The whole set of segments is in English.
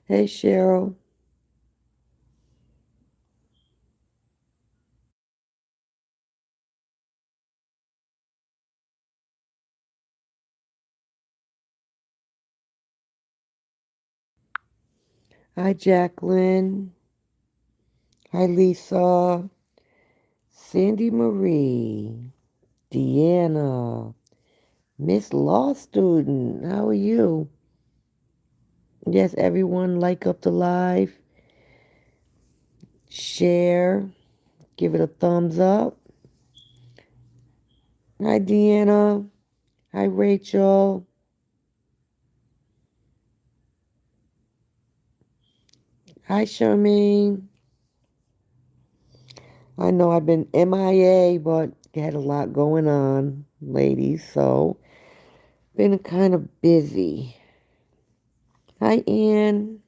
Hey, Cheryl. Hi, Jacqueline. Hi, Lisa. Sandy Marie. Deanna. Miss Law Student. How are you? Yes, everyone, like up the live. Share. Give it a thumbs up. Hi, Deanna. Hi, Rachel. Hi, Charmaine. I know I've been MIA, but had a lot going on, ladies, so been kind of busy. Hi, Ann.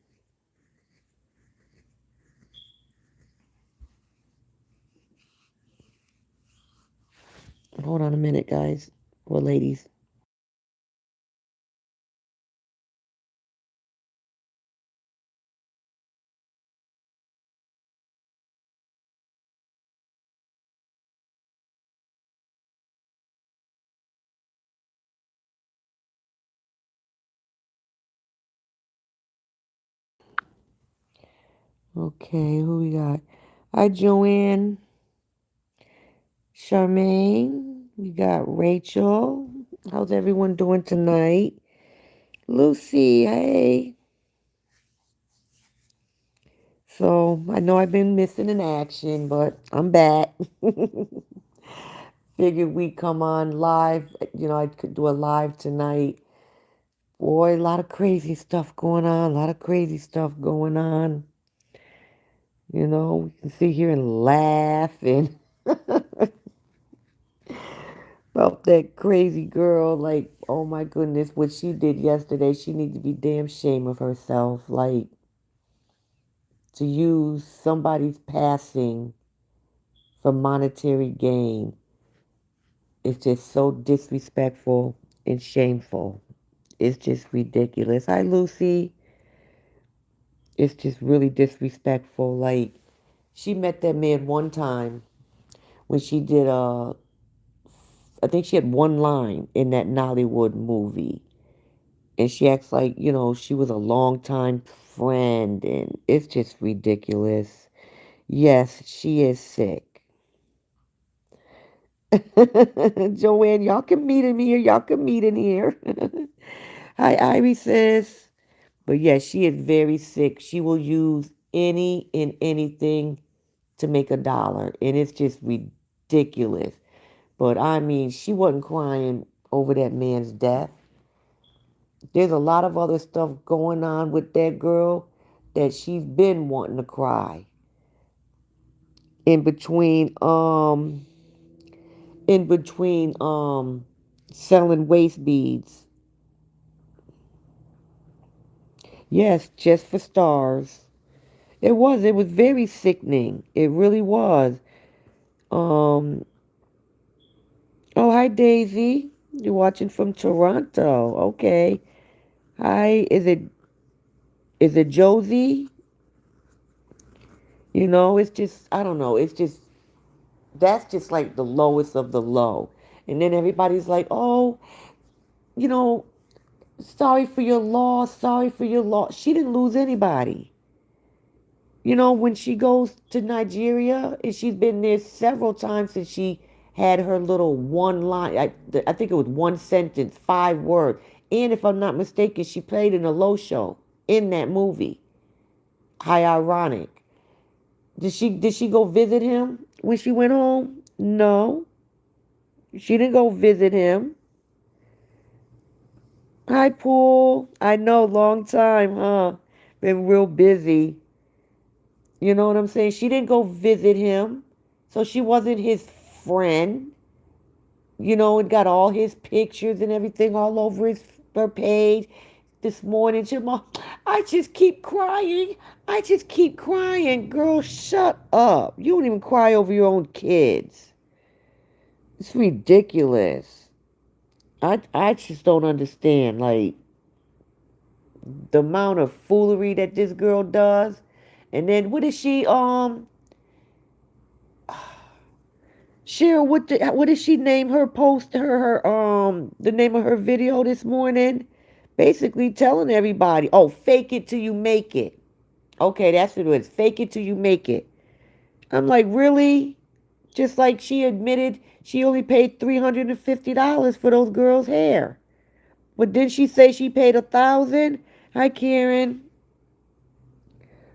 Hold on a minute, guys. Or ladies. Okay, who we got? Hi, Joanne. Charmaine. We got Rachel. How's everyone doing tonight? Lucy, hey. So, I know I've been missing in action, but I'm back. Figured we'd come on live. I could do a live tonight. Boy, a lot of crazy stuff going on. A lot of crazy stuff going on. We can sit here and laugh and about that crazy girl. Like, oh my goodness, what she did yesterday, she needs to be damn shame of herself. Like, to use somebody's passing for monetary gain is just so disrespectful and shameful. It's just ridiculous. Hi, Lucy. It's just really disrespectful. Like, she met that man one time when she did I think she had one line in that Nollywood movie. And she acts like, she was a longtime friend, and it's just ridiculous. Yes, she is sick. Joanne, y'all can meet in here. Y'all can meet in here. Hi, Iris says. But yes, she is very sick. She will use any and anything to make a dollar. And it's just ridiculous. But I mean, she wasn't crying over that man's death. There's a lot of other stuff going on with that girl that she's been wanting to cry. In between in between selling waist beads. Yes, just for stars. It was very sickening. It really was. Um oh, hi Daisy. You're watching from Toronto. Okay. Hi, is it Josie? It's just I don't know. It's just that's just like the lowest of the low. And then everybody's like, "Oh, you know, sorry for your loss, sorry for your loss." She didn't lose anybody. When she goes to Nigeria, and she's been there several times since she had her little one line. I think it was one sentence, 5 words. And if I'm not mistaken, she played in a low show in that movie. How ironic. Did she go visit him when she went home? No, she didn't go visit him. Hi, Pool. I know, long time, huh? Been real busy. You know what I'm saying? She didn't go visit him, so she wasn't his friend. And got all his pictures and everything all over her page. This morning, she mom, I just keep crying. I just keep crying. Girl, shut up. You don't even cry over your own kids. It's ridiculous. I just don't understand. Like, The amount of foolery that this girl does. And then what is she Cheryl, what did she name her post her the name of her video this morning? Basically telling everybody, oh, fake it till you make it. Okay, that's what it is. Fake it till you make it. I'm like, really? Just like she admitted she only paid $350 for those girls' hair. But didn't she say she paid 1,000? Hi, Karen.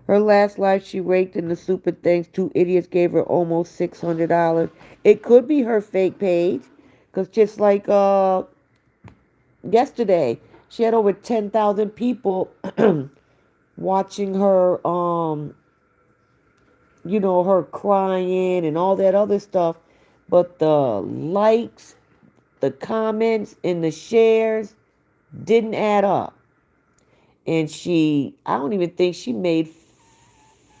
Her last life she raked in the super things. Two idiots gave her almost $600. It could be her fake page. Because just like yesterday, she had over 10,000 people watching her, her crying and all that other stuff. But the likes, the comments, and the shares didn't add up. And I don't even think she made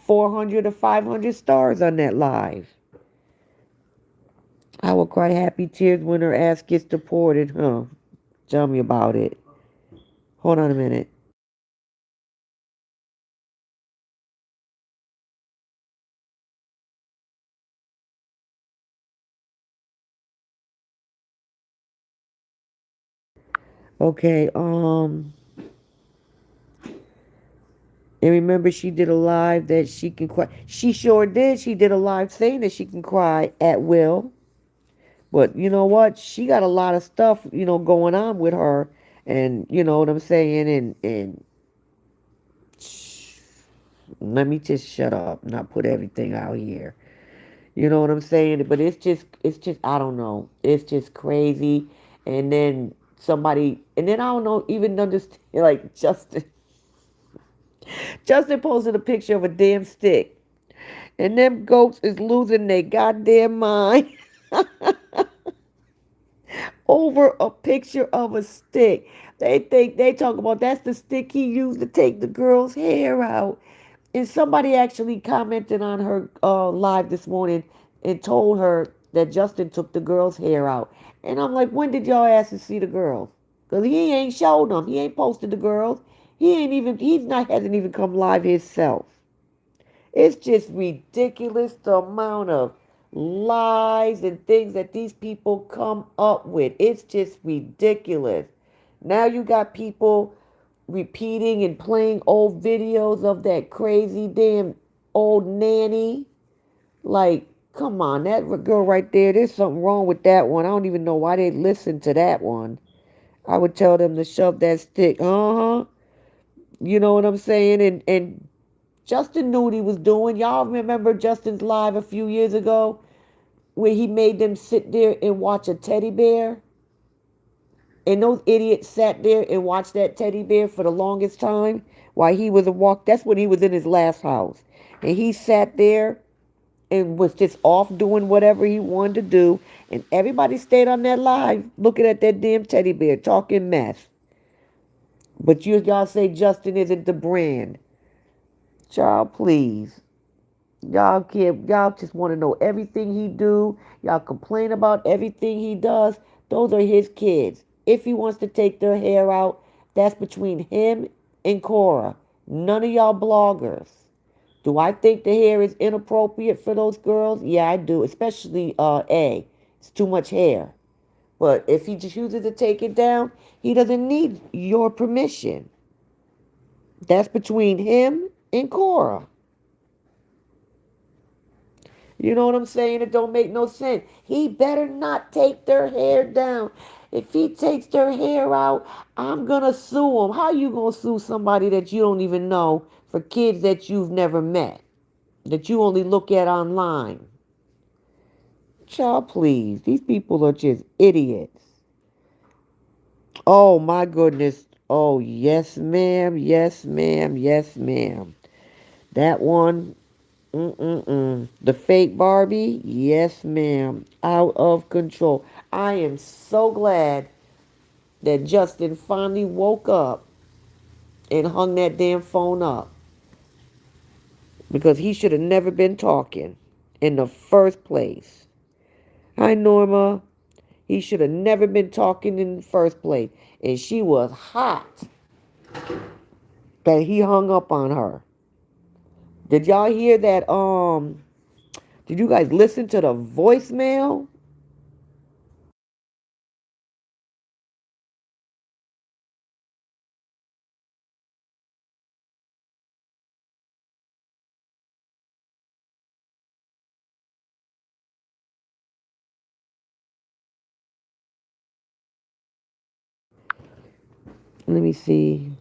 400 or 500 stars on that live. I will cry happy tears when her ass gets deported, huh? Tell me about it. Hold on a minute. Okay, and remember she did a live that she can cry. She sure did. She did a live saying that she can cry at will. But you know what? She got a lot of stuff, going on with her. And you know what I'm saying? And let me just shut up, not put everything out here. You know what I'm saying? But it's just, I don't know. It's just crazy. And then and then I don't know, even understand, like Justin posted a picture of a damn stick. And them goats is losing their goddamn mind over a picture of a stick. They talk about that's the stick he used to take the girl's hair out. And somebody actually commented on her live this morning and told her that Justin took the girl's hair out. And I'm like, when did y'all ask to see the girls? Because he ain't showed them. He ain't posted the girls. Hasn't even come live himself. It's just ridiculous the amount of lies and things that these people come up with. It's just ridiculous. Now you got people repeating and playing old videos of that crazy damn old nanny. Like, come on, that girl right there, there's something wrong with that one. I don't even know why they listen to that one. I would tell them to shove that stick. Uh-huh. You know what I'm saying? And Justin knew what he was doing. Y'all remember Justin's live a few years ago where he made them sit there and watch a teddy bear? And those idiots sat there and watched that teddy bear for the longest time while he was a walk. That's when he was in his last house. And he sat there and was just off doing whatever he wanted to do. And everybody stayed on that live looking at that damn teddy bear, talking mess. But y'all say Justin isn't the brand. Child, please. Y'all just want to know everything he do. Y'all complain about everything he does. Those are his kids. If he wants to take their hair out, that's between him and Cora. None of y'all bloggers. Do I think the hair is inappropriate for those girls? Yeah, I do. Especially A. It's too much hair. But if he just chooses to take it down, he doesn't need your permission. That's between him and Cora. You know what I'm saying? It don't make no sense. He better not take their hair down. If he takes their hair out, I'm gonna sue him. How you gonna sue somebody that you don't even know for kids that you've never met, that you only look at online? Child, please. These people are just idiots. Oh my goodness. Oh yes, ma'am. Yes, ma'am. Yes, ma'am. That one. Mm-mm-mm. The fake Barbie? Yes, ma'am. Out of control. I am so glad that Justin finally woke up and hung that damn phone up because he should have never been talking in the first place. Hi, Norma. He should have never been talking in the first place. And she was hot. that he hung up on her. Did y'all hear that? Did you guys listen to the voicemail? Let me see.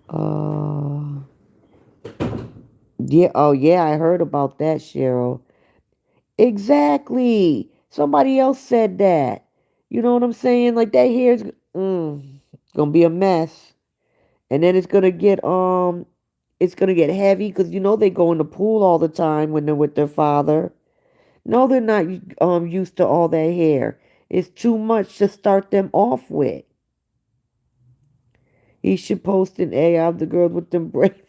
Uh, yeah. Oh, yeah. I heard about that, Cheryl. Exactly. Somebody else said that. You know what I'm saying? Like that hair's gonna be a mess, and then it's gonna get heavy because they go in the pool all the time when they're with their father. No, they're not used to all that hair. It's too much to start them off with. He should post an AI of the girls with them braids.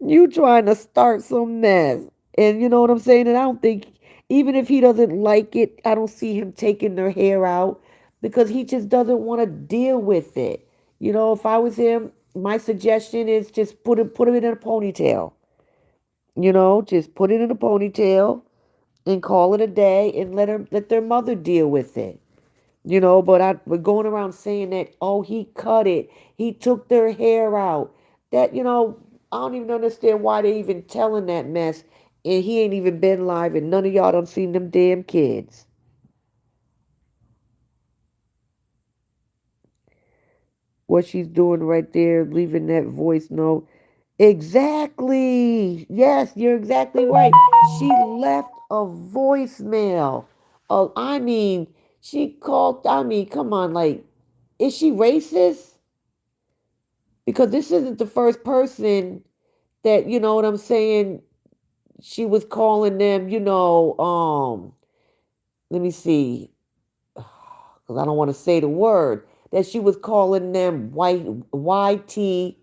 You trying to start some mess. And you know what I'm saying? And I don't think, even if he doesn't like it, I don't see him taking their hair out because he just doesn't want to deal with it. If I was him, my suggestion is just put him in a ponytail. Just put it in a ponytail and call it a day and let their mother deal with it. But going around saying that, oh, he cut it, he took their hair out. That, I don't even understand why they even telling that mess. And he ain't even been live, and none of y'all done seen them damn kids. What she's doing right there, leaving that voice note. Exactly. Yes, you're exactly right. She left a voicemail. Oh, I mean, she called. I mean, come on, like, is she racist? Because this isn't the first person that, you know what I'm saying, she was calling them, let me see, because I don't want to say the word, that she was calling them YT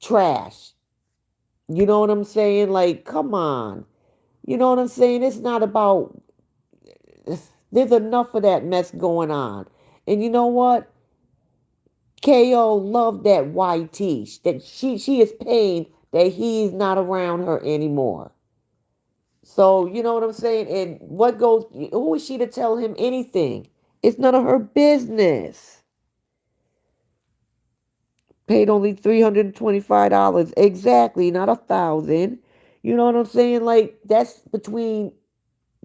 trash. You know what I'm saying? Like, come on. You know what I'm saying? It's not about, there's enough of that mess going on. And you know what? KO loved that YT. That she is pained that he's not around her anymore. So, you know what I'm saying? And who is she to tell him anything? It's none of her business. Paid only $325. Exactly, not 1,000. You know what I'm saying? Like, that's between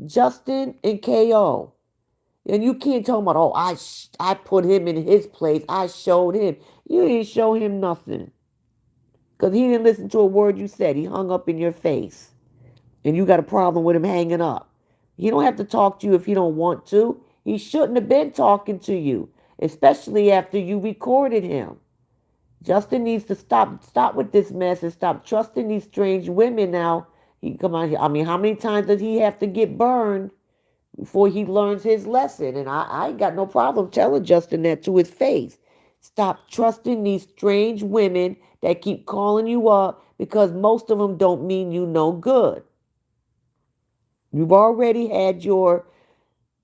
Justin and KO. And you can't tell him about, oh, I put him in his place. I showed him. You didn't show him nothing. Because he didn't listen to a word you said. He hung up in your face. And you got a problem with him hanging up. He don't have to talk to you if he don't want to. He shouldn't have been talking to you, especially after you recorded him. Justin needs to stop with this mess and stop trusting these strange women now. He come on here. I mean, how many times does he have to get burned before he learns his lesson? And I ain't got no problem telling Justin that to his face. Stop trusting these strange women that keep calling you up because most of them don't mean you no good. You've already had your,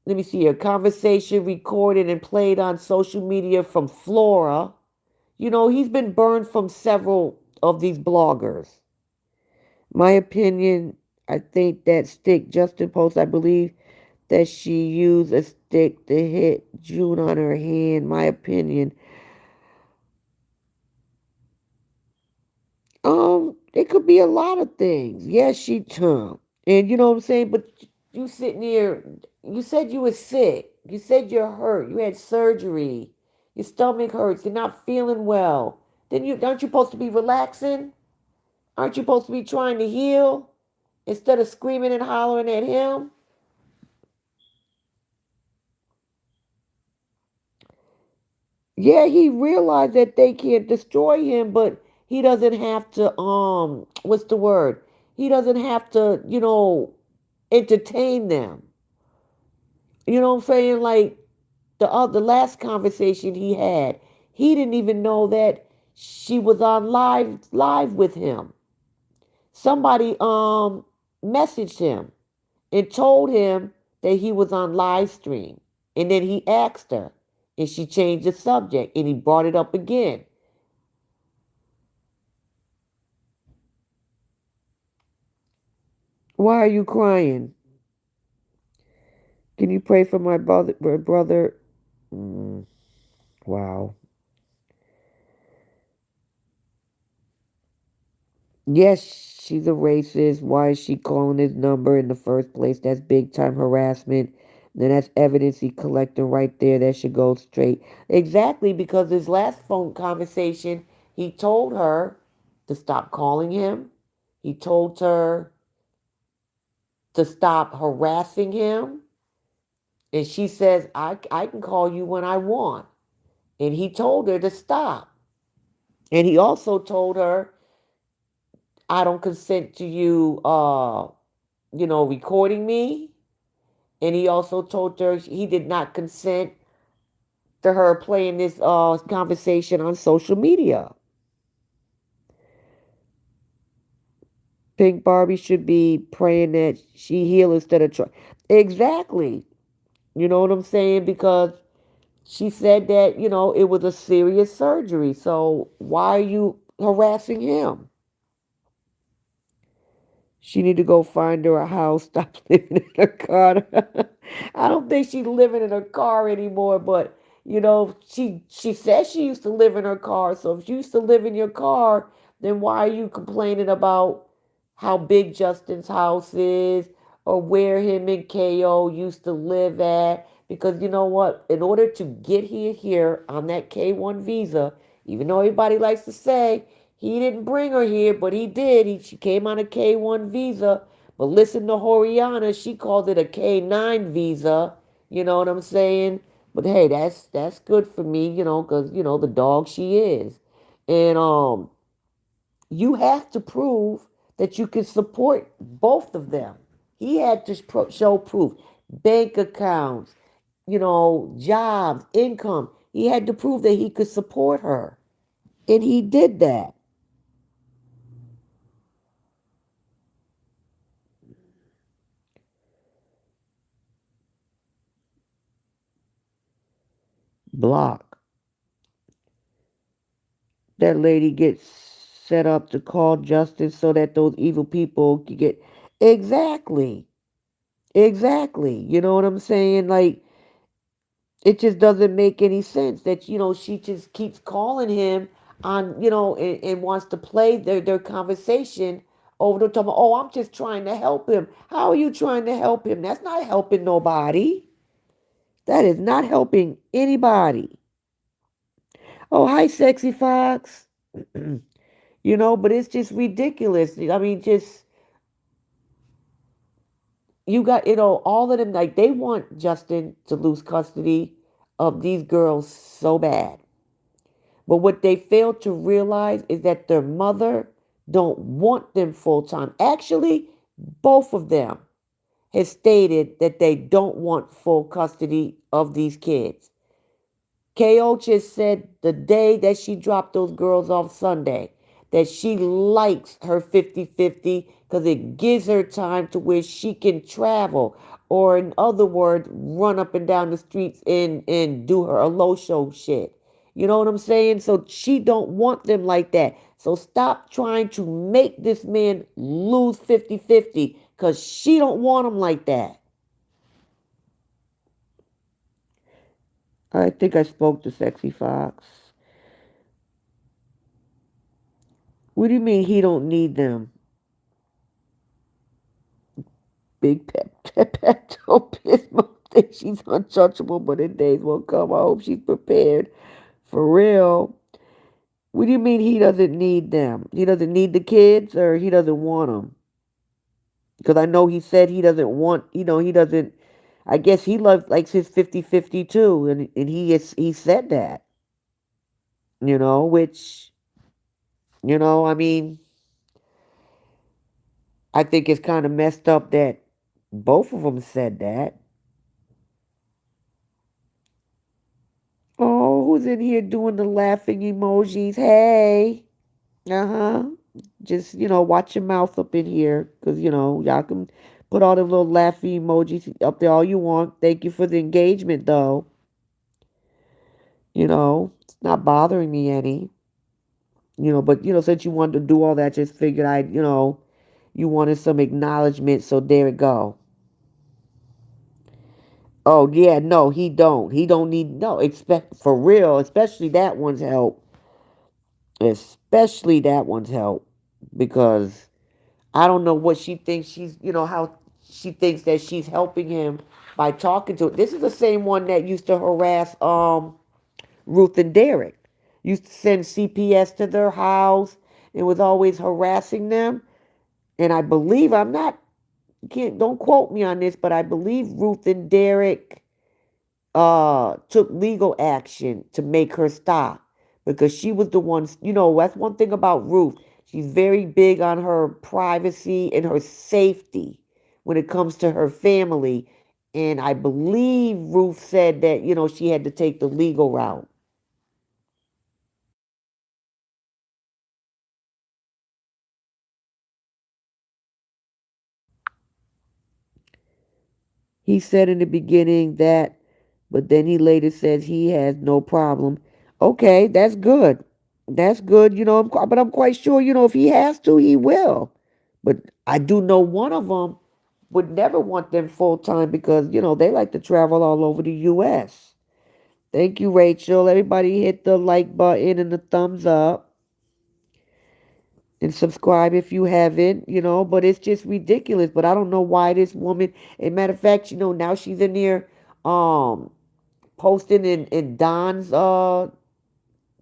let me see, your conversation recorded and played on social media from Flora. He's been burned from several of these bloggers. My opinion, I think that stick Justin post, I believe that she used a stick to hit June on her hand. My opinion. It could be a lot of things. Yes, she and you know what I'm saying? But you sitting here, you said you were sick. You said you're hurt. You had surgery. Your stomach hurts. You're not feeling well. Then aren't you supposed to be relaxing? Aren't you supposed to be trying to heal instead of screaming and hollering at him? Yeah, he realized that they can't destroy him, but he doesn't have to what's the word? He doesn't have to, entertain them. You know what I'm saying? Like the last conversation he had, he didn't even know that she was on live with him. Somebody messaged him and told him that he was on live stream. And then he asked her. And she changed the subject and he brought it up again. Why are you crying? Can you pray for my brother? Mm, wow. Yes, she's a racist. Why is she calling his number in the first place? That's big time harassment. Then that's evidence he collecting right there. That should go straight. Exactly, because his last phone conversation, he told her to stop calling him. He told her to stop harassing him. And she says, I can call you when I want. And he told her to stop. And he also told her, I don't consent to you, recording me. And he also told her he did not consent to her playing this conversation on social media. Pink Barbie should be praying that she heal instead of try. Exactly. You know what I'm saying? Because she said that, it was a serious surgery. So why are you harassing him? She need to go find her a house. Stop living in her car. I don't think she's living in her car anymore. But she says she used to live in her car. So if you used to live in your car, then why are you complaining about how big Justin's house is or where him and KO used to live at? Because you know what? In order to get here on that K1 visa, even though everybody likes to say he didn't bring her here, but he did. She came on a K1 visa. But listen to Horiana, she called it a K9 visa. You know what I'm saying? But hey, that's good for me, because the dog she is. And you have to prove that you can support both of them. He had to show proof, bank accounts, jobs, income. He had to prove that he could support her. And he did that. Block. That lady gets set up to call justice so that those evil people can get. Exactly. Exactly. You know what I'm saying? Like, it just doesn't make any sense that, she just keeps calling him on, and wants to play their conversation over the top. Oh, I'm just trying to help him. How are you trying to help him? That's not helping nobody. That is not helping anybody. Oh, hi, sexy fox. But it's just ridiculous. I mean, just you got, all of them, like, they want Justin to lose custody of these girls so bad. But what they fail to realize is that their mother don't want them full time. Actually, both of them has stated that they don't want full custody of these kids. KO just said the day that she dropped those girls off Sunday that she likes her 50-50 because it gives her time to where she can travel, or in other words, run up and down the streets and do her a low show shit. You know what I'm saying? So she don't want them like that. So stop trying to make this man lose 50-50 because she don't want him like that. I think I spoke to Sexy Fox. What do you mean he don't need them? Big Pepto Bismol thinks she's untouchable, but her days will come. I hope she's prepared. For real. What do you mean he doesn't need them? He doesn't need the kids, or he doesn't want them? Because I know he said he doesn't want, he doesn't. I guess he likes his 50-50 too, and he said that, which, I mean, I think it's kind of messed up that both of them said that. Oh, who's in here doing the laughing emojis? Hey. Uh-huh. Just, watch your mouth up in here. Because, y'all can put all the little laughing emojis up there all you want. Thank you for the engagement, though. It's not bothering me any. But since you wanted to do all that, just figured you wanted some acknowledgement, so there it go. Oh yeah, no, he don't need no expect for real, especially that one's help, because I don't know what she thinks how she thinks that she's helping him by talking to. This is the same one that used to harass Ruth and Derek. Used to send CPS to their house and was always harassing them. And I believe I'm not can't don't quote me on this, but I believe Ruth and Derek took legal action to make her stop, because she was the one. That's one thing about Ruth. She's very big on her privacy and her safety when it comes to her family. And I believe Ruth said that she had to take the legal route. He said in the beginning that, but then he later says he has no problem. Okay, that's good. That's good. But I'm quite sure, if he has to, he will. But I do know one of them would never want them full time, because, they like to travel all over the U.S. Thank you, Rachel. Everybody hit the like button and the thumbs up and subscribe if you haven't, but it's just ridiculous. But I don't know why this woman, a matter of fact, now she's in there um posting in Don's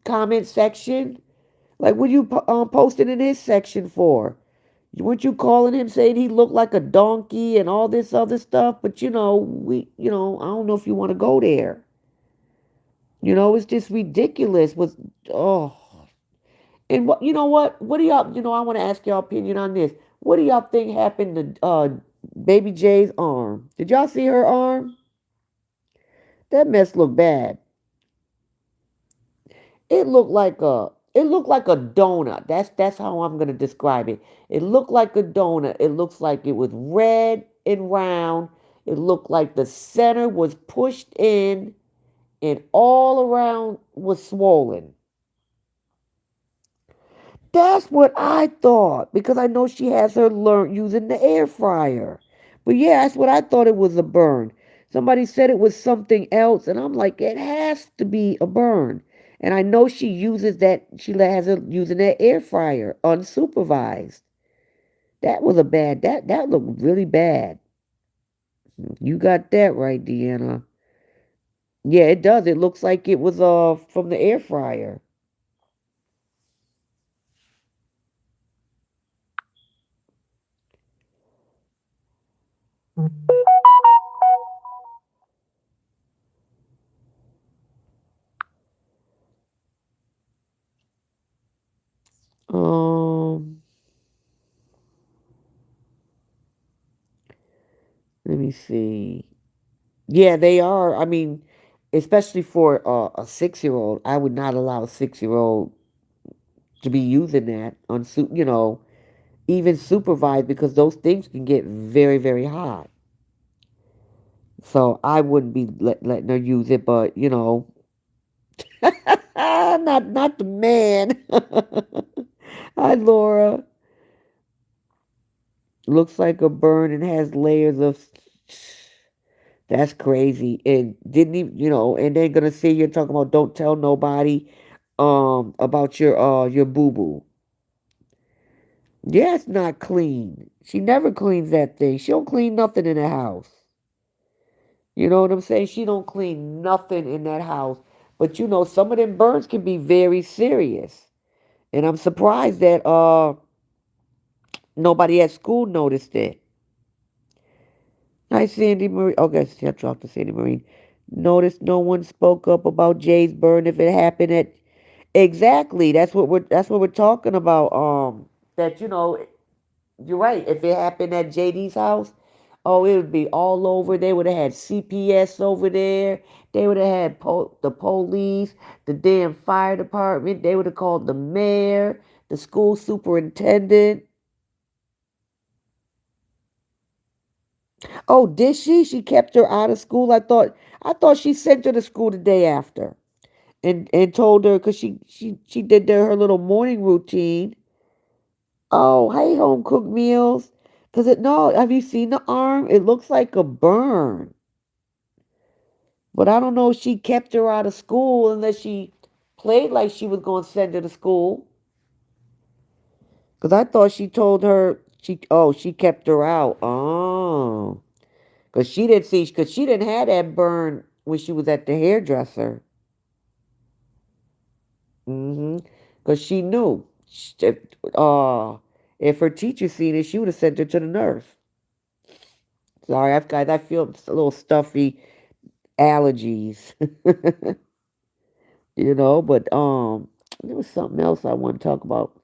comment section. Like, what you posting in his section for? Weren't you calling him, saying he looked like a donkey and all this other stuff? But I don't know if you want to go there. It's just ridiculous. Oh, and what do y'all? I want to ask y'all opinion on this. What do y'all think happened to Baby J's arm? Did y'all see her arm? That mess looked bad. It looked like a donut. That's how I'm gonna describe it. It looked like a donut. It looks like it was red and round. It looked like the center was pushed in and all around was swollen. That's what I thought, because I know she has her learned using the air fryer. But yeah, that's what I thought, it was a burn. Somebody said it was something else, and I'm like, it has to be a burn. And I know she has her using that air fryer unsupervised. That was a bad, that looked really bad. You got that right, Deanna. Yeah, it does. It looks like it was from the air fryer. Um, Let me see. Yeah, they are. I mean, especially for a 6-year-old, I would not allow a 6-year-old to be using that even supervised, because those things can get very, very hot. So I wouldn't be letting her use it, but not the man. Hi, Laura. Looks like a burn and has layers of. That's crazy. And didn't even, and they're gonna say you're talking about don't tell nobody about your boo boo. Yeah, it's not clean. She never cleans that thing. She don't clean nothing in the house. You know what I'm saying? She don't clean nothing in that house. But some of them burns can be very serious. And I'm surprised that nobody at school noticed it. Hi, Sandy Marie. Okay, I talked to Sandy Marine. Notice no one spoke up about Jay's burn if it happened at. Exactly. That's what we're talking about. That you're right. If it happened at JD's house, oh, it would be all over. They would have had CPS over there. They would have had the police, the damn fire department. They would have called the mayor, the school superintendent. Oh, did she? She kept her out of school. I thought she sent her to school the day after. and told her because she did her little morning routine. Oh, hey, home cooked meals. Cause it no, have you seen the arm? It looks like a burn. But I don't know if she kept her out of school unless she played like she was going to send her to school. Cause I thought she told her she kept her out. Oh, cause she didn't see cause she didn't have that burn when she was at the hairdresser. Mm-hmm. Cause she knew. If her teacher seen it, she would have sent her to the nurse. Sorry, I've got I feel a little stuffy allergies. But there was something else I want to talk about.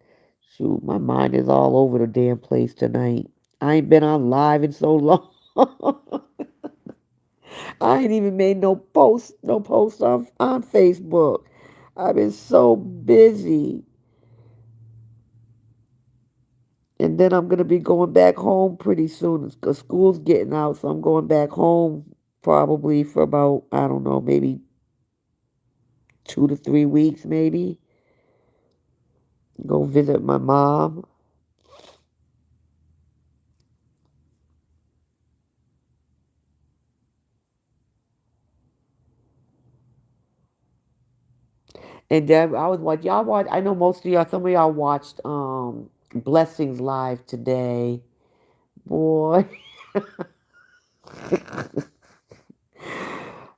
Shoot, my mind is all over the damn place tonight. I ain't been on live in so long. I ain't even made no post on Facebook. I've been so busy. And then I'm gonna be going back home pretty soon because school's getting out, so I'm going back home probably for about, I don't know, maybe 2 to 3 weeks, maybe. Go visit my mom. And then I was watch y'all watch. I know most of y'all. Some of y'all watched Blessings Live today. Boy,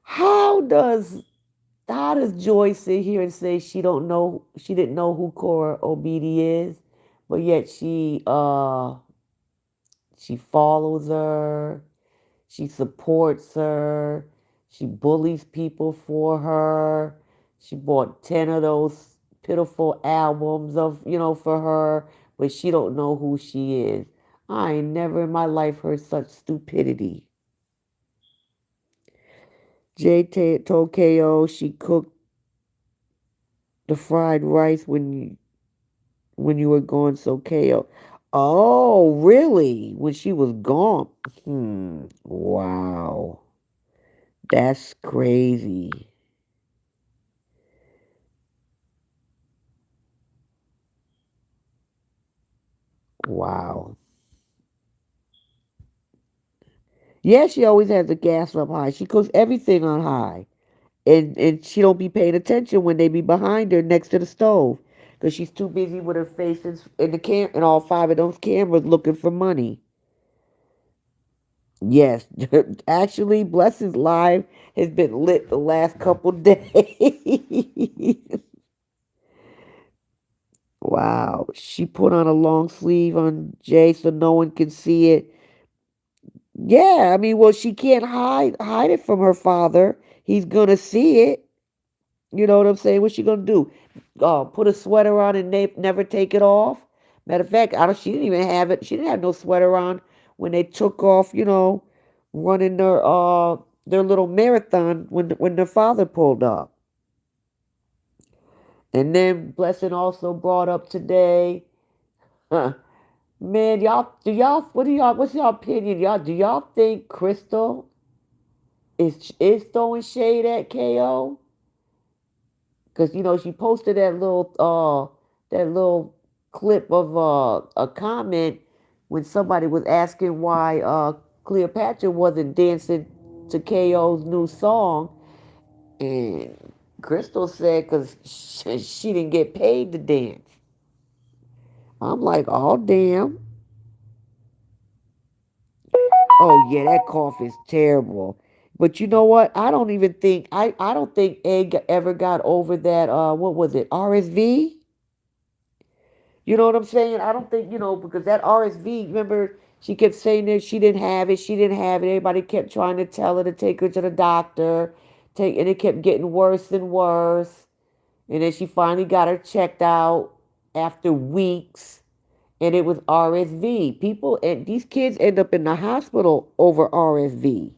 how does how does Joy sit here and say she didn't know who Cora Obedi is, but yet she follows her, she supports her, she bullies people for her. She bought 10 of those pitiful albums for her, but she don't know who she is. I ain't never in my life heard such stupidity. Told KO she cooked the fried rice when you were gone, so KO. Oh, really? When she was gone? Wow. That's crazy. Wow. Yeah, she always has the gas up high. She cooks everything on high. And she don't be paying attention when they be behind her next to the stove. Because she's too busy with her faces in the and all five of those cameras looking for money. Yes. Actually, Blessings Live has been lit the last couple days. Wow. She put on a long sleeve on Jay so no one can see it. Yeah, I mean, well, she can't hide it from her father. He's gonna see it. You know what I'm saying? What's she gonna do? Put a sweater on and never take it off? Matter of fact, I don't. She didn't even have it. She didn't have no sweater on when they took off. Running their little marathon when their father pulled up. And then Blessing also brought up today. Huh, man, y'all, what's y'all opinion? Do y'all think Crystal is throwing shade at KO? Because she posted that little clip of a comment when somebody was asking why Cleopatra wasn't dancing to KO's new song, and Crystal said because she didn't get paid to dance. I'm like, oh damn. Oh yeah, that cough is terrible. But you know what? I don't think Egg ever got over that what was it? RSV? You know what I'm saying? I don't think, because that RSV, remember, she kept saying that she didn't have it, she didn't have it. Everybody kept trying to tell her to take her to the doctor, and it kept getting worse and worse. And then she finally got her checked out after weeks, and it was RSV. People and these kids end up in the hospital over RSV.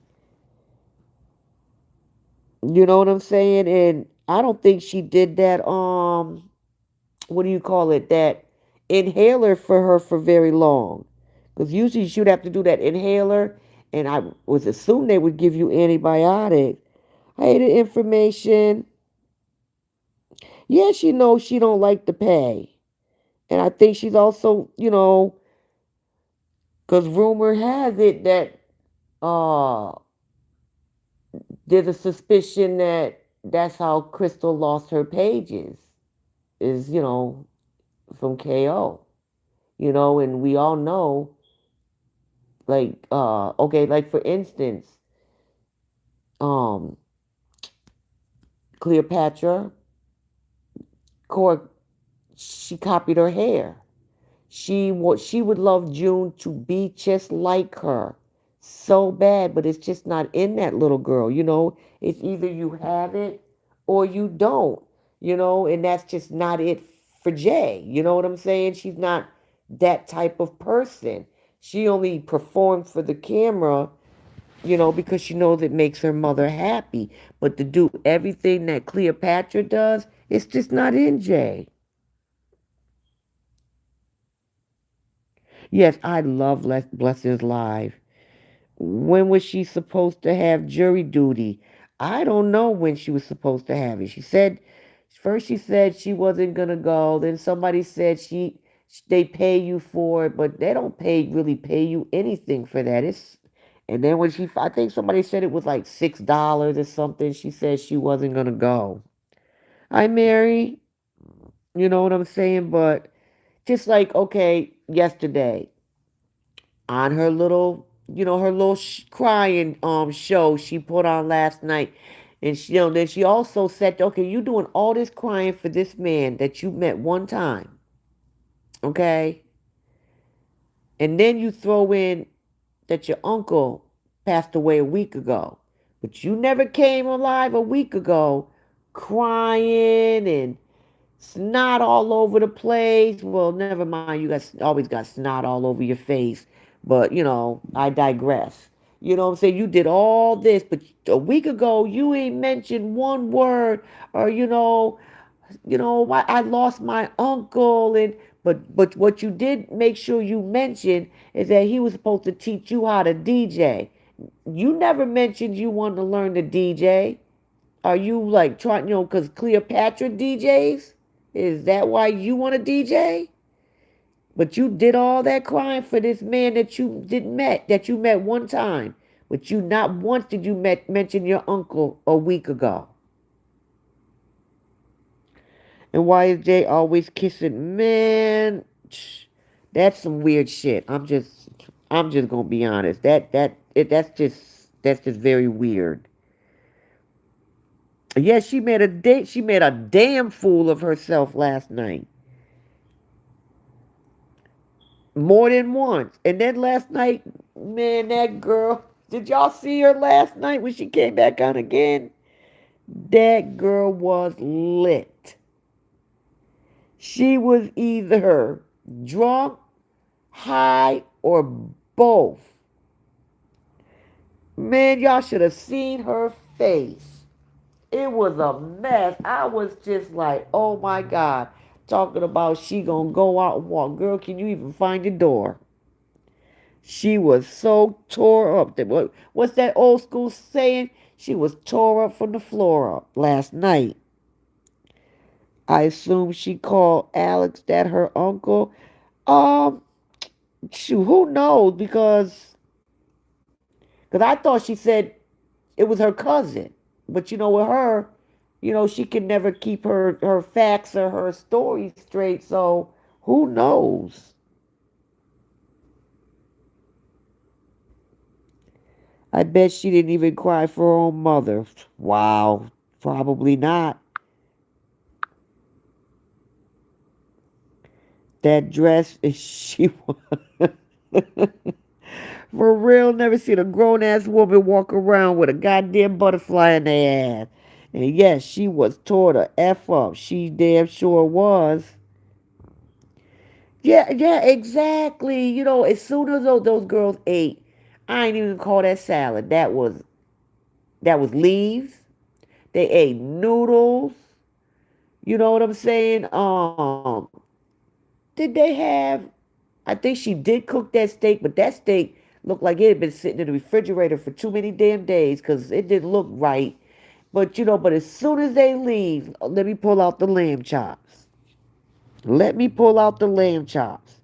You know what I'm saying? And I don't think she did that what do you call it, that inhaler for her for very long, because usually she would have to do that inhaler, and I was assuming they would give you antibiotics. Hey, the information. Yeah, she knows she don't like to pay. And I think she's also, because rumor has it that uh there's a suspicion that that's how Crystal lost her pages is, from KO. And we all know, like, okay, like for instance, um, Cleopatra, Cor- she copied her hair. She would love June to be just like her so bad, but it's just not in that little girl. It's either you have it or you don't. And that's just not it for Jay. You know what I'm saying? She's not that type of person. She only performs for the camera, because she knows it makes her mother happy. But to do everything that Cleopatra does, it's just not in Jay. Yes, I love Blessings Live. When was she supposed to have jury duty? I don't know when she was supposed to have it. She said first she said she wasn't gonna go. Then somebody said they pay you for it, but they don't really pay you anything for that. And then when I think somebody said it was like $6 or something. She said she wasn't gonna go. I Mary, you know what I'm saying? But just like okay, yesterday on her little crying show she put on last night. And then she also said, okay, you doing all this crying for this man that you met one time, okay? And then you throw in that your uncle passed away a week ago, but you never came alive a week ago crying and snot all over the place. Well, never mind, you guys always got snot all over your face. But, I digress. You know what I'm saying? You did all this, but a week ago you ain't mentioned one word or I lost my uncle but what you did make sure you mentioned is that he was supposed to teach you how to DJ. You never mentioned you wanted to learn to DJ. Are you like trying, because Cleopatra DJs? Is that why you want to DJ? But you did all that crying for this man that you met one time. But you not once did you mention your uncle a week ago. And why is Jay always kissing? Man, that's some weird shit. I'm just gonna be honest. That's just very weird. Yeah, she made a damn fool of herself last night. More than once. And then last night, man, that girl, did y'all see her last night when she came back on again? That girl was lit. She was either drunk, high, or both. Man, y'all should have seen her face. It was a mess. I was just like, oh my God. Talking about she gonna go out and walk. Girl, can you even find the door? She was so tore up. What's that old school saying? She was tore up from the floor up last night. I assume she called Alex that her uncle. Um, shoot, who knows? Because I thought she said it was her cousin. But with her, she can never keep her facts or her story straight. So who knows? I bet she didn't even cry for her own mother. Wow, probably not. That dress is she for real. Never seen a grown ass woman walk around with a goddamn butterfly in their ass. And yes, she was tore the F up. She damn sure was. Yeah, yeah, exactly. As soon as those girls ate, I ain't even call that salad. That was leaves. They ate noodles. You know what I'm saying? Did they have? I think she did cook that steak, but that steak looked like it had been sitting in the refrigerator for too many damn days because it didn't look right. But as soon as they leave, let me pull out the lamb chops. Let me pull out the lamb chops.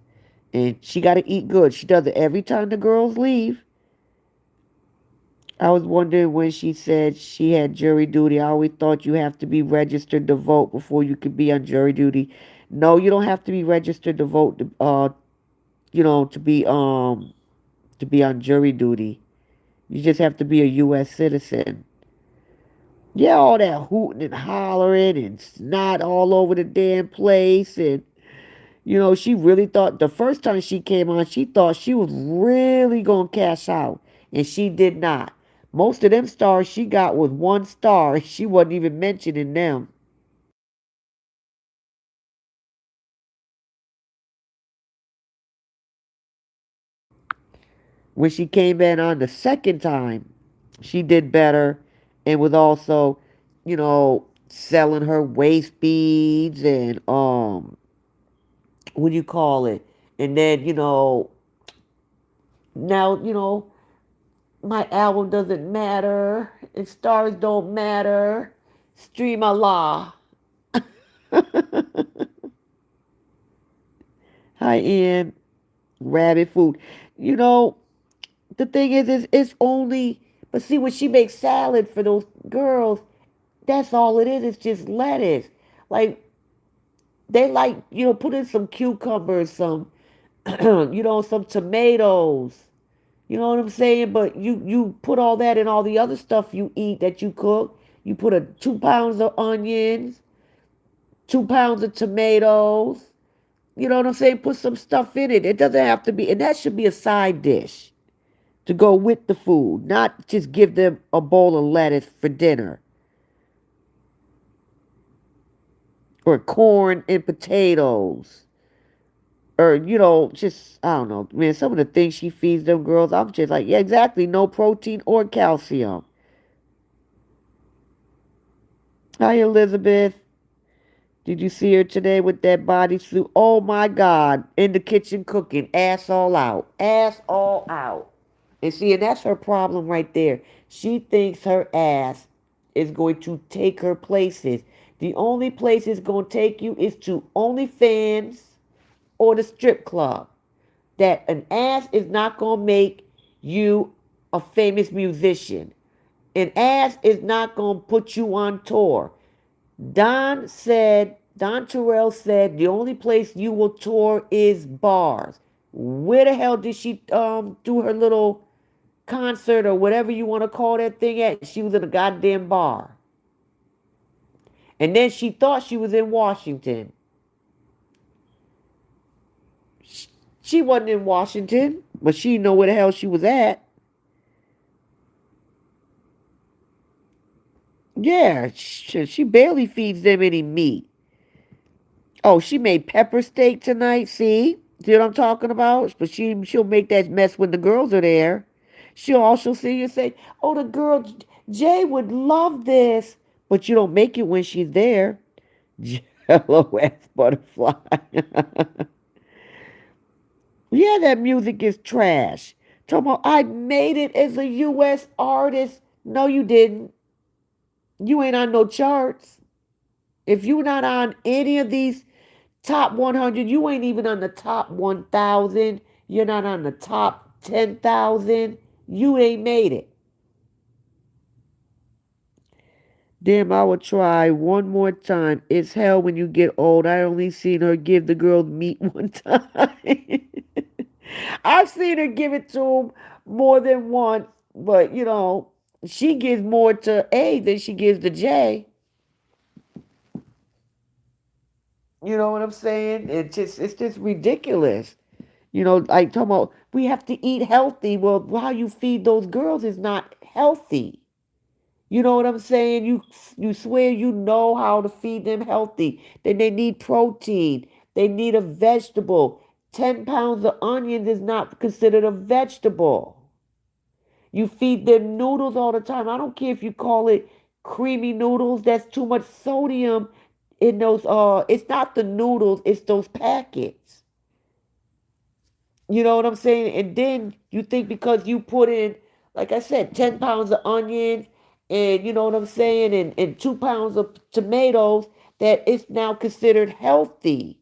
And she got to eat good. She does it every time the girls leave. I was wondering when she said she had jury duty. I always thought you have to be registered to vote before you could be on jury duty. No, you don't have to be registered to vote. You know, to be on jury duty. You just have to be a U.S. citizen. Yeah, all that hooting and hollering and snot all over the damn place. And, she really thought the first time she came on, she thought she was really going to cash out. And she did not. Most of them stars she got was one star. She wasn't even mentioning them. When she came in on the second time, she did better and was also, selling her waist beads and what do you call it? And then, now, my album doesn't matter and stars don't matter. Stream Allah. Hi, Ian. Rabbit food. You know, the thing is it's only, but see, when she makes salad for those girls, that's all it is. It's just lettuce. Like, they like, put in some cucumbers, some, some tomatoes. You know what I'm saying? But you put all that in all the other stuff you eat that you cook. You put 2 pounds of onions, 2 pounds of tomatoes. You know what I'm saying? Put some stuff in it. It doesn't have to be, and that should be a side dish to go with the food, not just give them a bowl of lettuce for dinner or corn and potatoes. Or, just, I don't know, man, some of the things she feeds them girls, I'm just like, yeah, exactly, no protein or calcium. Hi, Elizabeth. Did you see her today with that bodysuit? Oh my God. In the kitchen cooking. Ass all out. Ass all out. And see, and that's her problem right there. She thinks her ass is going to take her places. The only place it's going to take you is to OnlyFans or the strip club. That an ass is not going to make you a famous musician. An ass is not going to put you on tour. Don Terrell said the only place you will tour is bars. Where the hell did she do her little concert or whatever you want to call that thing at? She was in a goddamn bar. And then she thought she was in Washington. She wasn't in Washington, but she didn't know where the hell she was at. Yeah, she barely feeds them any meat. Oh, she made pepper steak tonight. See what I'm talking about? But she'll make that mess when the girls are there. She'll also see you say, "Oh, the girl Jay would love this," but you don't make it when she's there. Jello ass butterfly. Yeah, that music is trash. Talking about I made it as a U.S. artist. No, you didn't. You ain't on no charts. If you're not on any of these top 100, you ain't even on the top 1,000. You're not on the top 10,000. You ain't made it. Damn, I will try one more time. It's hell when you get old. I only seen her give the girls meat one time. I've seen her give it to them more than once, but she gives more to A than she gives to J. You know what I'm saying? It's just ridiculous. Like talking about we have to eat healthy. Well, how you feed those girls is not healthy. You know what I'm saying? You swear you know how to feed them healthy. Then they need protein. They need a vegetable. 10 pounds of onions is not considered a vegetable. You feed them noodles all the time. I don't care if you call it creamy noodles. That's too much sodium in those it's not the noodles, it's those packets. You know what I'm saying? And then you think because you put in, like I said, 10 pounds of onions and you know what I'm saying, and 2 pounds of tomatoes, that it's now considered healthy.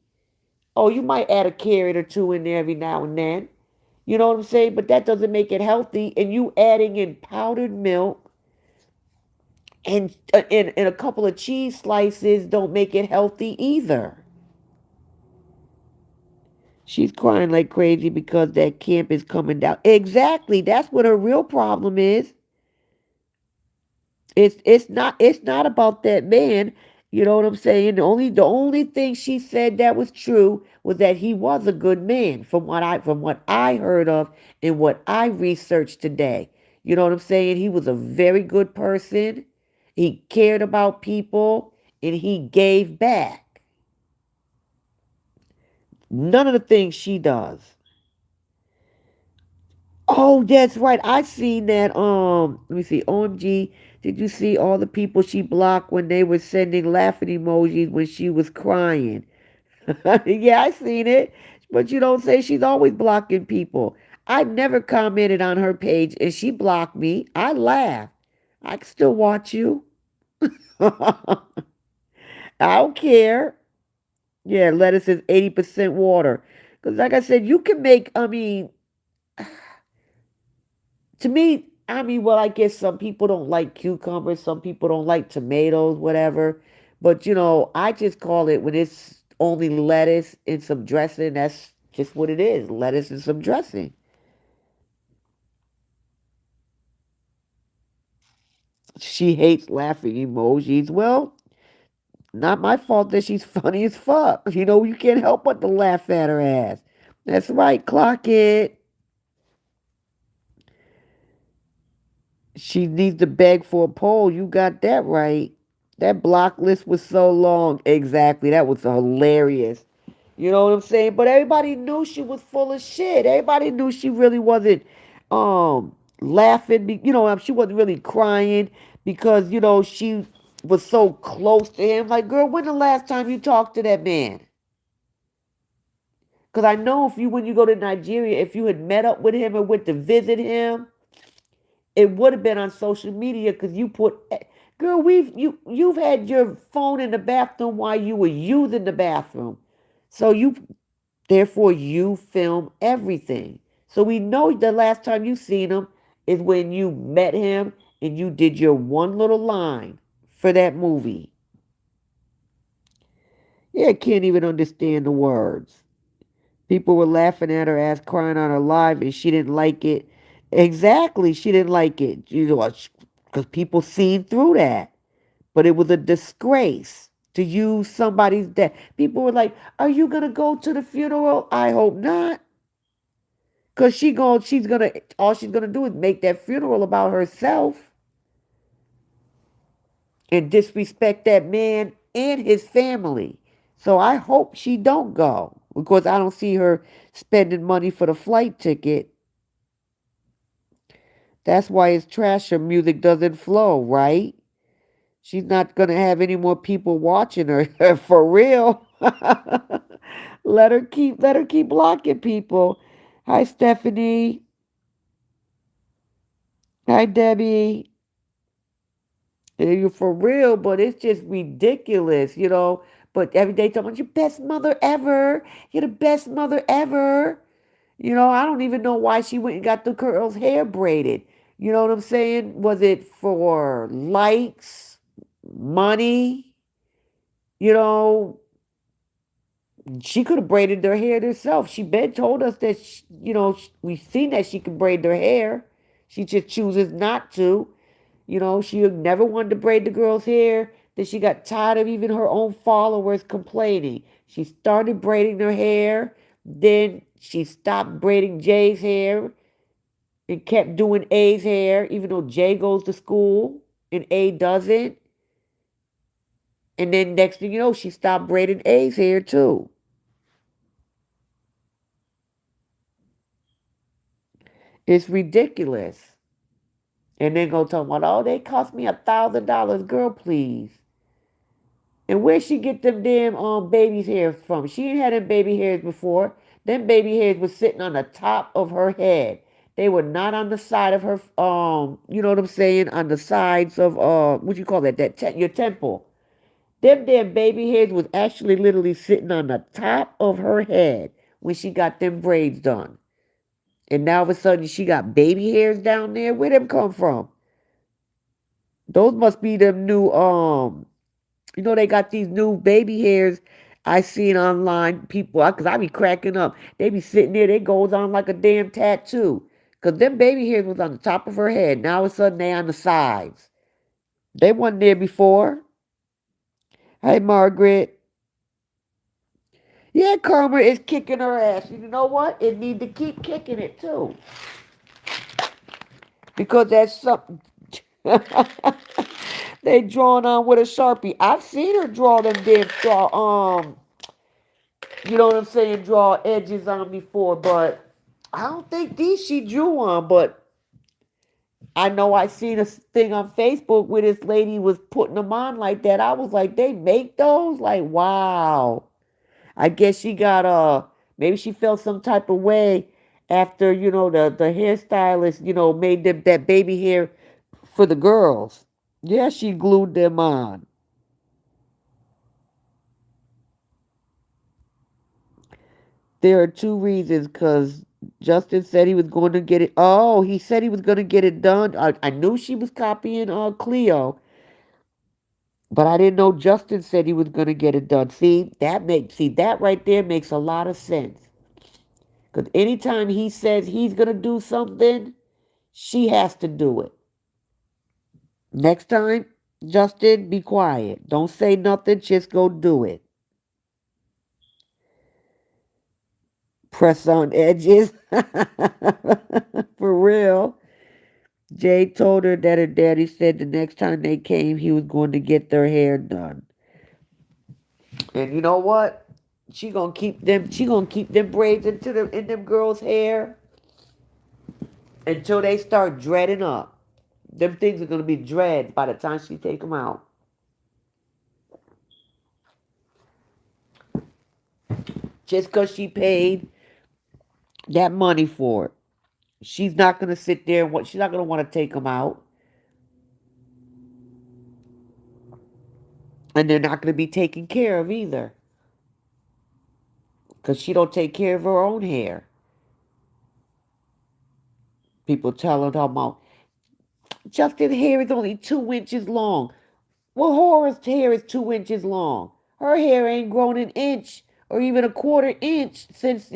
Oh, you might add a carrot or two in there every now and then. You know what I'm saying? But that doesn't make it healthy. And you adding in powdered milk and a couple of cheese slices don't make it healthy either. She's crying like crazy because that camp is coming down. Exactly. That's what her real problem is. It's not about that man. You know what I'm saying? The only thing she said that was true was that he was a good man from what I heard of and what I researched today. You know what I'm saying? He was a very good person. He cared about people and he gave back. None of the things she does. Oh, that's right. I seen that. Let me see. OMG, did you see all the people she blocked when they were sending laughing emojis when she was crying? Yeah, I seen it. But you don't say she's always blocking people. I never commented on her page and she blocked me. I laugh. I can still watch you. I don't care. Yeah, lettuce is 80% water. Because, like I said, you can make, I mean, to me, I mean, well, I guess some people don't like cucumbers, some people don't like tomatoes, whatever. But I just call it when it's only lettuce and some dressing. That's just what it is, lettuce and some dressing. She hates laughing emojis. Well, not my fault that she's funny as fuck. You can't help but to laugh at her ass. That's right, clock it. She needs to beg for a poll. You got that right. That block list was so long. Exactly. That was hilarious. You know what I'm saying? But everybody knew she was full of shit. Everybody knew she really wasn't laughing. She wasn't really crying because, she was so close to him. Like, girl, when the last time you talked to that man? Because I know when you go to Nigeria, if you had met up with him or went to visit him, it would have been on social media because girl, you've had your phone in the bathroom while you were using the bathroom. So therefore you film everything. So we know the last time you seen him is when you met him and you did your one little line for that movie. Yeah, can't even understand the words. People were laughing at her ass, crying on her live, and she didn't like it. Exactly, she didn't like it. Because people seen through that. But it was a disgrace to use somebody's death. People were like, "Are you gonna go to the funeral?" I hope not, cause all she's gonna do is make that funeral about herself and disrespect that man and his family. So I hope she don't go because I don't see her spending money for the flight ticket. That's why it's trash. Her music doesn't flow, right? She's not gonna have any more people watching her for real. Let her keep blocking people. Hi Stephanie. Hi Debbie. You're for real, but it's just ridiculous. But every day talking about your best mother ever. You're the best mother ever. I don't even know why she went and got the girl's hair braided. You know what I'm saying? Was it for likes, money? You know, she could have braided her hair herself. She been told us that, we've seen that she can braid her hair. She just chooses not to. She never wanted to braid the girl's hair. Then she got tired of even her own followers complaining. She started braiding her hair. Then she stopped braiding Jay's hair and kept doing A's hair, even though Jay goes to school and A doesn't. And then next thing you know, she stopped braiding A's hair too. It's ridiculous. And then go talk about, oh, they cost me $1,000. Girl, please. And where she get them damn baby's hair from? She ain't had them baby hairs before. Them baby hairs was sitting on the top of her head. They were not on the side of her, you know what I'm saying? On the sides of, what you call that? Your temple. Them damn baby hairs was actually literally sitting on the top of her head when she got them braids done. And now all of a sudden she got baby hairs down there. Where them come from? Those must be them new, they got these new baby hairs I seen online. People, because I be cracking up. They be sitting there, they goes on like a damn tattoo. Because them baby hairs was on the top of her head. Now all of a sudden they on the sides. They wasn't there before. Hey, Margaret. Yeah, Karma is kicking her ass. You know what? It need to keep kicking it too. Because that's something. They drawing on with a Sharpie. I've seen her draw them damn you know what I'm saying, draw edges on before, but I don't think these she drew on, but I know I seen a thing on Facebook where this lady was putting them on like that. I was like, they make those? Like, wow. I guess she got maybe she felt some type of way after, the hairstylist, made them that baby hair for the girls. Yeah, she glued them on. There are two reasons, because Justin said he was going to get it. Oh, he said he was going to get it done. I knew she was copying Cleo, but I didn't know Justin said he was going to get it done. See that right there makes a lot of sense. Because anytime he says he's going to do something, she has to do it. Next time, Justin, be quiet. Don't say nothing. Just go do it. Press on edges. For real. Jay told her that her daddy said the next time they came, he was going to get their hair done. And you know what? She gonna keep them. She gonna keep them braids in them girls' hair until they start dreading up. Them things are gonna be dreads by the time she take them out. Just because she paid that money for it, she's not gonna sit there. She's not gonna want to take them out, and they're not gonna be taken care of either, because she don't take care of her own hair. People telling her about Justin's hair is only 2 inches long. Well, Horace's hair is 2 inches long. Her hair ain't grown an inch or even a quarter inch since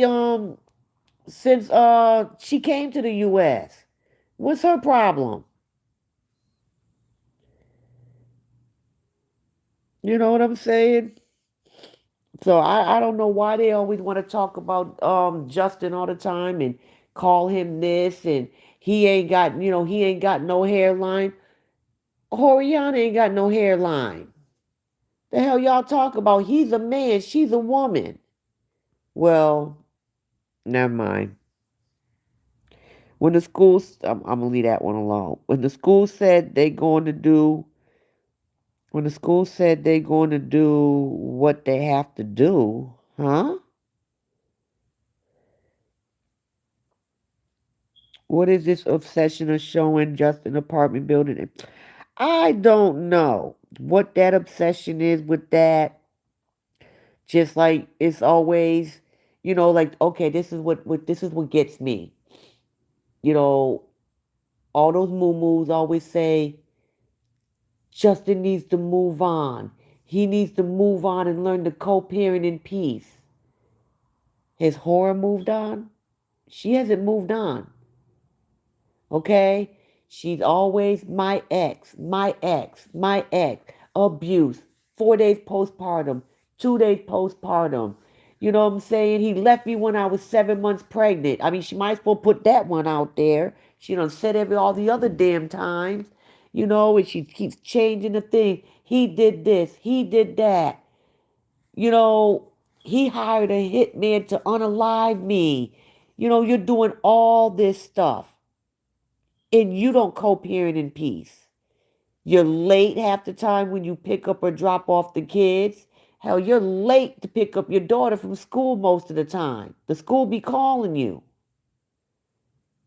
she came to the U.S. What's her problem? You know what I'm saying? So I don't know why they always want to talk about Justin all the time and call him this, and he ain't got no hairline. Horiana ain't got no hairline. The hell y'all talk about? He's a man, she's a woman. Well, never mind. When the schools, I'm gonna leave that one alone. When the school said they going to do what they have to do, huh? What is this obsession of showing just an apartment building? I don't know what that obsession is with that. Just like it's always, like, okay, this is what gets me. You know, all those moo always say Justin needs to move on. He needs to move on and learn to co-parent in peace. Has Horror moved on? She hasn't moved on. Okay? She's always my ex, my ex, my ex. Abuse. 4 days postpartum, 2 days postpartum. You know what I'm saying? He left me when I was 7 months pregnant. I mean, she might as well put that one out there. She done said all the other damn times. And she keeps changing the thing. He did this. He did that. You know, he hired a hitman to unalive me. You're doing all this stuff and you don't co-parent in peace. You're late half the time when you pick up or drop off the kids. Hell, you're late to pick up your daughter from school most of the time. The school be calling you.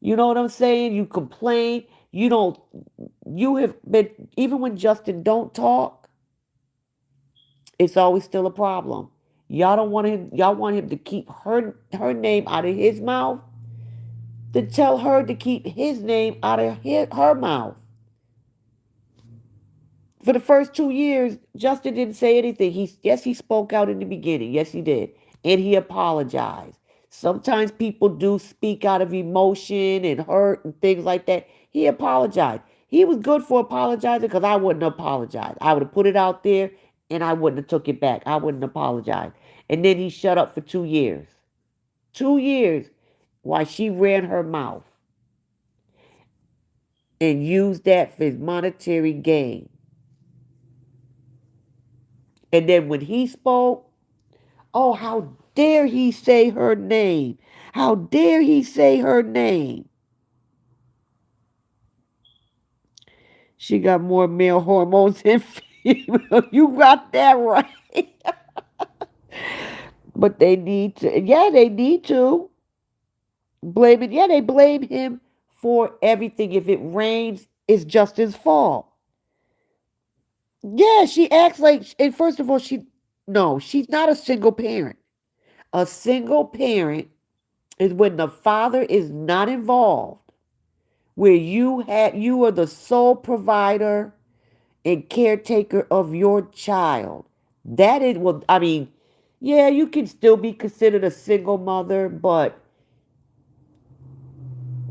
You know what I'm saying? You complain. You don't. You have been, even when Justin don't talk, it's always still a problem. Y'all don't want him. Y'all want him to keep her name out of his mouth. To tell her to keep his name out of her mouth. For the first 2 years, Justin didn't say anything. He spoke out in the beginning. Yes, he did. And he apologized. Sometimes people do speak out of emotion and hurt and things like that. He apologized. He was good for apologizing because I wouldn't apologize. I would have put it out there and I wouldn't have took it back. I wouldn't apologize. And then he shut up for 2 years. 2 years while she ran her mouth and used that for his monetary gain. And then when he spoke, oh, how dare he say her name? How dare he say her name? She got more male hormones than female. You got that right. But they need to, yeah, they need to blame it. Yeah, they blame him for everything. If it rains, it's just his fault. Yeah, she acts like, and first of all, no, she's not a single parent. A single parent is when the father is not involved, where you are the sole provider and caretaker of your child. That is, well, I mean, yeah, you can still be considered a single mother, but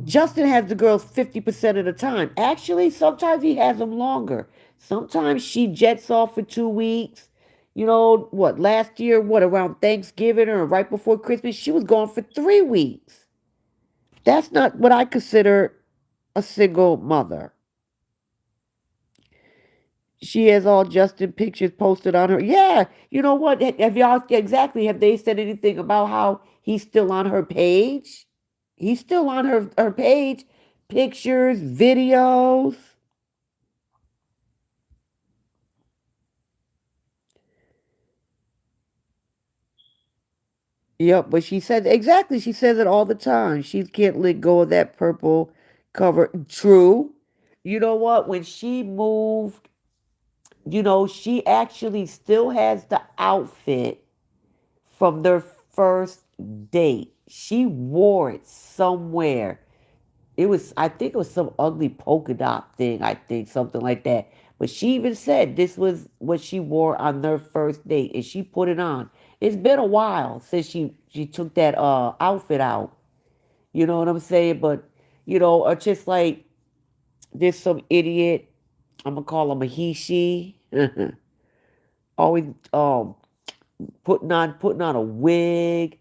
Justin has the girls 50% of the time. Actually, sometimes he has them longer. Sometimes she jets off for 2 weeks. You know, what, last year, what, around Thanksgiving or right before Christmas, she was gone for 3 weeks. That's not what I consider a single mother. She has all Justin pictures posted on her. Yeah, you know what? Have y'all exactly? Have they said anything about how he's still on her page? He's still on her page. Pictures, videos. Yep, but she said exactly. She says it all the time. She can't let go of that purple cover. True. You know what? When she moved, she actually still has the outfit from their first date. She wore it somewhere. I think it was some ugly polka dot thing, I think, something like that. But she even said this was what she wore on their first date, and she put it on. It's been a while since she took that outfit out. You know what I'm saying? But or just like there's some idiot. I'm gonna call him a he she. Always putting on a wig,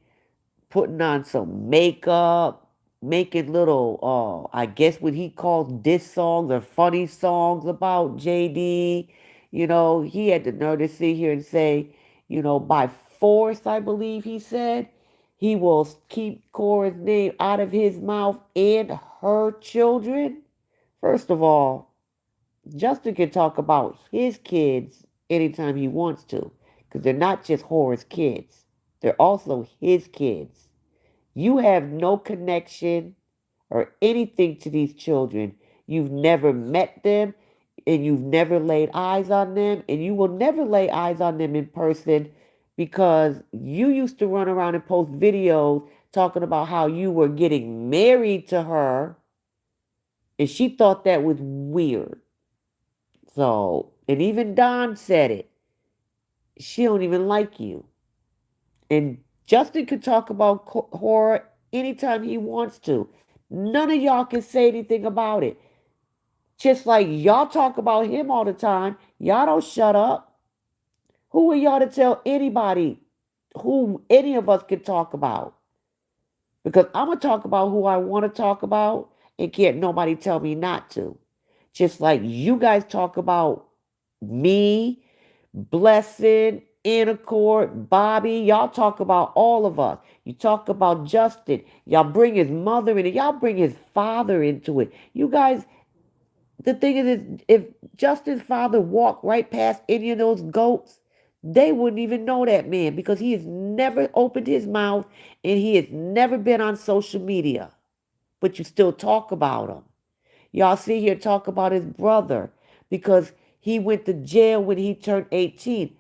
putting on some makeup, making little I guess what he calls diss songs or funny songs about JD. He had the nerve to sit here and say, by force, I believe he said, he will keep Cora's name out of his mouth and her children. First of all, Justin can talk about his kids anytime he wants to, because they're not just Horace's kids. They're also his kids. You have no connection or anything to these children. You've never met them and you've never laid eyes on them and you will never lay eyes on them in person because you used to run around and post videos talking about how you were getting married to her and she thought that was weird. So, and even Don said it. She don't even like you. And Justin could talk about horror anytime he wants to. None of y'all can say anything about it. Just like y'all talk about him all the time, y'all don't shut up. Who are y'all to tell anybody who any of us can talk about? Because I'm going to talk about who I want to talk about and can't nobody tell me not to. Just like you guys talk about me, Blessing, Intercourt, Bobby. Y'all talk about all of us. You talk about Justin. Y'all bring his mother in it. Y'all bring his father into it. You guys, the thing is, if Justin's father walked right past any of those goats, they wouldn't even know that man because he has never opened his mouth and he has never been on social media. but you still talk about him. Y'all sit here talk about his brother because he went to jail when he turned 18.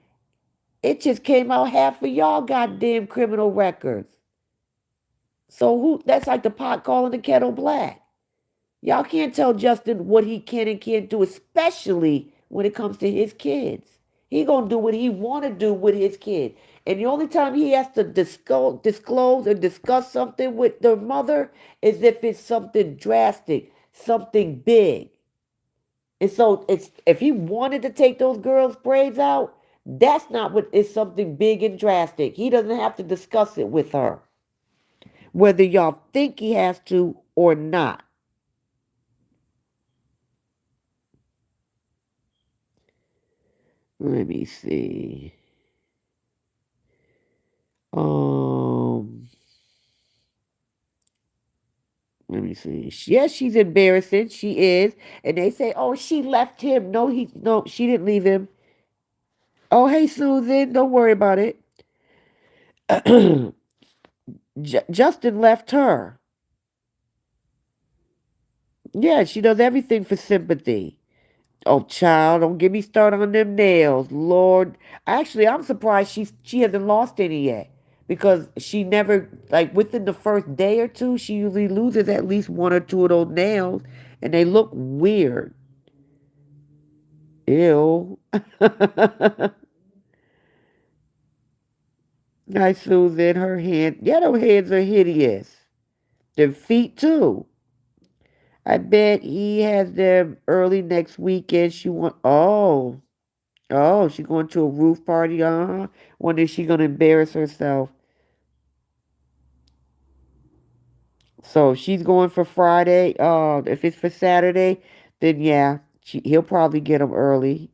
It just came out half of y'all goddamn criminal records. So who that's like the pot calling the kettle black. Y'all can't tell Justin what he can and can't do, especially when it comes to his kids. He gonna do what he wanna do with his kid. And the only time he has to disclose or discuss something with the mother is if it's something drastic, something big. And so it's if he wanted to take those girls' braids out, that's not what is something big and drastic. He doesn't have to discuss it with her, whether y'all think he has to or not. Let me see. Um, Let me see. Yes, she's embarrassing. She is, and they say, "Oh, she left him." No, she didn't leave him. Oh, hey, Susan, don't worry about it. Justin left her. Yeah, she does everything for sympathy. Oh, child, don't get me started on them nails, Lord. Actually, I'm surprised she hasn't lost any yet because she never like within the first day or two, she usually loses at least one or two of those nails, and they look weird. Ew. Nice Susan, her hand. Yeah, those hands are hideous. Their feet too. I bet he has them early next weekend. She want. Oh, she going to a roof party. Wonder if she gonna embarrass herself. So if she's going for Friday. If it's for Saturday, then yeah, he'll probably get them early.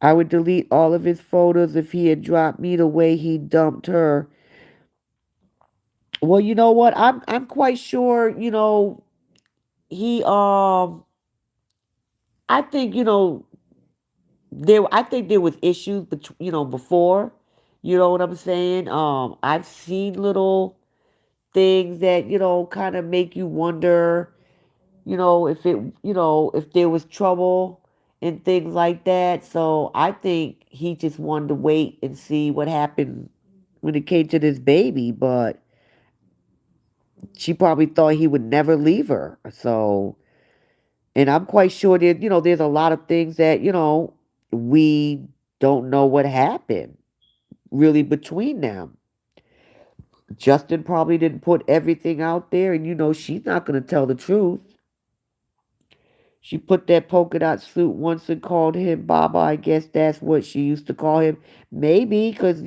I would delete all of his photos if he had dropped me the way he dumped her. Well, you know what? I'm quite sure. He I think I think there was issues before. You know what I'm saying? I've seen little things that kind of make you wonder, if there was trouble and things like that. So I think he just wanted to wait and see what happened when it came to this baby, but she probably thought he would never leave her. So, and I'm quite sure that, there's a lot of things that, we don't know what happened really between them. Justin probably didn't put everything out there, and she's not going to tell the truth. She put that polka dot suit once and called him Baba. I guess that's what she used to call him. Maybe because,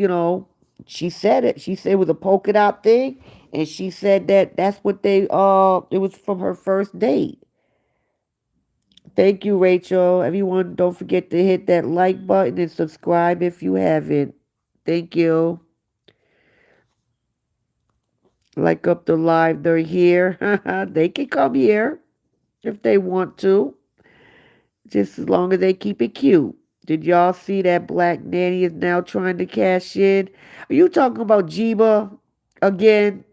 she said it. She said it was a polka dot thing. And she said that that's what it was from her first date. Thank you, Rachel. Everyone, don't forget to hit that like button and subscribe if you haven't. Thank you. Like up the live, they're here. They can come here if they want to. Just as long as they keep it cute. Did y'all see that Black Nanny is now trying to cash in? Are you talking about Jeeba again?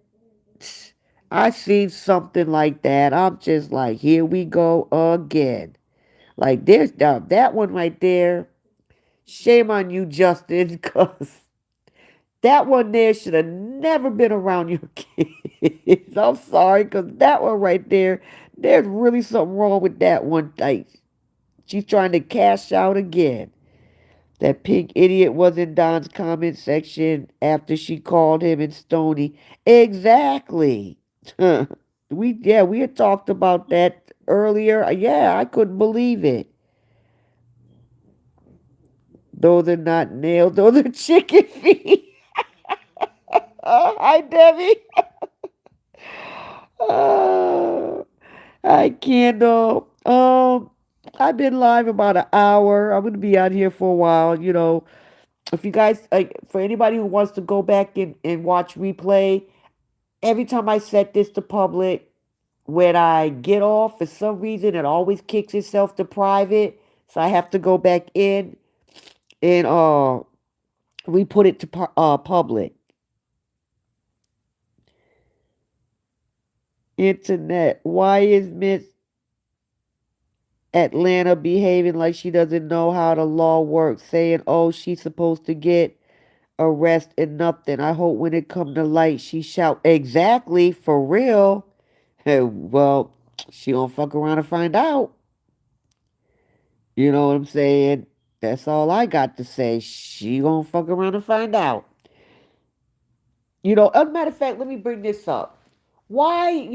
I seen something like that. I'm just like, here we go again. Like there's that one right there. Shame on you, Justin, because that one there should have never been around your kids. I'm sorry, because that one right there, there's really something wrong with that one. Like she's trying to cash out again. That pink idiot was in Don's comment section after she called him and Stony. Exactly. We had talked about that earlier. Yeah, I couldn't believe it. Those are not nails, those are chicken feet. Hi, Debbie. Uh, Hi, Kendall. I've been live about an hour. I'm gonna be out here for a while. If you guys like, for anybody who wants to go back and watch replay, every time I set this to public, when I get off, for some reason, it always kicks itself to private. So I have to go back in and we put it to public. Internet. Why is Miss Atlanta behaving like she doesn't know how the law works? Saying, oh, she's supposed to get arrested and nothing. I hope when it come to light, she shout, exactly, for real. Well, she gonna fuck around and find out. You know what I'm saying? That's all I got to say. She gonna fuck around and find out. As a matter of fact, let me bring this up. Why,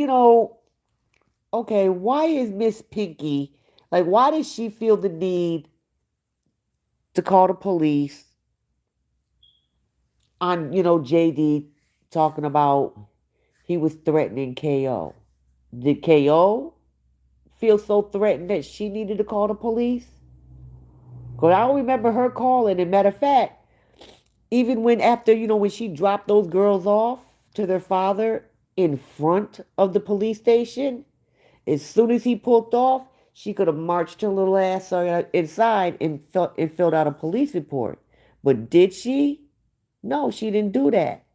okay, why is Miss Pinky, like, why does she feel the need to call the police on, JD talking about he was threatening KO? Did KO feel so threatened that she needed to call the police? Because I don't remember her calling. And matter of fact, even when after, when she dropped those girls off to their father in front of the police station, as soon as he pulled off, she could have marched her little ass inside and filled out a police report. But did she? No, she didn't do that.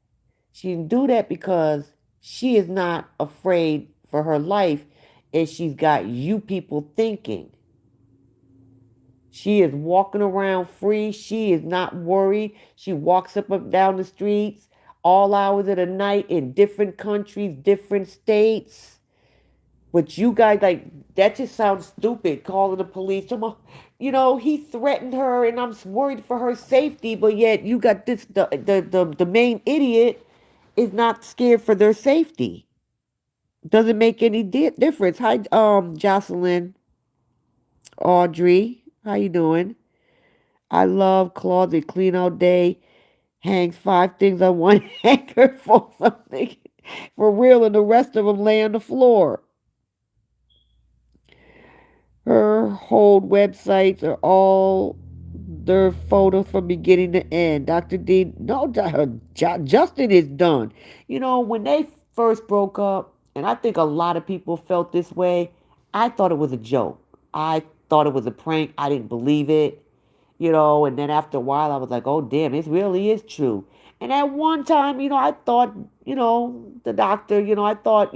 She didn't do that because she is not afraid for her life, and she's got you people thinking. She is walking around free. She is not worried. She walks up and down the streets all hours of the night in different countries, different states. But you guys, like, that just sounds stupid, calling the police. He threatened her, and I'm worried for her safety, but yet you got this, the main idiot is not scared for their safety. Doesn't make any difference. Hi, Jocelyn, Audrey, how you doing? I love closet clean all day. Hangs 5 things on one hanger for something for real, and the rest of them lay on the floor. Her whole websites are all their photos from beginning to end. Dr. D, no, Justin is done. When they first broke up, and I think a lot of people felt this way, I thought it was a joke. I thought it was a prank. I didn't believe it. And then after a while, I was like, oh, damn, it really is true. And at one time, I thought, the doctor, I thought,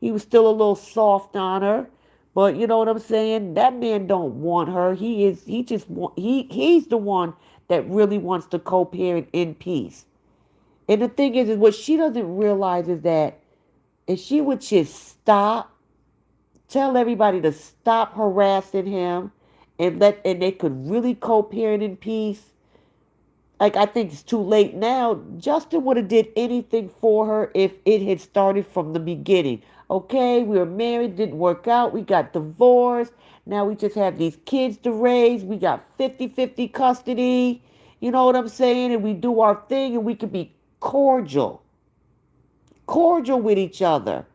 he was still a little soft on her. But you know what I'm saying? That man don't want her. He just he's the one that really wants to co-parent in peace. And the thing is what she doesn't realize is that if she would just tell everybody to stop harassing him, and they could really co-parent in peace. Like, I think it's too late now. Justin would have did anything for her if it had started from the beginning. Okay, we were married, didn't work out, we got divorced. Now we just have these kids to raise. We got 50-50 custody. You know what I'm saying? And we do our thing, and we can be cordial with each other.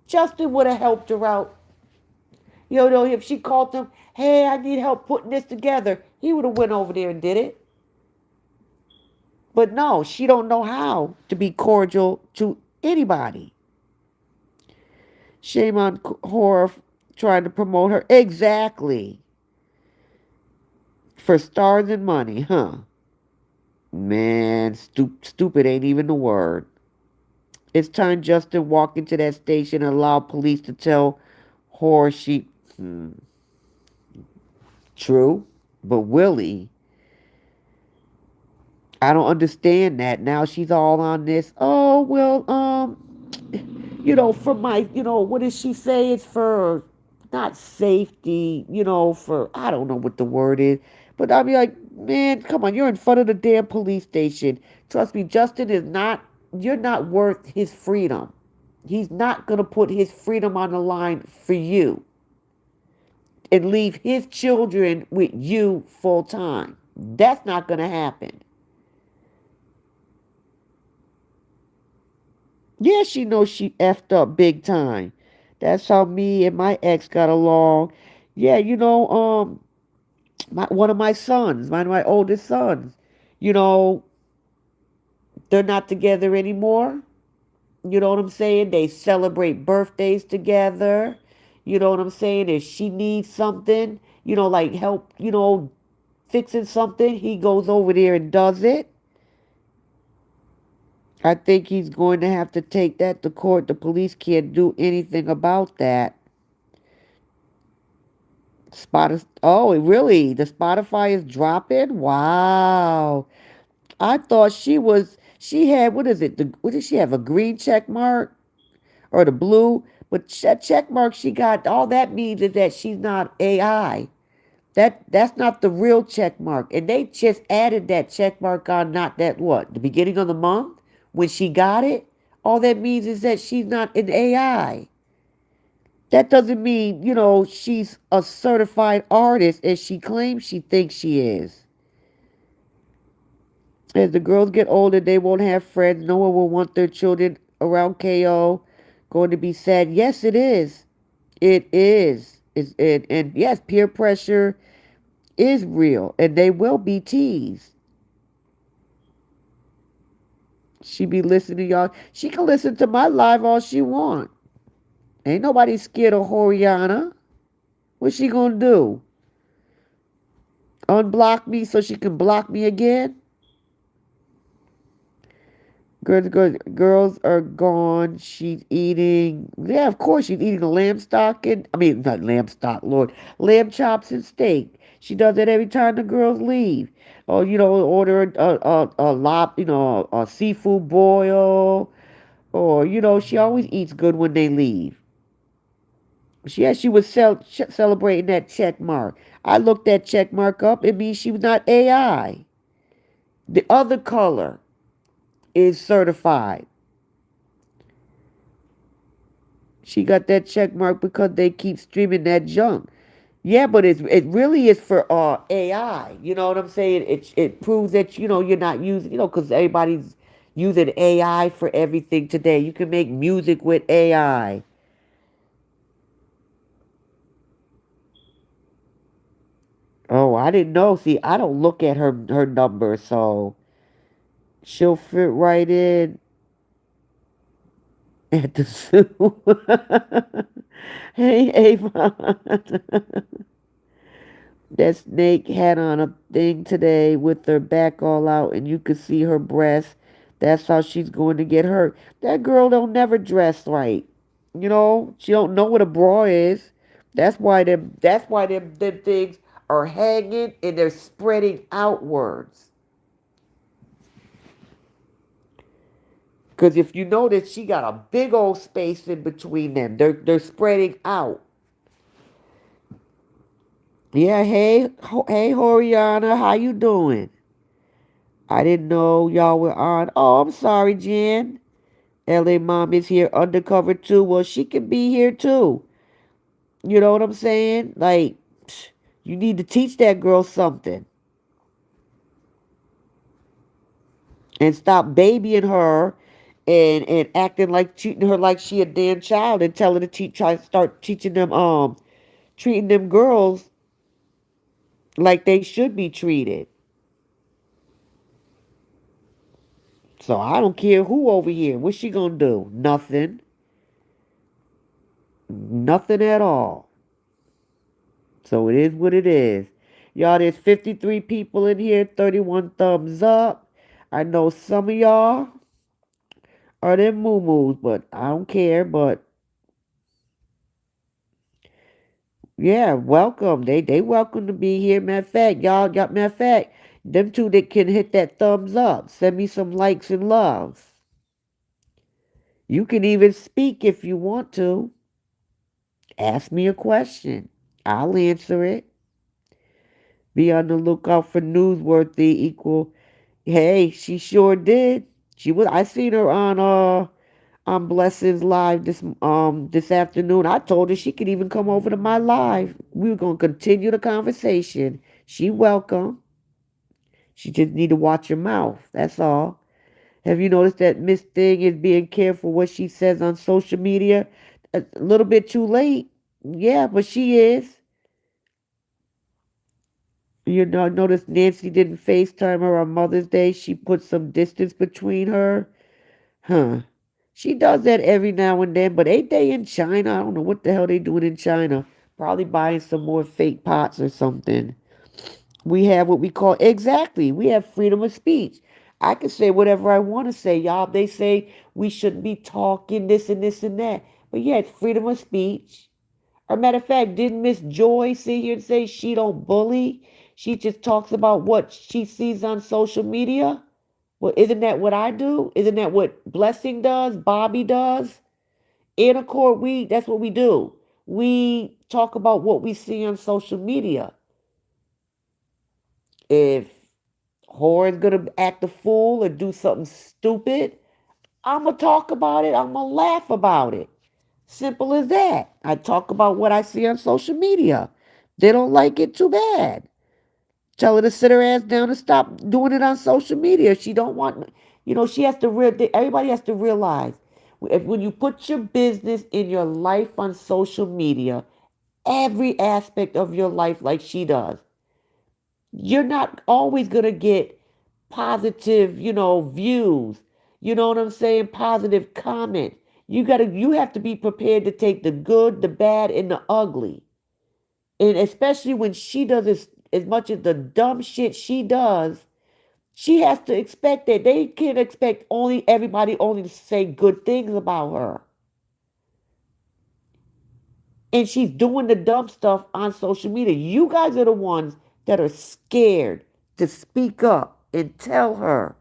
Justin would have helped her out. If she called him, hey, I need help putting this together, he would have went over there and did it. But no, she don't know how to be cordial to anybody. Shame on horror trying to promote her. Exactly. For stars and money, huh? Man, stupid ain't even the word. It's time Justin walked into that station and allowed police to tell horror she... True. But Willie, I don't understand that. Now she's all on this. Oh, well, for my, what does she say? It's for not safety, for, I don't know what the word is. But I'll be like, man, come on, you're in front of the damn police station. Trust me, Justin is not, you're not worth his freedom. He's not going to put his freedom on the line for you and leave his children with you full time. That's not going to happen. Yeah, she knows she effed up big time. That's how me and my ex got along. Yeah, one of my sons, one of my oldest sons, you know, they're not together anymore. You know what I'm saying? They celebrate birthdays together. You know what I'm saying? If she needs something, like help, fixing something, he goes over there and does it. I think he's going to have to take that to court. The police can't do anything about that. Oh, really? The Spotify is dropping? Wow. I thought she had, what is it? What did she have? A green check mark or the blue? But that check mark she got, all that means is that she's not AI. That's not the real check mark. And they just added that check mark on not that what? The beginning of the month when she got it? All that means is that she's not an AI. That doesn't mean, she's a certified artist as she claims she thinks she is. As the girls get older, they won't have friends. No one will want their children around KO. Going to be sad. Yes, it is. It is. And yes, peer pressure is real. And they will be teased. She be listening to y'all. She can listen to my live all she want. Ain't nobody scared of Horiana. What's she gonna do? Unblock me so she can block me again? Girls are gone. She's eating. Yeah, of course she's eating a lamb stock and I mean not lamb stock, Lord, lamb chops and steak. She does that every time the girls leave. Or order a lot, a seafood boil. Or she always eats good when they leave. She was celebrating that check mark. I looked that check mark up. It means she was not AI. The other color is certified. She got that check mark because they keep streaming that junk. Yeah, but it really is for AI. You know what I'm saying? It proves that you're not using because everybody's using AI for everything today. You can make music with AI. Oh, I didn't know. See, I don't look at her number, so she'll fit right in at the zoo. Hey, Ava. That snake had on a thing today with her back all out, and you could see her breast. That's how she's going to get hurt. That girl don't never dress right. She don't know what a bra is. That's why them things are hanging and they're spreading outwards. Because if you notice, she got a big old space in between them. They're spreading out. Yeah, hey, Horiana, how you doing? I didn't know y'all were on. Oh, I'm sorry, Jen. LA Mom is here undercover too. Well, she can be here too. You know what I'm saying? Like, you need to teach that girl something and stop babying her and acting like treating her like she a damn child and tell her to try to start teaching them treating them girls like they should be treated. So I don't care who over here. What's she gonna do? Nothing. Nothing at all. So it is what it is. Y'all, there's 53 people in here, 31 thumbs up. I know some of y'all are them moo but I don't care. But yeah, welcome. They welcome to be here. Matter of fact, y'all got matter of fact, them two that can hit that thumbs up. Send me some likes and love. You can even speak if you want to. Ask me a question. I'll answer it. Be on the lookout for newsworthy equal. Hey, she sure did. She was. I seen her on Blessings live this afternoon. I told her she could even come over to my live. We were gonna continue the conversation. She welcome. She just need to watch her mouth. That's all. Have you noticed that Miss Thing is being careful what she says on social media? A little bit too late. Yeah, but she is. Notice Nancy didn't FaceTime her on Mother's Day. She put some distance between her. Huh. She does that every now and then, but ain't they in China? I don't know what the hell they doing in China. Probably buying some more fake pots or something. We have what we call, exactly, we have freedom of speech. I can say whatever I want to say, y'all. They say we shouldn't be talking this and this and that. But yeah, it's freedom of speech. Or matter of fact, didn't Miss Joy sit here and say she don't bully? She just talks about what she sees on social media? Well, isn't that what I do? Isn't that what Blessing does? Bobby does? In a court, that's what we do. We talk about what we see on social media. If Horror's gonna act a fool or do something stupid, I'ma talk about it. I'ma laugh about it. Simple as that. I talk about what I see on social media. They don't like it, too bad. Tell her to sit her ass down and stop doing it on social media. She don't want, she has to everybody has to realize when you put your business in your life on social media, every aspect of your life like she does, you're not always going to get positive, views. You know what I'm saying? Positive comment. You have to be prepared to take the good, the bad, and the ugly. And especially when she does as much as the dumb shit she does, she has to expect that. They can't expect everybody only to say good things about her. And she's doing the dumb stuff on social media. You guys are the ones that are scared to speak up and tell her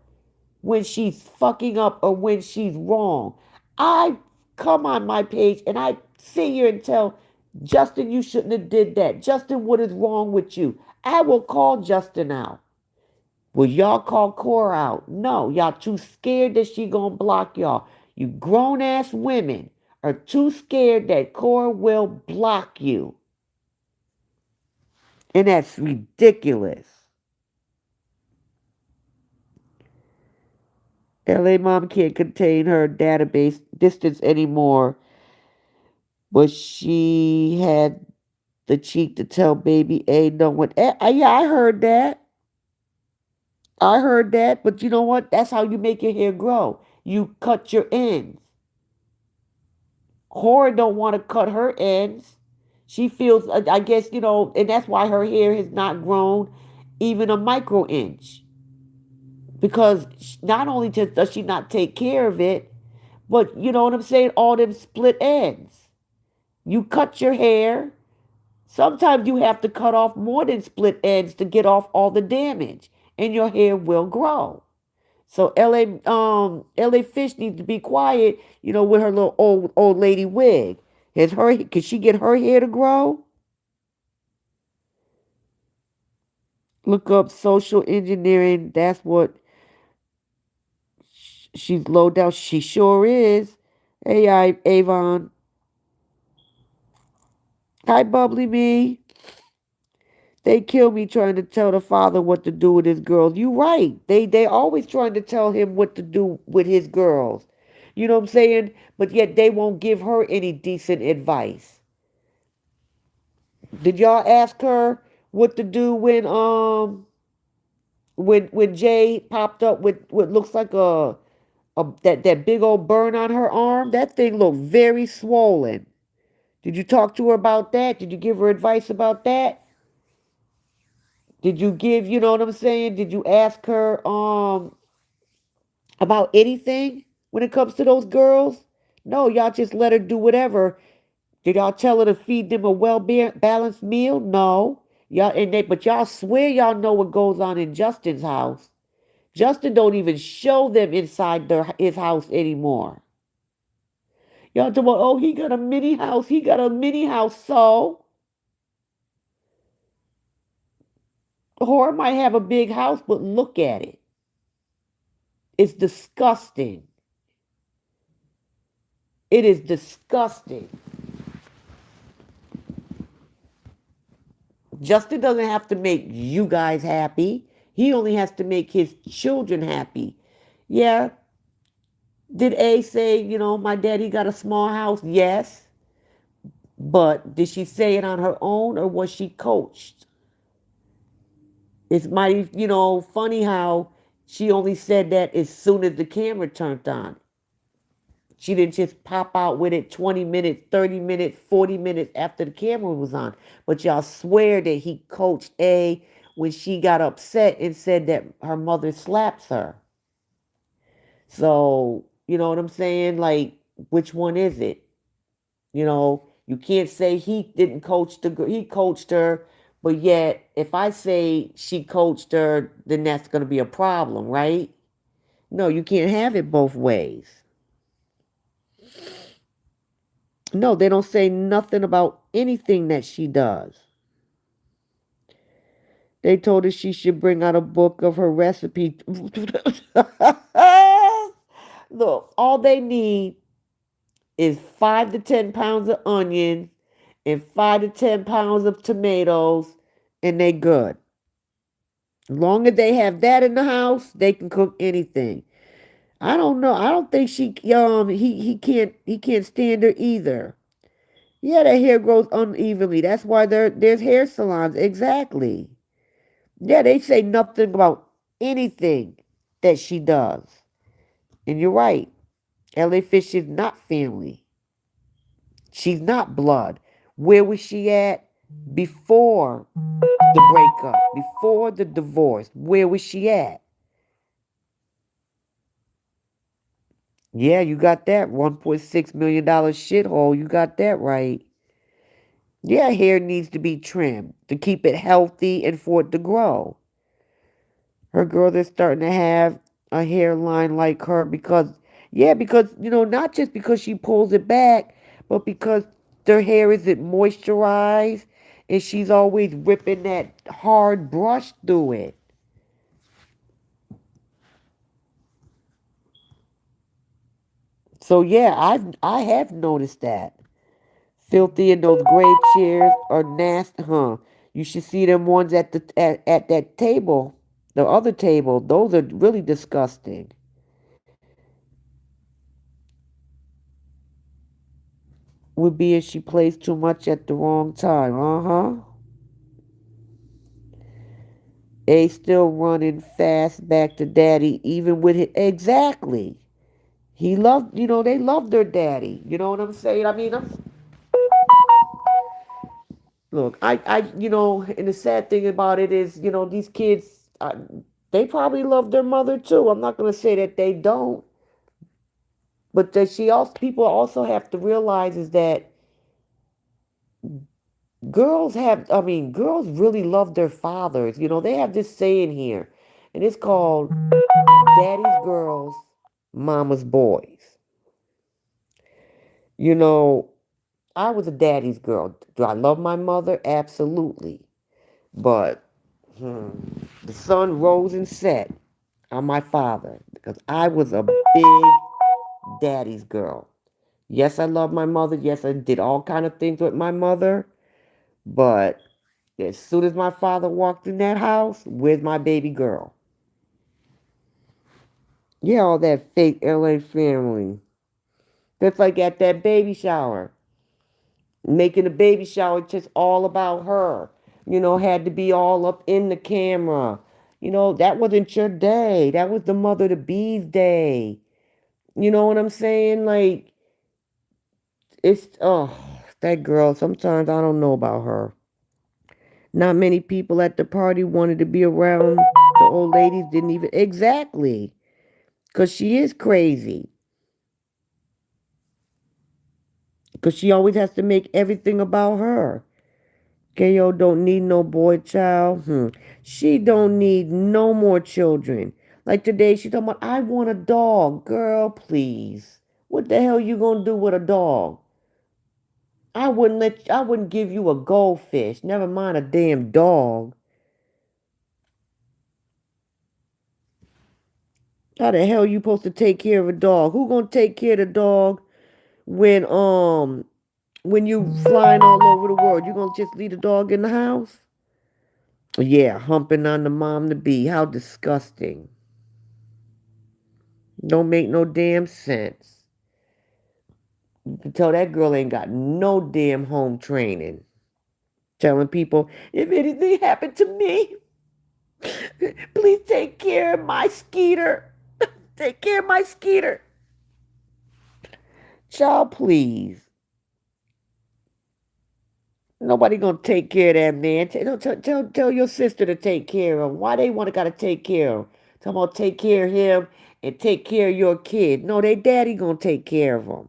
when she's fucking up or when she's wrong. I come on my page and I sit here and tell Justin, you shouldn't have did that. Justin, what is wrong with you? I will call Justin out. Will y'all call Cora out? No, y'all too scared that she gonna block y'all. You grown ass women are too scared that Cora will block you. And that's ridiculous. LA mom can't contain her database distance anymore, but she had the cheek to tell baby A no one. Yeah, I heard that. I heard that, but you know what? That's how you make your hair grow. You cut your ends. Cora don't want to cut her ends. She feels, I guess, and that's why her hair has not grown even a micro inch. Because not only does she not take care of it, but you know what I'm saying? All them split ends. You cut your hair. Sometimes you have to cut off more than split ends to get off all the damage, and your hair will grow. So LA Fish needs to be quiet, with her little old lady wig. Can she get her hair to grow? Look up social engineering. That's what she's low down. She sure is. Hey, Avon. Hi, bubbly me. They kill me trying to tell the father what to do with his girls. You right. They always trying to tell him what to do with his girls. You know what I'm saying? But yet they won't give her any decent advice. Did y'all ask her what to do when Jay popped up with what looks like that big old burn on her arm? That thing looked very swollen. Did you talk to her about that? Did you give her advice about that? Did you give, you know what I'm saying? Did you ask her about anything when it comes to those girls? No, y'all just let her do whatever. Did y'all tell her to feed them a balanced meal? No. But y'all swear y'all know what goes on in Justin's house. Justin don't even show them inside his house anymore. Y'all talking about, oh, he got a mini house. He got a mini house, so Whore might have a big house, but look at it. It's disgusting. It is disgusting. Justin doesn't have to make you guys happy. He only has to make his children happy. Yeah. Did A say, my daddy got a small house? Yes. But did she say it on her own or was she coached? It's mighty, funny how she only said that as soon as the camera turned on. She didn't just pop out with it 20 minutes, 30 minutes, 40 minutes after the camera was on. But y'all swear that he coached A when she got upset and said that her mother slaps her. So, you know what I'm saying? Like, which one is it? You can't say he didn't coach the girl. He coached her, but yet if I say she coached her, then that's going to be a problem, right? No, you can't have it both ways. No, they don't say nothing about anything that she does. They told her she should bring out a book of her recipe. Look, all they need is 5 to 10 pounds of onions and 5 to 10 pounds of tomatoes, and they good. As long as they have that in the house, they can cook anything. I don't know. I don't think he can't stand her either. Yeah, that hair grows unevenly. That's why there's hair salons. Exactly. Yeah, they say nothing about anything that she does. And you're right. LA Fish is not family. She's not blood. Where was she at before the breakup? Before the divorce? Where was she at? Yeah, you got that $1.6 million shithole. You got that right. Yeah, hair needs to be trimmed to keep it healthy and for it to grow. Her girl is starting to have a hairline like her because not just because she pulls it back, but because their hair isn't moisturized and she's always whipping that hard brush through it. So yeah, I have noticed that. Filthy and those gray chairs are nasty, huh? You should see them ones at that table, the other table. Those are really disgusting. Would be if she plays too much at the wrong time. Uh-huh. A still running fast back to daddy, even with it. Exactly. He loved, they loved their daddy. You know what I'm saying? I mean, look, and the sad thing about it is, these kids, they probably love their mother too. I'm not going to say that they don't, but that people also have to realize is that girls really love their fathers. They have this saying here, and it's called daddy's girls, mama's boys. You know, I was a daddy's girl. Do I love my mother? Absolutely. But hmm, the sun rose and set on my father because I was a big daddy's girl. Yes, I love my mother. Yes, I did all kind of things with my mother. But as soon as my father walked in that house, where's my baby girl? Yeah, all that fake LA family. Just like at that baby shower. Making the baby shower just all about her. Had to be all up in the camera. That wasn't your day. That was the mother to be's day. You know what I'm saying? Like, that girl, sometimes I don't know about her. Not many people at the party wanted to be around the old ladies, didn't even. Exactly. Because she is crazy. Because she always has to make everything about her. KO don't need no boy child. She don't need no more children. Like today, she talking about, I want a dog. Girl, please. What the hell you gonna do with a dog? I wouldn't give you a goldfish. Never mind a damn dog. How the hell you supposed to take care of a dog? Who gonna take care of the dog when you flying all over the world? You gonna just leave the dog in the house? Yeah, humping on the mom to be. How disgusting. Don't make no damn sense. You can tell that girl ain't got no damn home training. Telling people, if anything happened to me, please take care of my Skeeter. Take care of my Skeeter. Child, please. Nobody gonna take care of that man. Tell your sister to take care of him. Why they gotta take care of him? Talking about take care of him and take care of your kid. No, they daddy gonna take care of them.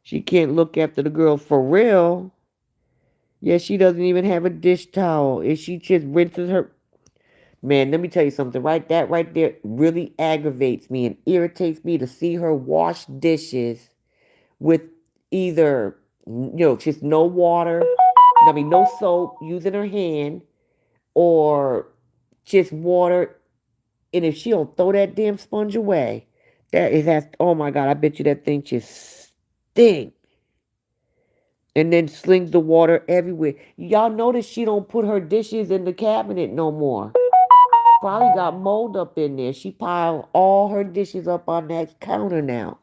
She can't look after the girl for real. Yeah, she doesn't even have a dish towel. And she just rinses her. Man, let me tell you something. Right, that right there really aggravates me and irritates me to see her wash dishes with either, just no water. I mean, no soap, using her hand, or just water. And if she don't throw that damn sponge away, that. Oh my God, I bet you that thing just stink. And then slings the water everywhere. Y'all notice she don't put her dishes in the cabinet no more. Probably got mold up in there. She piled all her dishes up on that counter now.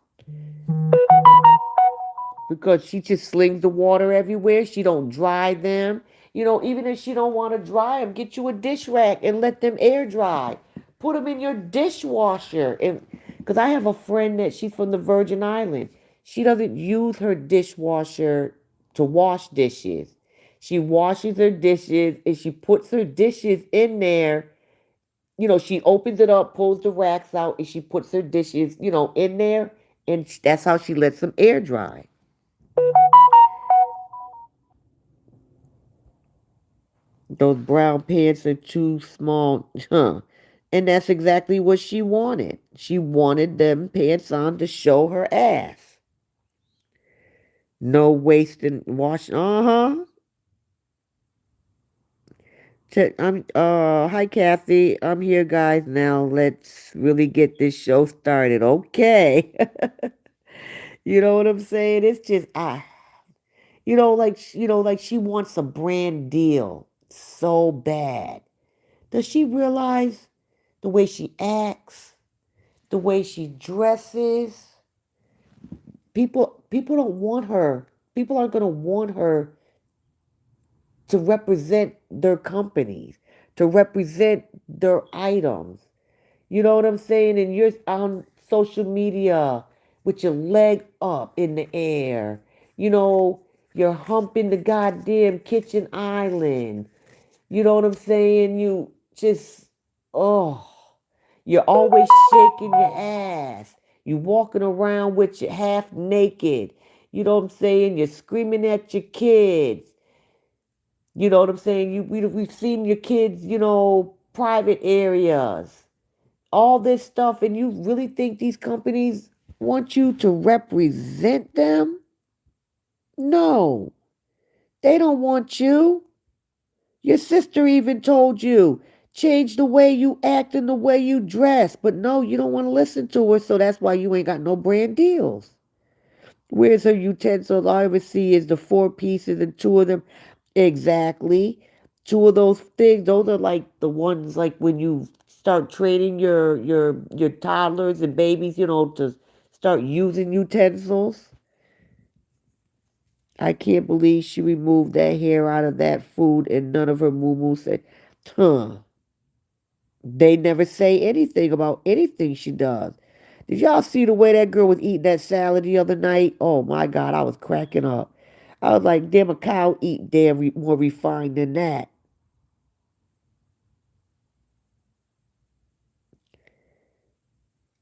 Because she just slings the water everywhere. She don't dry them. Even if she don't want to dry them, get you a dish rack and let them air dry. Put them in your dishwasher. And because I have a friend that she's from the Virgin Island, she doesn't use her dishwasher to wash dishes. She washes her dishes and she puts her dishes in there. She opens it up, pulls the racks out, and she puts her dishes, in there, and that's how she lets them air dry. Those brown pants are too small, huh? And that's exactly what she wanted. She wanted them pants on to show her ass. No wasting wash. Uh-huh. Hi Kathy. I'm here, guys. Now let's really get this show started. Okay. You know what I'm saying? It's just like she wants a brand deal so bad. Does she realize the way she acts, the way she dresses? People don't want her. People aren't gonna want her to represent their companies, to represent their items. You know what I'm saying? And you're on social media with your leg up in the air. You know, you're humping the goddamn kitchen island. You know what I'm saying? You just, oh, you're always shaking your ass. You walking around with your half naked. You know what I'm saying? You're screaming at your kids. You know what I'm saying? We've seen your kids, private areas, all this stuff, and you really think these companies want you to represent them? No, they don't want you. Your sister even told you, change the way you act and the way you dress. But no, you don't want to listen to her, so that's why you ain't got no brand deals. Where's her utensils? All I ever see is the four pieces and two of them. Exactly. Two of those things, those are like the ones like when you start training your toddlers and babies, to start using utensils. I can't believe she removed that hair out of that food and none of her moo said, huh. They never say anything about anything she does. Did y'all see the way that girl was eating that salad the other night? Oh my God, I was cracking up. I was like, damn, a cow eat damn more refined than that.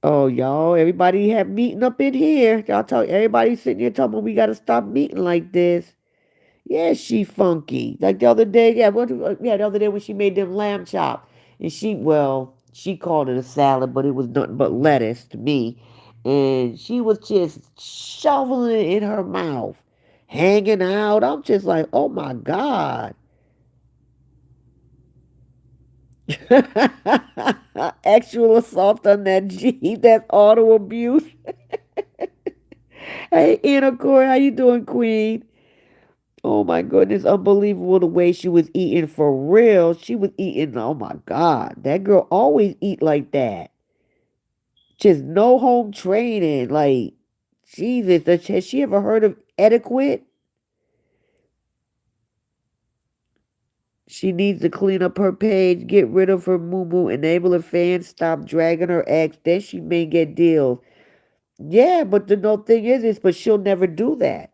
Oh, y'all, everybody have meeting up in here. Y'all talk, everybody sitting here talking, we got to stop meeting like this. Yeah, she funky. Like the other day, the other day when she made them lamb chop, and she called it a salad, but it was nothing but lettuce to me, and she was just shoveling it in her mouth, hanging out. I'm just like, oh my God. Actual assault on that G. That's auto abuse. Hey, Anna Corey, how you doing, Queen? Oh my goodness, unbelievable the way she was eating for real. She was eating, oh my God. That girl always eat like that. Just no home training. Like, Jesus, has she ever heard of etiquette? She needs to clean up her page, get rid of her moo enable her fans, stop dragging her ex. Then she may get deals. Yeah, but the no thing is, but she'll never do that.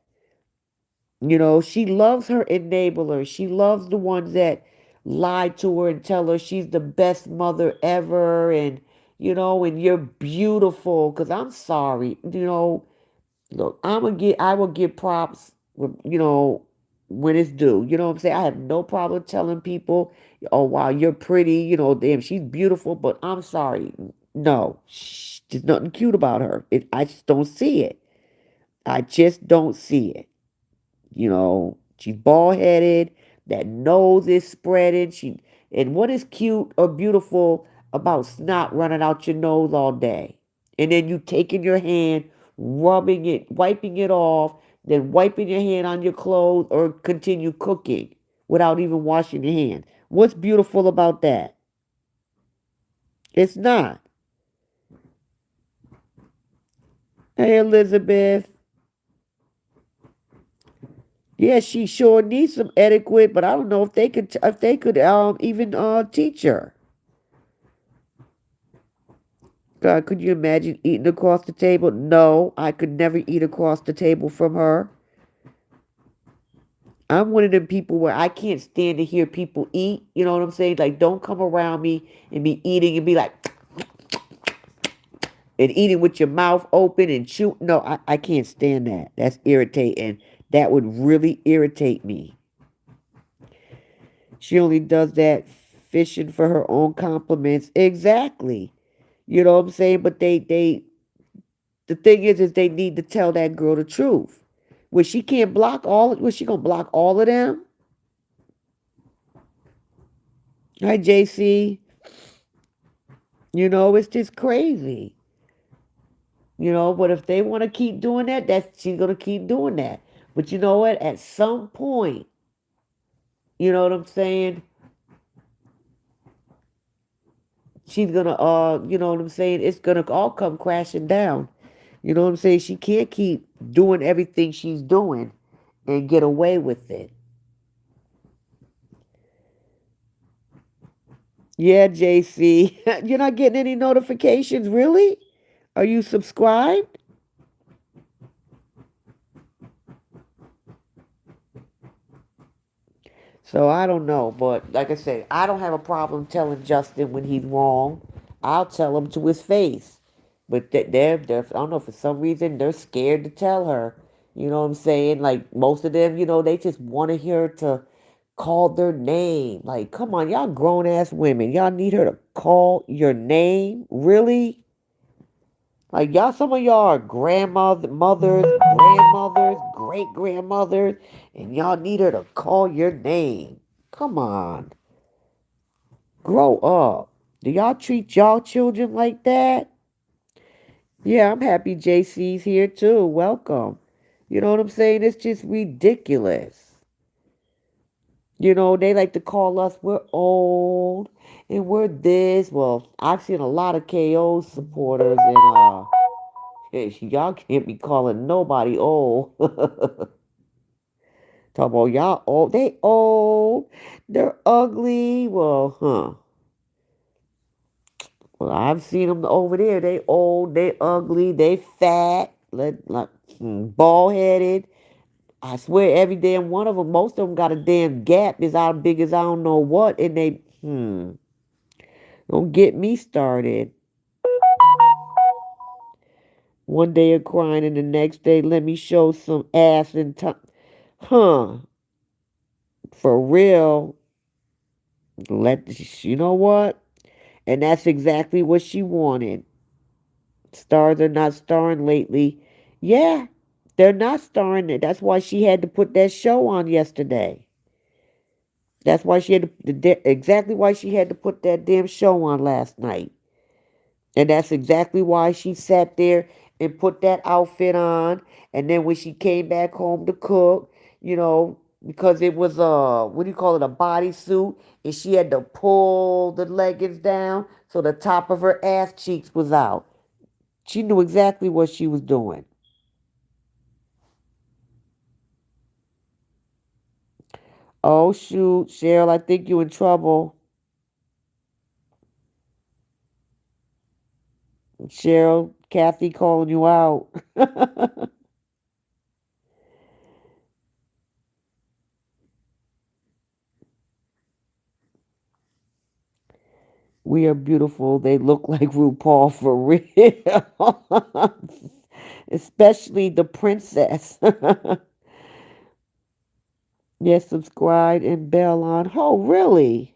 She loves her enablers. She loves the ones that lie to her and tell her she's the best mother ever, and you're beautiful. Because I'm sorry, look, I will give props, when it's due. You know what I'm saying? I have no problem telling people, oh, wow, you're pretty, damn, she's beautiful, but I'm sorry. No, there's nothing cute about her. I just don't see it. I just don't see it. She's bald headed. That nose is spreading. And what is cute or beautiful about snot running out your nose all day? And then you taking your hand, rubbing it, wiping it off, then wiping your hand on your clothes or continue cooking without even washing your hands. What's beautiful about that? It's not. Hey, Elizabeth. Yeah, she sure needs some etiquette, but I don't know if they could even teach her. God, could you imagine eating across the table? No, I could never eat across the table from her. I'm one of them people where I can't stand to hear people eat. You know what I'm saying? Like, don't come around me and be eating and be like, and eating with your mouth open and chew. No, I can't stand that. That's irritating. That would really irritate me. She only does that fishing for her own compliments. Exactly. You know what I'm saying? But the thing is they need to tell that girl the truth. Well, she can't block all. Was she gonna block all of them? Hi, JC. It's just crazy. But if they want to keep doing that, she's gonna keep doing that. But you know what? At some point, you know what I'm saying? She's gonna, you know what I'm saying? It's gonna all come crashing down. You know what I'm saying? She can't keep doing everything she's doing and get away with it. Yeah, JC. You're not getting any notifications, really? Are you subscribed? So I don't know, but like I said, I don't have a problem telling Justin when he's wrong. I'll tell him to his face. But they're I don't know, for some reason they're scared to tell her. You know what I'm saying? Like most of them, they just want to hear her to call their name. Like, come on, y'all grown ass women. Y'all need her to call your name? Really? Like y'all, some of y'all are grandmothers, great grandmothers, and y'all need her to call your name. Come on, grow up. Do y'all treat y'all children like that? Yeah, I'm happy JC's here too. Welcome. You know what I'm saying? It's just ridiculous. They like to call us, we're old and we're this. Well, I've seen a lot of KO supporters and y'all can't be calling nobody old. Talk about y'all old. They old. They're ugly. Well, huh. Well, I've seen them over there. They old. They ugly. They fat. Bald headed. I swear every damn one of them, most of them got a damn gap as how big as I don't know what. And don't get me started. One day of crying and the next day, let me show some ass and time. Huh. For real. You know what? And that's exactly what she wanted. Stars are not starring lately. Yeah, they're not starring it. That's why she had to put that show on yesterday. That's why she had exactly why she had to put that damn show on last night. And that's exactly why she sat there and put that outfit on. And then when she came back home to cook, because it was what do you call it, a bodysuit, and she had to pull the leggings down so the top of her ass cheeks was out. She knew exactly what she was doing. Oh shoot, Cheryl, I think you in trouble. Cheryl, Kathy calling you out. We are beautiful. They look like RuPaul for real. Especially the princess. Yes, subscribe and bell on. Oh, really?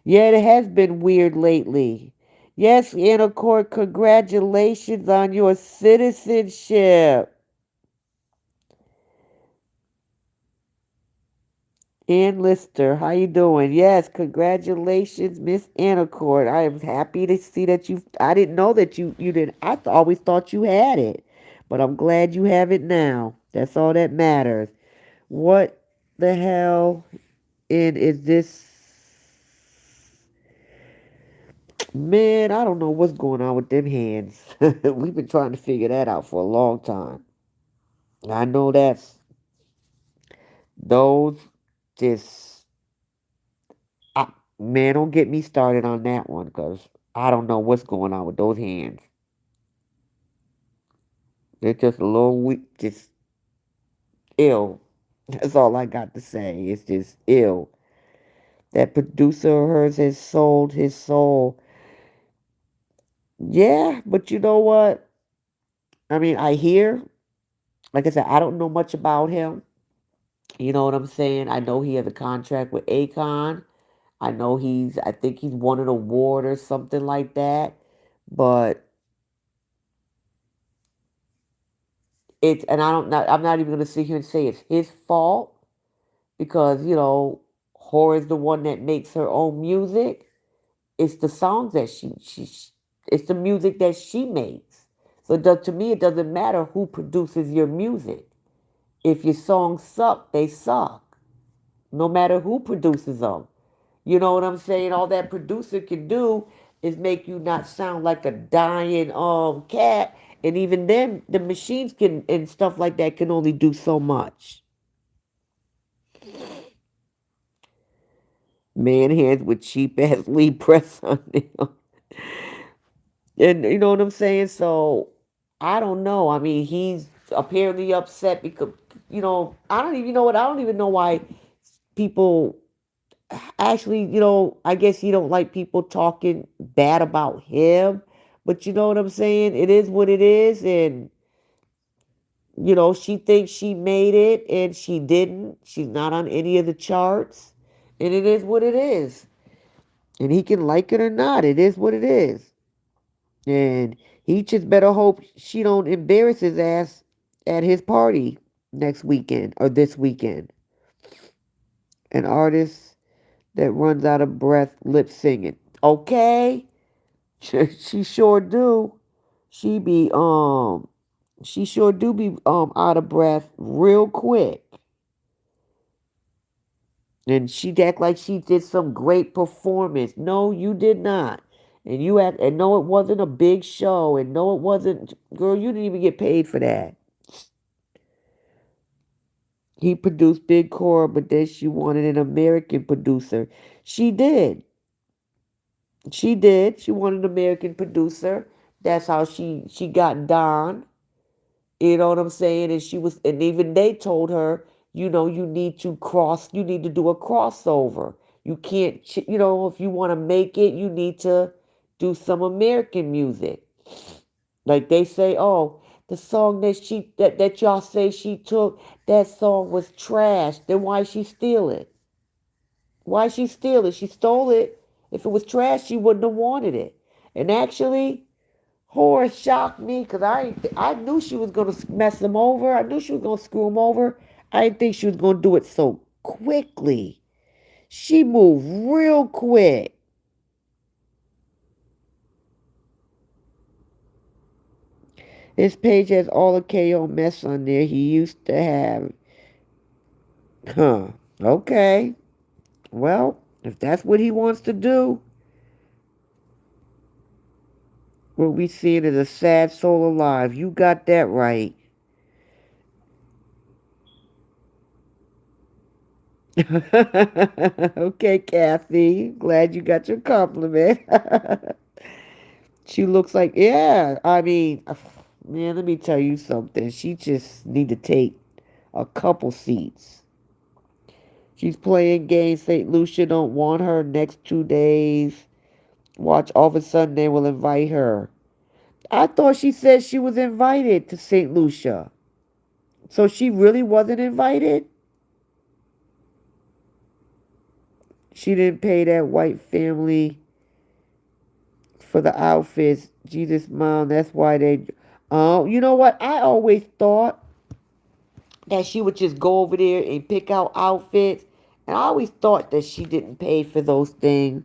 Yeah, it has been weird lately. Yes, Anna Court, congratulations on your citizenship. Ann Lister, how you doing? Yes, congratulations, Miss Anacord. I am happy to see that you. I didn't know that you didn't. Always thought you had it, but I'm glad you have it now. That's all that matters. What the hell is this? Man, I don't know what's going on with them hands. We've been trying to figure that out for a long time. I know that's those just I, man, don't get me started on that one because I don't know what's going on with those hands. They're just a little weak, just ill. That's all I got to say. It's just ill. That producer of hers has sold his soul. Yeah, but you know what? I mean, I hear, like I said, I don't know much about him. You know what I'm saying? I know he has a contract with Akon. I think he's won an award or something like that. But and I'm not even going to sit here and say it's his fault because, Horror is the one that makes her own music. It's the songs that it's the music that she makes. So to me, it doesn't matter who produces your music. If your songs suck, they suck. No matter who produces them. You know what I'm saying? All that producer can do is make you not sound like a dying cat. And even then, the machines can and stuff like that can only do so much. Man hands with cheap ass lead press on them. And you know what I'm saying? So I don't know. I mean, he's apparently upset because I don't even know what I don't even know why people actually, I guess he don't like people talking bad about him. But you know what I'm saying? It is what it is, and she thinks she made it and she didn't. She's not on any of the charts. And it is what it is. And he can like it or not. It is what it is. And he just better hope she don't embarrass his ass at his party next weekend or this weekend. An artist that runs out of breath lip singing. Okay? She sure do. She be she sure do be out of breath real quick. And she'd act like she did some great performance. No, you did not. And no, it wasn't a big show. And no, it wasn't. Girl, you didn't even get paid for that. He produced Big Cora, but then she wanted an American producer. She did. She did. She wanted an American producer. That's how she got Don. You know what I'm saying? And even they told her, you need to do a crossover. You can't, if you want to make it, you need to do some American music. Like they say, oh, the song that y'all say she took, that song was trash. Then why she steal it? Why she steal it? She stole it. If it was trash, she wouldn't have wanted it. And actually, Horace shocked me because I knew she was gonna mess him over. I knew she was gonna screw him over. I didn't think she was gonna do it so quickly. She moved real quick. His page has all the KO mess on there he used to have. Huh. Okay. Well, if that's what he wants to do, what we seeing is a sad soul alive. You got that right. Okay, Kathy. Glad you got your compliment. She looks like, yeah. I mean, man, let me tell you something. She just need to take a couple seats. She's playing games. St. Lucia don't want her next 2 days. Watch, all of a sudden they will invite her. I thought she said she was invited to St. Lucia. So she really wasn't invited? She didn't pay that white family for the outfits. Jesus, mom, that's why they. Oh, you know what? I always thought that she would just go over there and pick out outfits. And I always thought that she didn't pay for those things.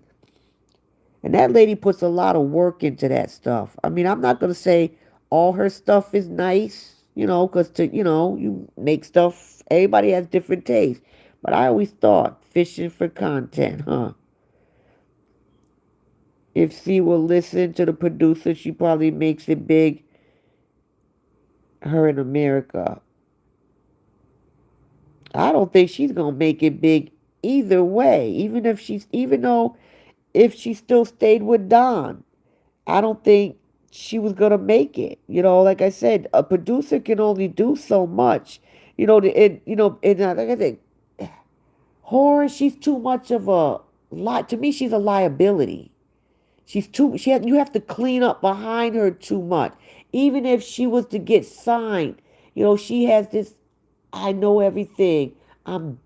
And that lady puts a lot of work into that stuff. I mean, I'm not going to say all her stuff is nice, because you make stuff, everybody has different tastes. But I always thought fishing for content, huh? If she will listen to the producer, she probably makes it big, her in America. I don't think she's going to make it big either way, even though if she still stayed with Don. I don't think she was gonna make it. Like I said, a producer can only do so much. Like I said, horror. She's too much of a lot. To me, she's a liability. She's too. You have to clean up behind her too much. Even if she was to get signed, she has this. I know everything. I'm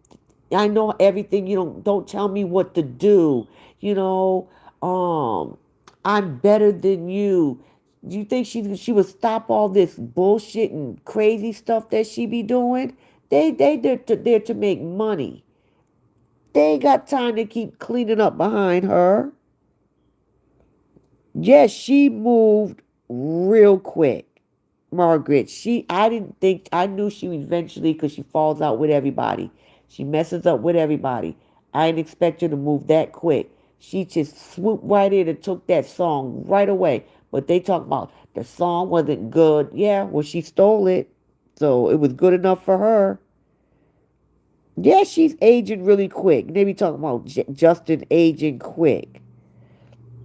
I know everything. Don't tell me what to do. You know, um, I'm better than you. Do you think she would stop all this bullshit and crazy stuff that she be doing? They there to make money. They ain't got time to keep cleaning up behind her. Yes, she moved real quick. Margaret, I didn't think, I knew she eventually, because she falls out with everybody. She messes up with everybody. I didn't expect her to move that quick. She just swooped right in and took that song right away. But they talk about the song wasn't good. Yeah, well, she stole it. So it was good enough for her. Yeah, she's aging really quick. They be talking about Justin aging quick.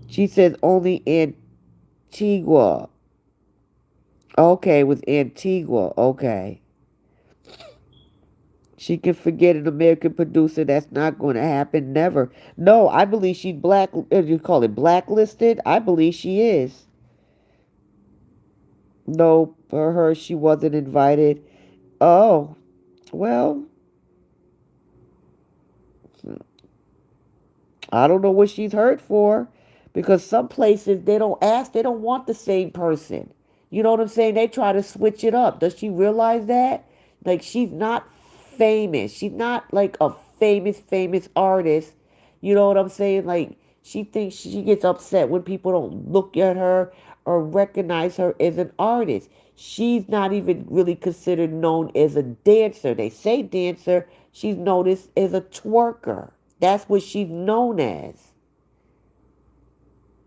She says only Antigua. Okay, it was Antigua. Okay. She can forget an American producer. That's not going to happen. Never. No, I believe she's you call it blacklisted? I believe she is. No, for her, she wasn't invited. Oh, well, I don't know what she's hurt for, because some places they don't ask, they don't want the same person. You know what I'm saying? They try to switch it up. Does she realize that? Like, she's not famous. She's not like a famous artist. You know what I'm saying? Like, she thinks, she gets upset when people don't look at her or recognize her as an artist. She's not even really considered known as a dancer. They say dancer, she's noticed as a twerker. That's what she's known as.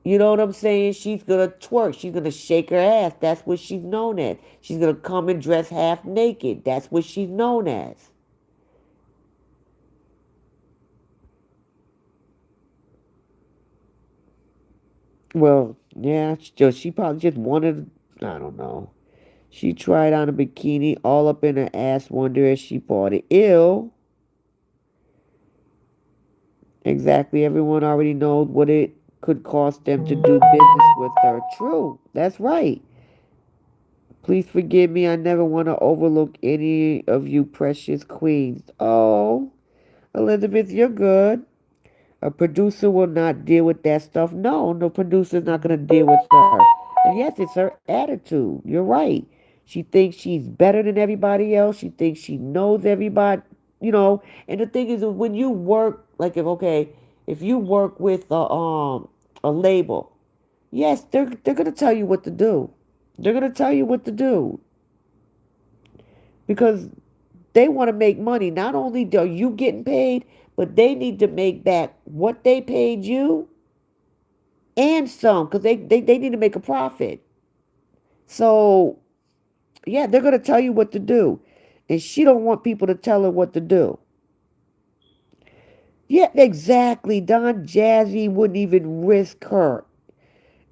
You know what I'm saying? She's gonna twerk. She's gonna shake her ass. That's what she's known as. She's gonna come and dress half naked. That's what she's known as. Well, yeah, she probably just wanted, I don't know. She tried on a bikini all up in her ass, wonder if she bought it. Ew. Exactly. Everyone already knows what it could cost them to do business with her. True. That's right. Please forgive me. I never want to overlook any of you precious queens. Oh, Elizabeth, you're good. A producer will not deal with that stuff. No, no producer's not going to deal with her. And yes, it's her attitude. You're right. She thinks she's better than everybody else. She thinks she knows everybody, And the thing is, when you work, like if you work with a label, yes, they're gonna tell you what to do. They're gonna tell you what to do, because they want to make money. Not only are you getting paid, but they need to make back what they paid you and some, because they need to make a profit. So yeah, they're gonna tell you what to do. And she don't want people to tell her what to do. Yeah, exactly. Don Jazzy wouldn't even risk her.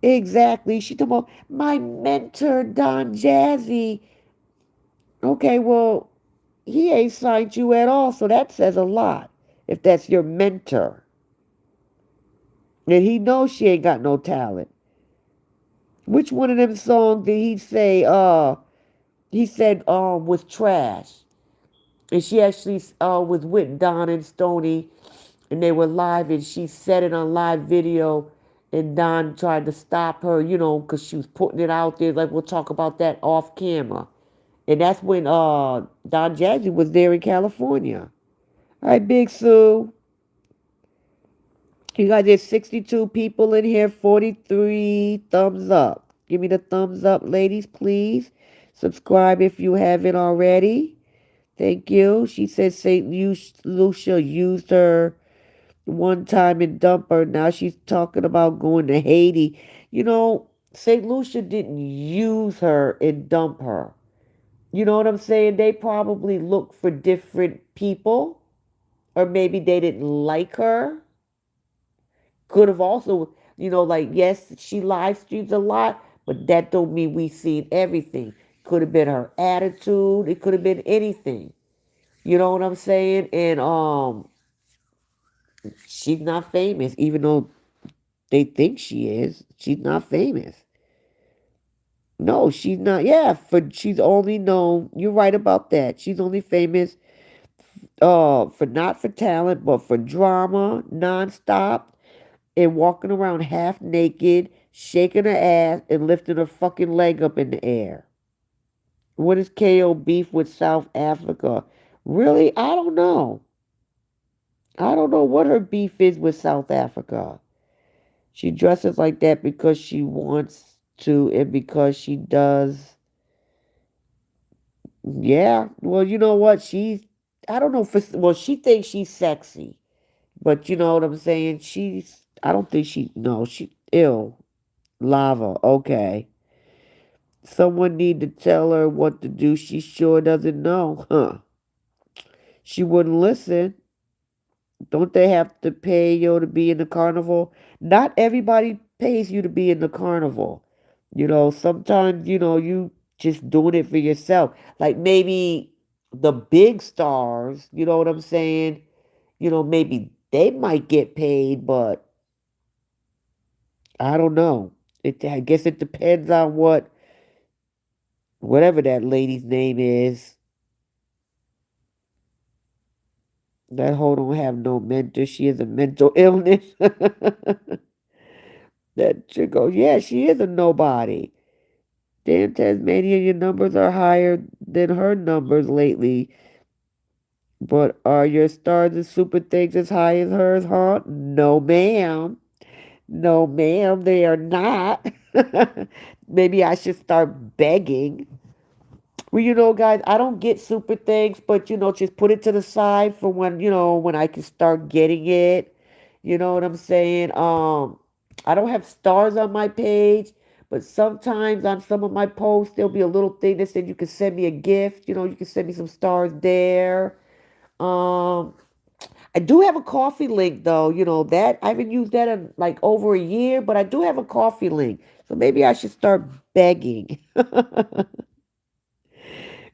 Exactly. She talking about my mentor, Don Jazzy. Okay, well, he ain't signed you at all, so that says a lot. If that's your mentor. And he knows she ain't got no talent. Which one of them songs did he say, he said, was trash? And she actually was with Don and Stony, and they were live, and she said it on live video, and Don tried to stop her, because she was putting it out there. Like, we'll talk about that off camera. And that's when Don Jazzy was there in California. All right, Big Sue. You got there's 62 people in here, 43 thumbs up. Give me the thumbs up, ladies, please. Subscribe if you haven't already. Thank you. She said St. Lucia used her one time and dumped her. Now she's talking about going to Haiti. St. Lucia didn't use her and dump her. You know what I'm saying? They probably looked for different people, or maybe they didn't like her. Could have also, like, yes, she live streams a lot, but that don't mean we seen everything. Could have been her attitude. It could have been anything. You know what I'm saying? And she's not famous, even though they think she is. She's not famous. No, she's not. Yeah, she's only known. You're right about that. She's only famous for not for talent, but for drama, nonstop, and walking around half naked, shaking her ass, and lifting her fucking leg up in the air. What is KO beef with South Africa? Really? I don't know. I don't know what her beef is with South Africa. She dresses like that because she wants to and because she does. Yeah. Well, you know what? I don't know. Well, she thinks she's sexy. But you know what I'm saying? I don't think no, she ill. Lava. Okay. Someone need to tell her what to do. She sure doesn't know. Huh. She wouldn't listen. Don't they have to pay you to be in the carnival? Not everybody pays you to be in the carnival. Sometimes, you just doing it for yourself. Like maybe the big stars, you know what I'm saying? Maybe they might get paid, but I don't know. I guess it depends on whatever that lady's name is. That hoe don't have no mentor. She has a mental illness. That chick goes, yeah, she is a nobody. Damn, Tasmanian, your numbers are higher than her numbers lately. But are your stars and super things as high as hers, huh? No, ma'am. No, ma'am, they are not. Maybe I should start begging. Well, guys, I don't get super things, but just put it to the side for when I can start getting it. You know what I'm saying? I don't have stars on my page, but sometimes on some of my posts there'll be a little thing that said you can send me a gift. You can send me some stars there. Um, I do have a coffee link though. That I haven't used that in like over a year, but I do have a coffee link. So maybe I should start begging.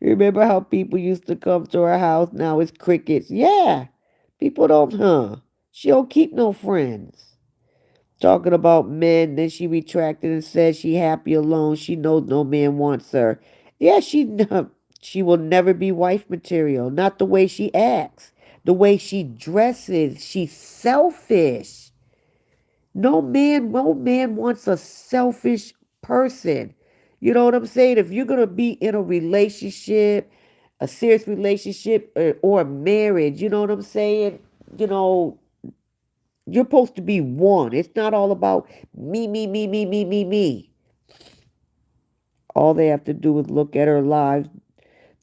Remember how people used to come to her house? Now it's crickets. Yeah. People don't, huh? She don't keep no friends. Talking about men, then she retracted and said she happy alone. She knows no man wants her. Yeah, she will never be wife material. Not the way she acts. The way she dresses. She's selfish. No man wants a selfish person. You know what I'm saying? If you're gonna be in a relationship, a serious relationship, or a marriage, you know what I'm saying? You know, you're supposed to be one. It's not all about me, me, me, me, me, me, me. All they have to do is look at her lives.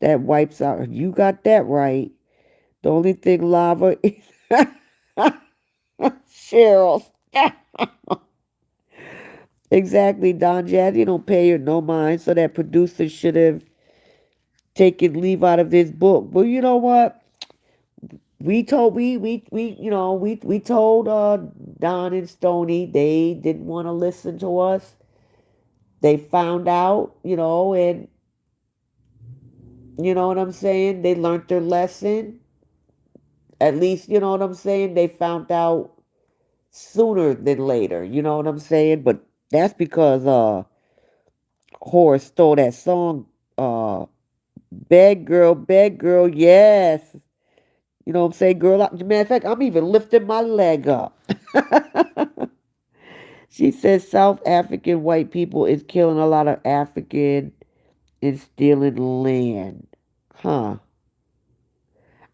That wipes out. You got that right. The only thing lava is Cheryl. Exactly, Don Jazzy don't pay her no mind, so that producer should have taken leave out of this book. But you know what? We told Don and Stony they didn't want to listen to us. They found out, and you know what I'm saying? They learned their lesson. At least, you know what I'm saying? They found out sooner than later. You know what I'm saying? But that's because Horace stole that song, uh beg girl, yes. You know what I'm saying, girl? Matter of fact, I'm even lifting my leg up. She says South African white people is killing a lot of African and stealing land. Huh.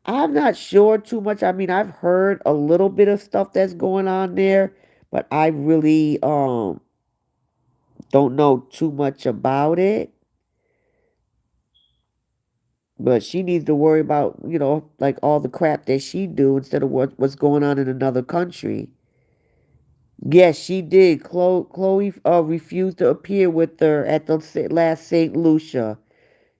I'm not sure too much. I mean, I've heard a little bit of stuff that's going on there, but I really don't know too much about it. But she needs to worry about, like all the crap that she do instead of what's going on in another country. Yes, she did. Chloe refused to appear with her at the last St. Lucia.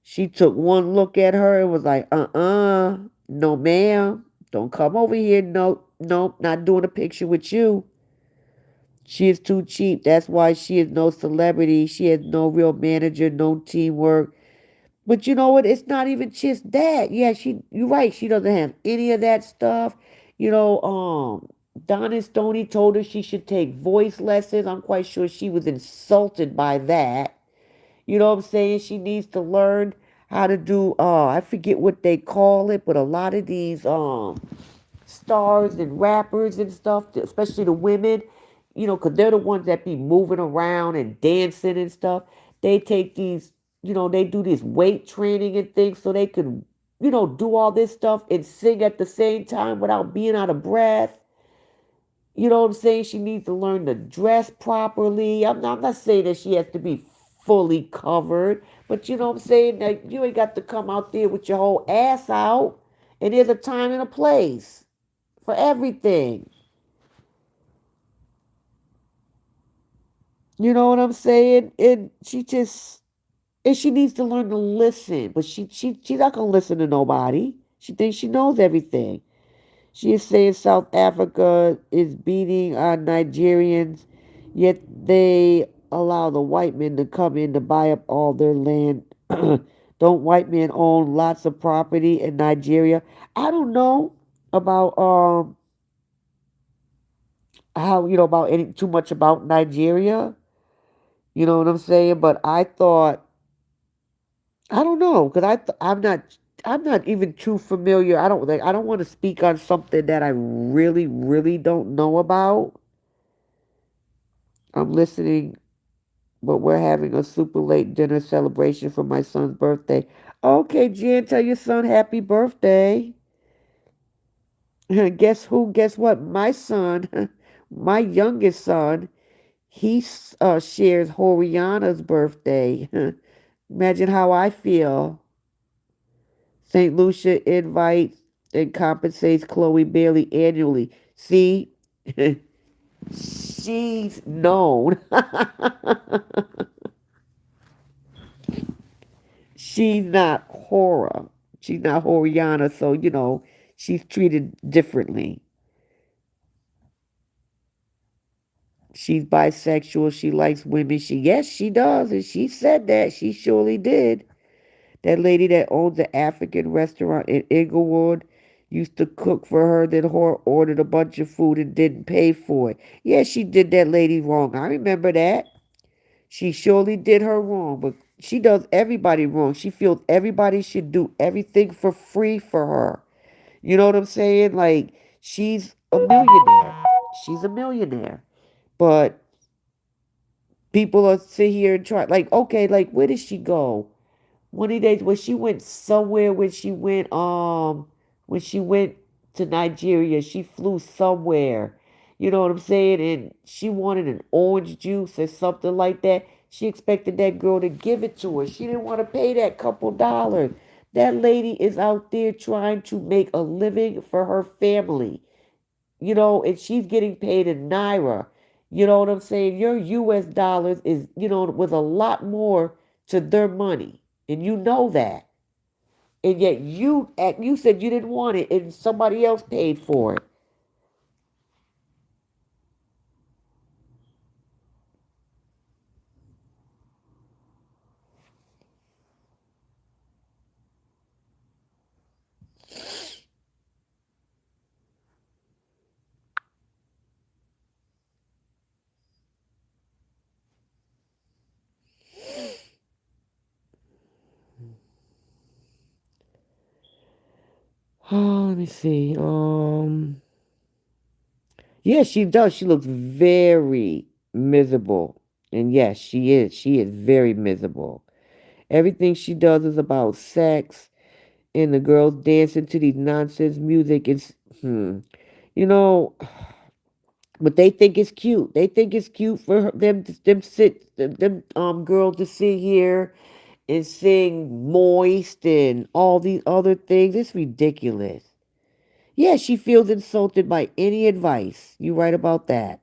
She took one look at her and was like, no ma'am, don't come over here. No, no, not doing a picture with you. She is too cheap. That's why she is no celebrity. She has no real manager, no teamwork. But you know what? It's not even just that. Yeah, you're right. She doesn't have any of that stuff. You know, Donna Stoney told her she should take voice lessons. I'm quite sure she was insulted by that. You know what I'm saying? She needs to learn how to do I forget what they call it, but a lot of these stars and rappers and stuff, especially the women, because they're the ones that be moving around and dancing and stuff. They take these, they do this weight training and things so they can, do all this stuff and sing at the same time without being out of breath. You know what I'm saying? She needs to learn to dress properly. I'm not saying that she has to be fully covered, but you know what I'm saying? Like, you ain't got to come out there with your whole ass out. And there's a time and a place for everything. You know what I'm saying? And she needs to learn to listen. But she's not gonna listen to nobody. She thinks she knows everything. She is saying South Africa is beating our Nigerians, yet they allow the white men to come in to buy up all their land. Don't white men own lots of property in Nigeria? I don't know about how about any too much about Nigeria. You know what I'm saying? But I thought I don't know because I'm not even too familiar. I don't want to speak on something that I really really don't know about. I'm listening, but we're having a super late dinner celebration for my son's birthday. Okay, Jen, tell your son happy birthday. Guess who? Guess what? My son, my youngest son, he shares Horiana's birthday. Imagine how I feel. St. Lucia invites and compensates Chloe Bailey annually. See, she's known. She's not Hora. She's not Horiana, so she's treated differently. She's bisexual. She likes women. Yes, she does, and she said that. She surely did. That lady that owns the African restaurant in Inglewood used to cook for her, then her ordered a bunch of food and didn't pay for it. Yeah, she did that lady wrong. I remember that. She surely did her wrong, but she does everybody wrong. She feels everybody should do everything for free for her. You know what I'm saying? Like, she's a millionaire. She's a millionaire. But people are sit here and try, like, okay, like, where did she go? One of these days when she went somewhere, when she went to Nigeria, she flew somewhere. You know what I'm saying? And she wanted an orange juice or something like that. She expected that girl to give it to her. She didn't want to pay that couple dollars. That lady is out there trying to make a living for her family. And she's getting paid in Naira. You know what I'm saying? Your US dollars is, with a lot more to their money. And you know that. And yet you said you didn't want it and somebody else paid for it. Oh, let me see. Yeah, she does. She looks very miserable. And yes, she is. She is very miserable. Everything she does is about sex and the girls dancing to these nonsense music. It's you know, but they think it's cute. They think it's cute for them girls to sit here and sing moist and all these other things. It's ridiculous. Yeah, she feels insulted by any advice. You right about that.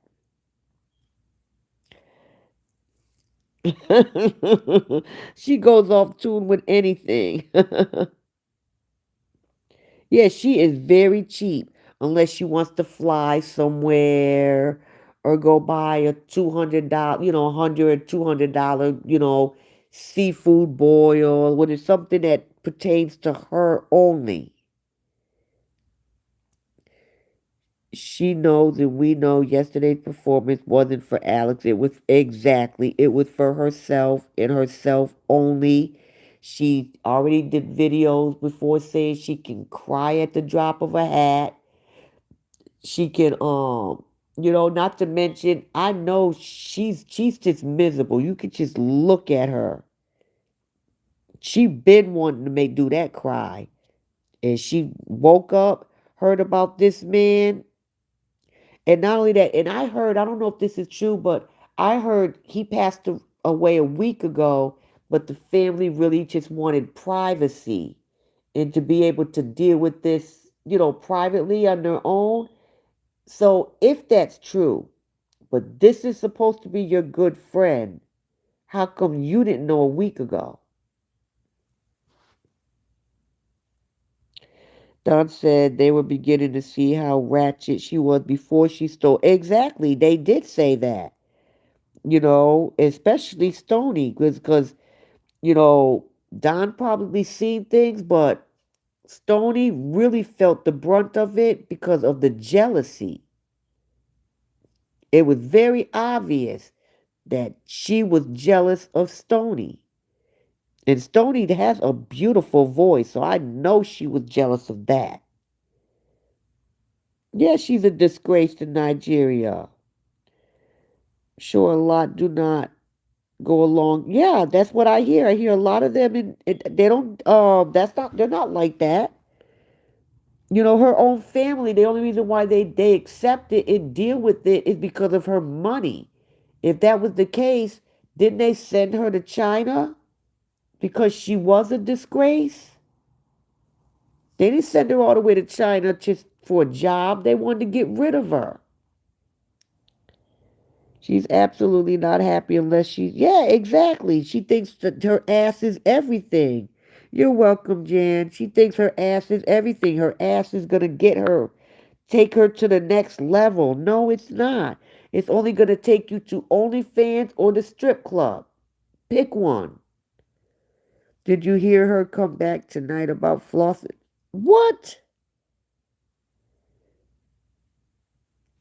She goes off tune with anything. Yeah, she is very cheap unless she wants to fly somewhere or go buy a $200, $100, $200, seafood boil, when it's something that pertains to her only. She knows and we know yesterday's performance wasn't for Alex. It was for herself and herself only. She already did videos before saying she can cry at the drop of a hat. She can not to mention, I know she's just miserable. You could just look at her. She been wanting to make do that cry. And she woke up, heard about this man. And not only that, and I don't know if this is true, but I heard he passed away a week ago, but the family really just wanted privacy and to be able to deal with this, privately on their own. So if that's true, but this is supposed to be your good friend, how come you didn't know a week ago? Don said they were beginning to see how ratchet she was before she stole. Exactly, they did say that. Especially Stony, because Don probably seen things, but Stony really felt the brunt of it because of the jealousy. It was very obvious that she was jealous of Stony. And Stony has a beautiful voice, so I know she was jealous of that. Yeah, she's a disgrace to Nigeria. Sure, a lot do not go along. Yeah, that's what I hear. I hear a lot of them, and they don't. They're not like that. Her own family. The only reason why they accept it and deal with it is because of her money. If that was the case, didn't they send her to China because she was a disgrace? They didn't send her all the way to China just for a job. They wanted to get rid of her. She's absolutely not happy unless yeah, exactly. She thinks that her ass is everything. You're welcome, Jan. She thinks her ass is everything. Her ass is going to take her to the next level. No, it's not. It's only going to take you to OnlyFans or the strip club. Pick one. Did you hear her come back tonight about flossing? What?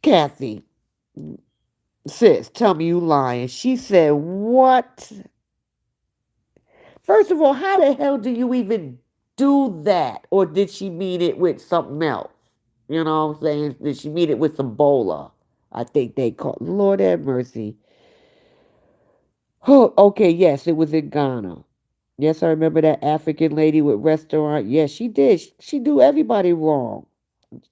Kathy, sis, tell me you lying. She said, what? First of all, how the hell do you even do that? Or did she mean it with something else? You know what I'm saying? Did she mean it with some Ebola? I think they call Lord have mercy. Oh, okay, yes, it was in Ghana. Yes, I remember that African lady with restaurant. Yes, she did. She do everybody wrong.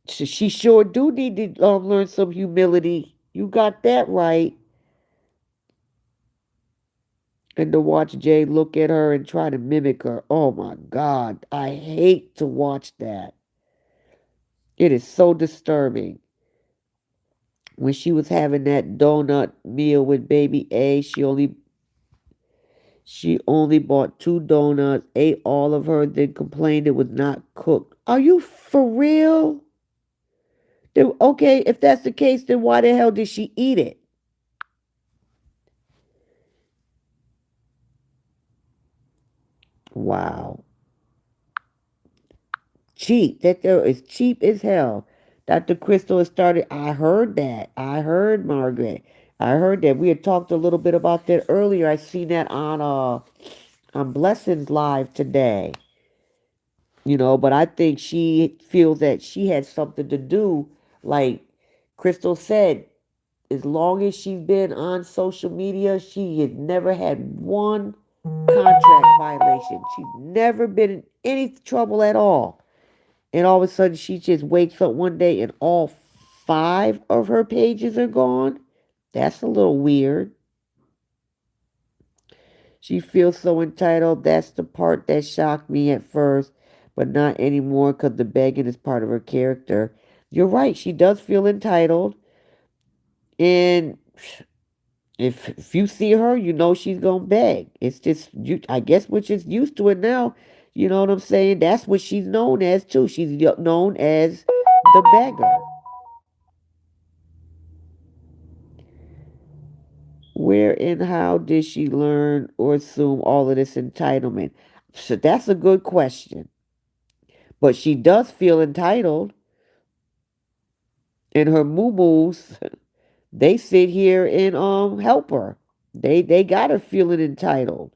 She sure do need to learn some humility. You got that right. And to watch Jay look at her and try to mimic her. Oh my God. I hate to watch that. It is so disturbing. When she was having that donut meal with baby A, she only bought two donuts, ate all of her, then complained it was not cooked. Are you for real? Okay, if that's the case, then why the hell did she eat it? Wow. Cheap. That girl is cheap as hell. Dr. Crystal has started. I heard that. I heard, Margaret. I heard that. We had talked a little bit about that earlier. I seen that on Blessings Live today. But I think she feels that she had something to do. Like Crystal said, as long as she's been on social media, she has never had one contract violation. She's never been in any trouble at all. And all of a sudden, she just wakes up one day and all five of her pages are gone. That's a little weird. She feels so entitled. That's the part that shocked me at first, but not anymore because the begging is part of her character. You're right. She does feel entitled. And if you see her, you know she's going to beg. It's just, I guess we're just used to it now. You know what I'm saying? That's what she's known as, too. She's known as the beggar. Where and how did she learn or assume all of this entitlement? So that's a good question. But she does feel entitled, and her moo-moos, they sit here and help her. They got her feeling entitled.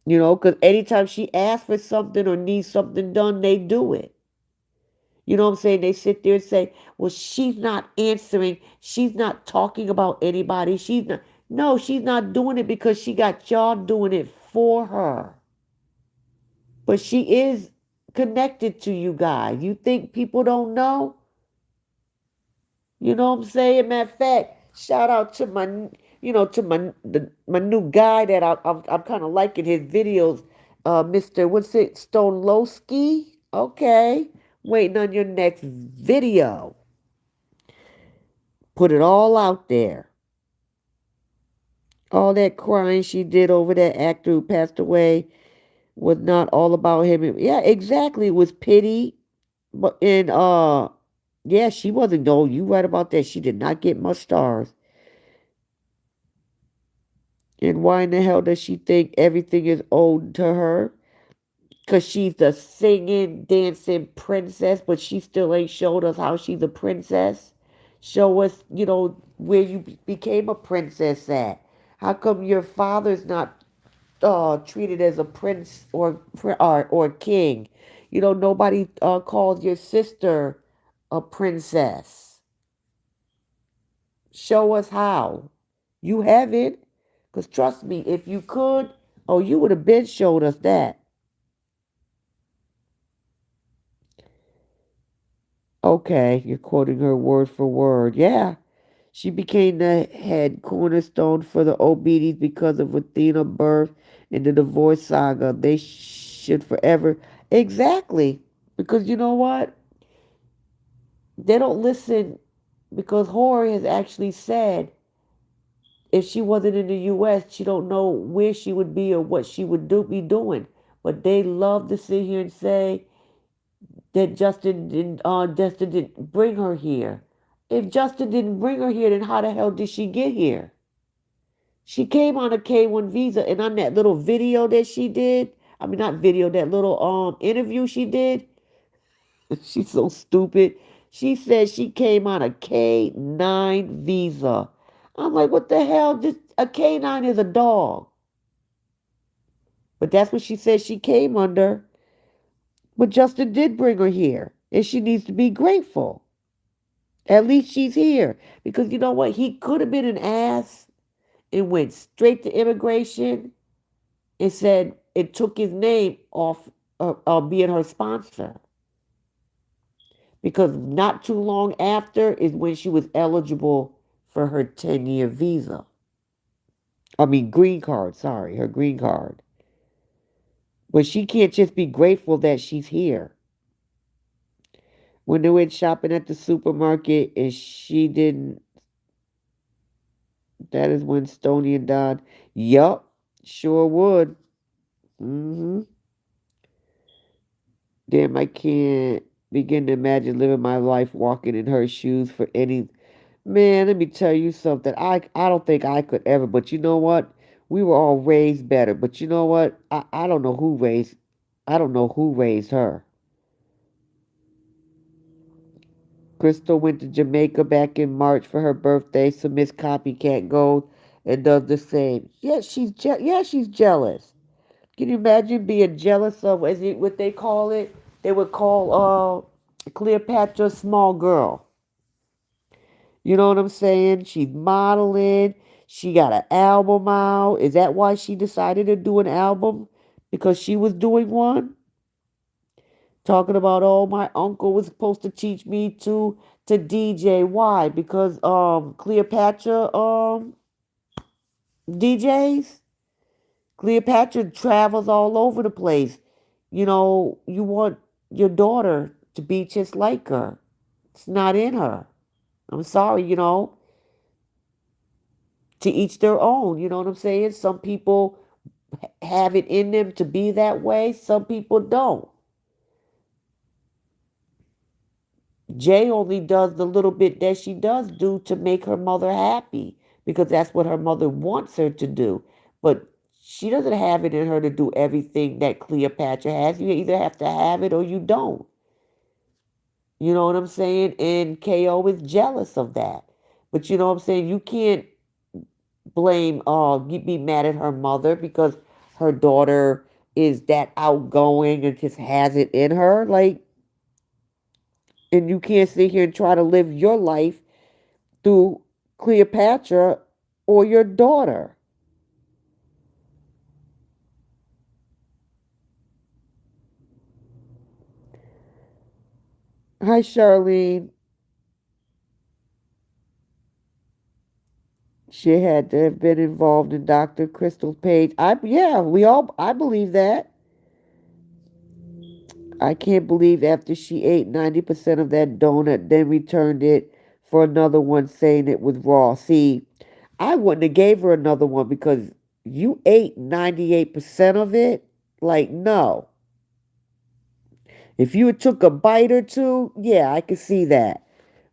Because anytime she asks for something or needs something done, they do it. You know what I'm saying? They sit there and say, well, she's not answering. She's not talking about anybody. She's not. No, she's not doing it because she got y'all doing it for her. But she is connected to you guys. You think people don't know? You know what I'm saying? Matter of fact, shout out to my new guy that I'm kind of liking his videos. Mr. What's it? Stolowski? Okay. Waiting on your next video. Put it all out there. All that crying she did over that actor who passed away was not all about him. Yeah, exactly. It was pity. But yeah, she wasn't. No, you right about that. She did not get much stars. And why in the hell does she think everything is owed to her? Because she's the singing, dancing princess, but she still ain't showed us how she's a princess. Show us, where you became a princess at. How come your father's not treated as a prince or king? Nobody calls your sister a princess. Show us how. You haven't. Because trust me, if you could, oh, you would have been showed us that. Okay, you're quoting her word for word. Yeah. She became the head cornerstone for the Obedes because of Athena's birth and the divorce saga. They should forever. Exactly. Because you know what? They don't listen because Horror has actually said if she wasn't in the U.S., she don't know where she would be or what she would be doing. But they love to sit here and say that Justin didn't bring her here. If Justin didn't bring her here, then how the hell did she get here? She came on a K-1 visa, and on that little video that she did, I mean not video, that little interview she did, she's so stupid. She said she came on a K-9 visa. I'm like, what the hell? A K-9 is a dog. But that's what she said she came under. But Justin did bring her here, and she needs to be grateful. At least she's here. Because you know what? He could have been an ass and went straight to immigration and said it took his name off being her sponsor. Because not too long after is when she was eligible for her 10-year visa. I mean, green card, sorry, her green card. But she can't just be grateful that she's here. When they went shopping at the supermarket and she didn't, that is when Stony and Don, yup, sure would. Mm-hmm. Damn, I can't begin to imagine living my life walking in her shoes for any. Man, let me tell you something. I don't think I could ever, but you know what? We were all raised better. But you know what? I don't know who raised her. Crystal went to Jamaica back in March for her birthday, so Miss Copycat goes and does the same. Yeah, she's jealous. Can you imagine being jealous of what they call it? They would call Cleopatra a small girl. You know what I'm saying? She's modeling. She got an album out. Is that why she decided to do an album? Because she was doing one? Talking about, oh, my uncle was supposed to teach me to DJ. Why? Because Cleopatra DJs? Cleopatra travels all over the place. You know, you want your daughter to be just like her. It's not in her. I'm sorry, to each their own. You know what I'm saying? Some people have it in them to be that way, some people don't. Jay only does the little bit that she does do to make her mother happy because that's what her mother wants her to do. But she doesn't have it in her to do everything that Cleopatra has. You either have to have it or you don't. You know what I'm saying? And KO is jealous of that. But you know what I'm saying? You can't blame, you be mad at her mother because her daughter is that outgoing and just has it in her. Like, and you can't sit here and try to live your life through Cleopatra or your daughter. Hi, Charlene. She had to have been involved in Dr. Crystal Page. I believe that. I can't believe after she ate 90% of that donut, then returned it for another one saying it was raw. See, I wouldn't have gave her another one because you ate 98% of it. Like, no. If you had took a bite or two, yeah, I could see that.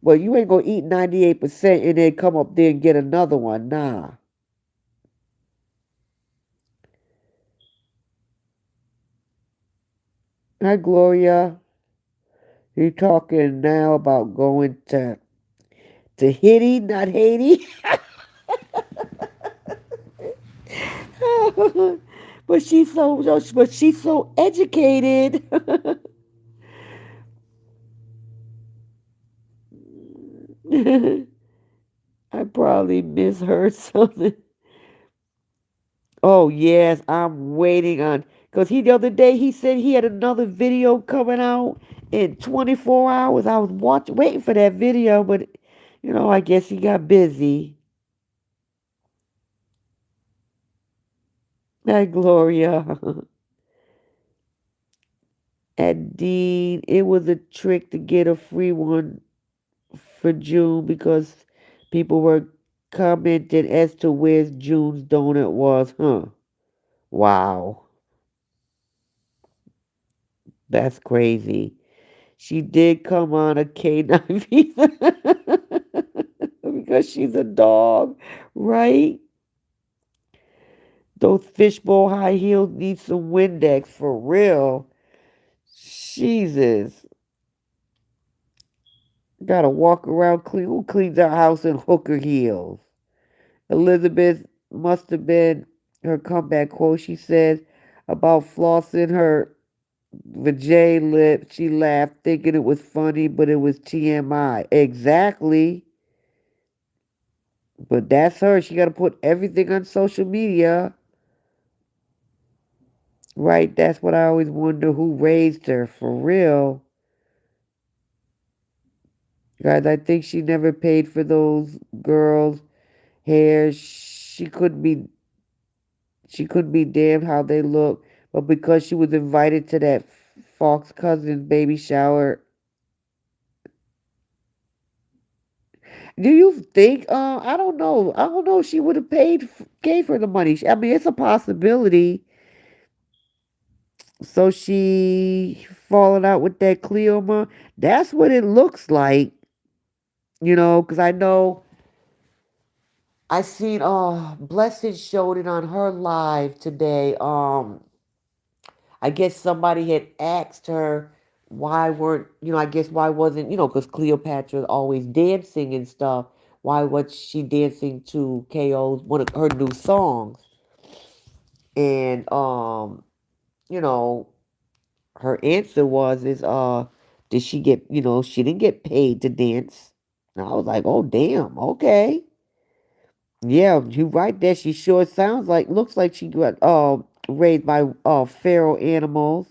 But you ain't gonna eat 98% and then come up there and get another one. Nah. Hi, Gloria. You talking now about going to Haiti, not Haiti? but she's so educated. I probably misheard something. Oh yes, I'm waiting on because he the other day he said he had another video coming out in 24 hours. I was waiting for that video, but I guess he got busy. Hi, Gloria. And Dean, it was a trick to get a free one for June because people were commenting as to where June's donut was. Huh. Wow. That's crazy. She did come on a canine visa because she's a dog, right? Those fishbowl high heels need some Windex for real. Jesus. Gotta walk around clean. Who cleans our house in hooker heels? Elizabeth must have been her comeback quote. She says about flossing her vajay lip. She laughed, thinking it was funny, but it was TMI. Exactly. But that's her. She got to put everything on social media. Right? That's what I always wonder who raised her for real. Guys, I think she never paid for those girls' hair. She couldn't be damned how they look, but because she was invited to that Fox cousin's baby shower, do you think? I don't know. I don't know if she would have gave her the money. I mean, it's a possibility. So she falling out with that Cleoma. That's what it looks like, because I know I seen Blessed showed it on her live today. I guess somebody had asked her why weren't, I guess why wasn't, because Cleopatra always dancing and stuff. Why was she dancing to KO's one of her new songs? And you know, her answer did she get, she didn't get paid to dance. And I was like, oh, damn, okay. Yeah, you right there. She sure looks like she got raised by feral animals.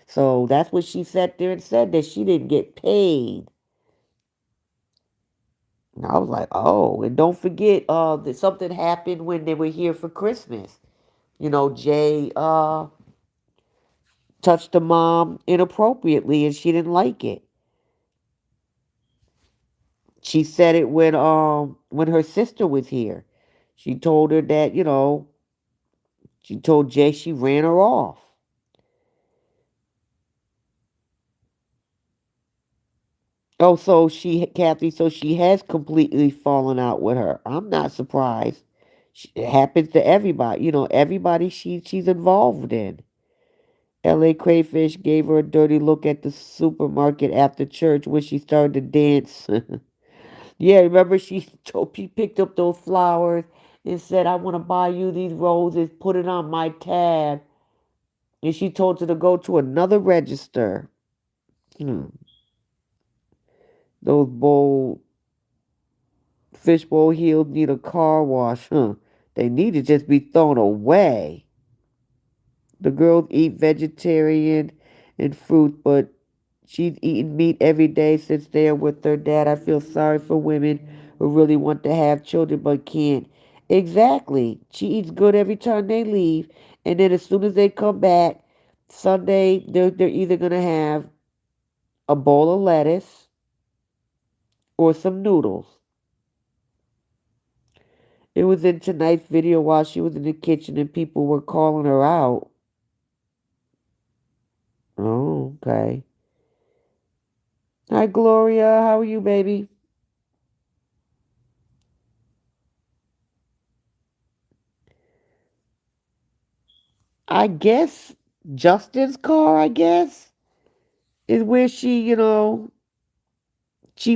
So that's what she sat there and said, that she didn't get paid. And I was like, oh, and don't forget that something happened when they were here for Christmas. Jay touched the mom inappropriately and she didn't like it. She said it when her sister was here. She told her that, she told Jay she ran her off. Oh, Kathy, so she has completely fallen out with her. I'm not surprised. It happens to everybody, everybody she's involved in. L.A. Crayfish gave her a dirty look at the supermarket after church when she started to dance. Yeah, remember she picked up those flowers and said, I want to buy you these roses, put it on my tab. And she told her to go to another register. Hmm. Those fishbowl heels need a car wash, huh? They need to just be thrown away. The girls eat vegetarian and fruit, but she's eaten meat every day since they're with her dad. I feel sorry for women who really want to have children but can't. Exactly. She eats good every time they leave, and then as soon as they come back, Sunday they're either gonna have a bowl of lettuce or some noodles. It was in tonight's video while she was in the kitchen and people were calling her out. Oh, okay. Hi, Gloria. How are you, baby? I guess Justin's car, I guess, is where she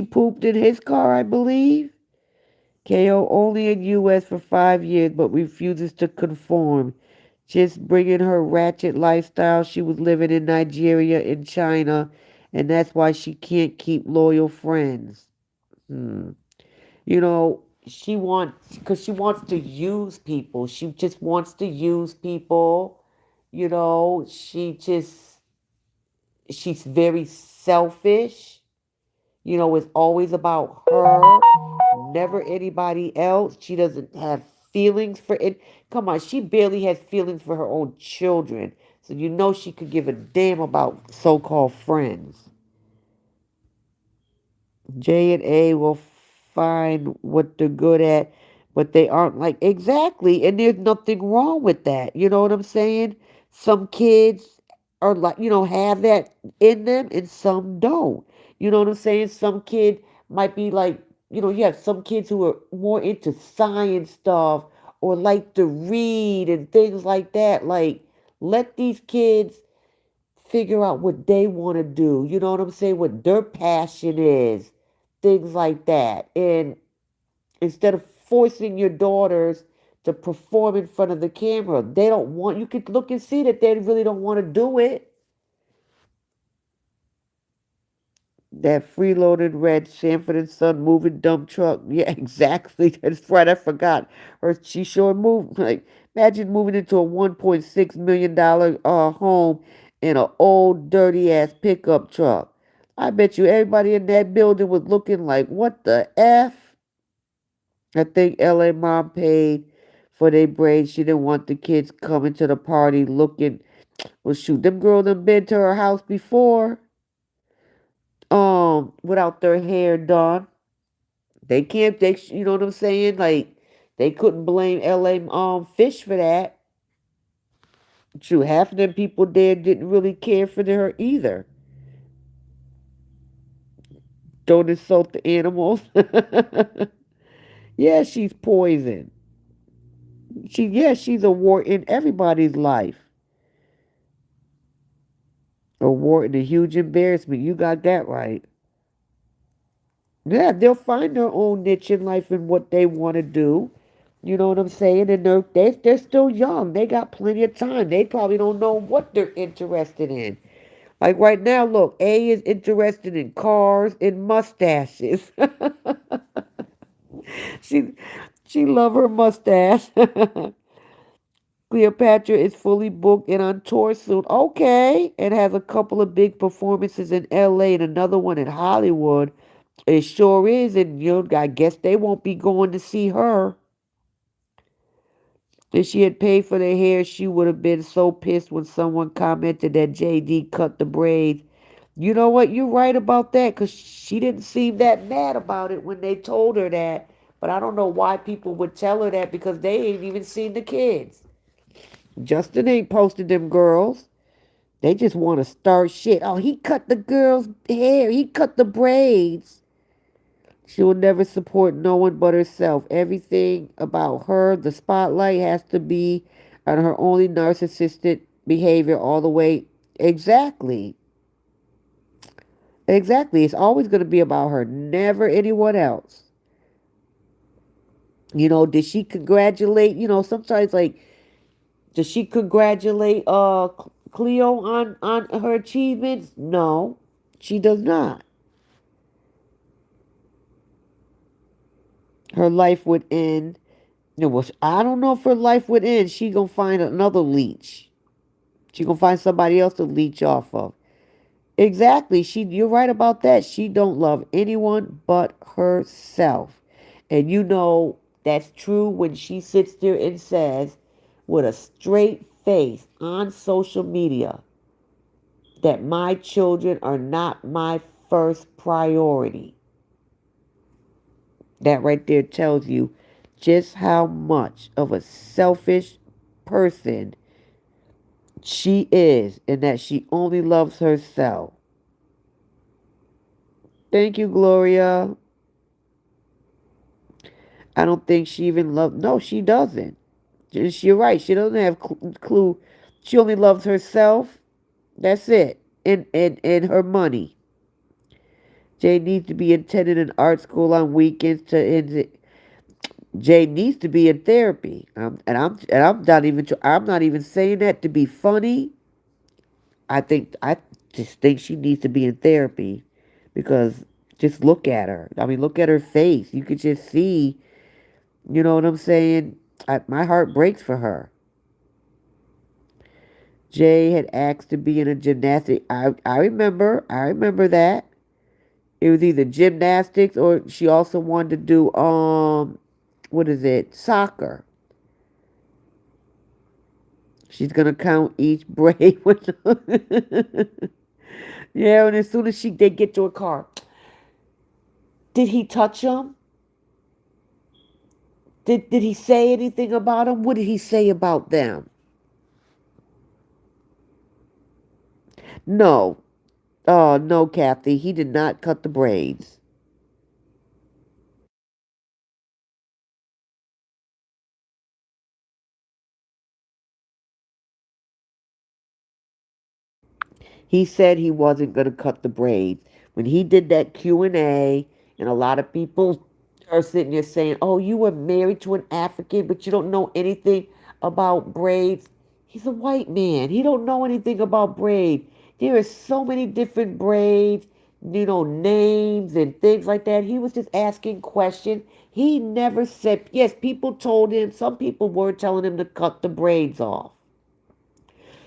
pooped in his car, I believe. KO only in U.S. for 5 years, but refuses to conform. Just bringing her ratchet lifestyle she was living in Nigeria and China, and that's why she can't keep loyal friends. Hmm. Because she wants to use people. She just wants to use people. She's very selfish. It's always about her, never anybody else. She doesn't have feelings for it. Come on, she barely has feelings for her own children. So she could give a damn about so-called friends. J and A will find what they're good at, but they aren't like exactly. And there's nothing wrong with that. You know what I'm saying? Some kids are like, have that in them and some don't. You know what I'm saying? Some kid might be like, you have some kids who are more into science stuff or like to read and things like that. Like, let these kids figure out what they want to do. You know what I'm saying? What their passion is, things like that. And instead of forcing your daughters to perform in front of the camera, they don't want, you could look and see that they really don't want to do it. That freeloaded red Sanford and Son moving dump truck. Yeah, exactly. That's right. I forgot. Or she sure moved. Like, imagine moving into a $1.6 million home in an old dirty ass pickup truck. I bet you everybody in that building was looking like, what the F? I think LA mom paid for their braids. She didn't want the kids coming to the party looking. Well, shoot, them girls done been to her house before. Without their hair done. They can't you know what I'm saying? Like they couldn't blame LA Fish for that. True, half of them people there didn't really care for her either. Don't insult the animals. Yeah, she's poison. She's a war in everybody's life. A war and a huge embarrassment. You got that right. Yeah, they'll find their own niche in life and what they want to do. You know what I'm saying? And they're still young. They got plenty of time. They probably don't know what they're interested in. Like right now, look, A is interested in cars and mustaches. she she love her mustache. Cleopatra is fully booked and on tour soon. Okay, and has a couple of big performances in L.A. and another one in Hollywood. It sure is, and I guess they won't be going to see her. If she had paid for their hair, she would have been so pissed when someone commented that JD cut the braids. You know what? You're right about that because she didn't seem that mad about it when they told her that. But I don't know why people would tell her that because they ain't even seen the kids. Justin ain't posted them girls. They just want to start shit. Oh, he cut the girl's hair. He cut the braids. She will never support no one but herself. Everything about her, the spotlight has to be on her only narcissistic behavior all the way. Exactly. Exactly. It's always going to be about her, never anyone else. Did she congratulate, sometimes like does she congratulate Cleo on her achievements? No. She does not. Her life would end. I don't know if her life would end. She gonna find another leech. She gonna find somebody else to leech off of. Exactly. You're right about that. She don't love anyone but herself. And that's true when she sits there and says with a straight face on social media that my children are not my first priority. That right there tells you just how much of a selfish person she is and that she only loves herself. Thank you, Gloria. I don't think she even loves. No, she doesn't. You're right. She doesn't have clue. She only loves herself. That's it. And her money. Jay needs to be attending an art school on weekends to end. Jay needs to be in therapy. I'm not even I'm not even saying that to be funny. I just think she needs to be in therapy because just look at her. I mean, look at her face. You could just see. You know what I'm saying? My heart breaks for her. Jay had asked to be in a gymnastic. I remember that. It was either gymnastics or she also wanted to do what is it? Soccer. She's gonna count each braid with yeah, and as soon as they get to a car. Did he touch him? Did he say anything about them? What did he say about them? No. Oh no, Kathy. He did not cut the braids. He said he wasn't going to cut the braids. When he did that Q&A, and a lot of people are sitting there saying, oh, you were married to an African, but you don't know anything about braids. He's a white man. He don't know anything about braids. There are so many different braids, names and things like that. He was just asking questions. He never said, yes, people told him, some people were telling him to cut the braids off.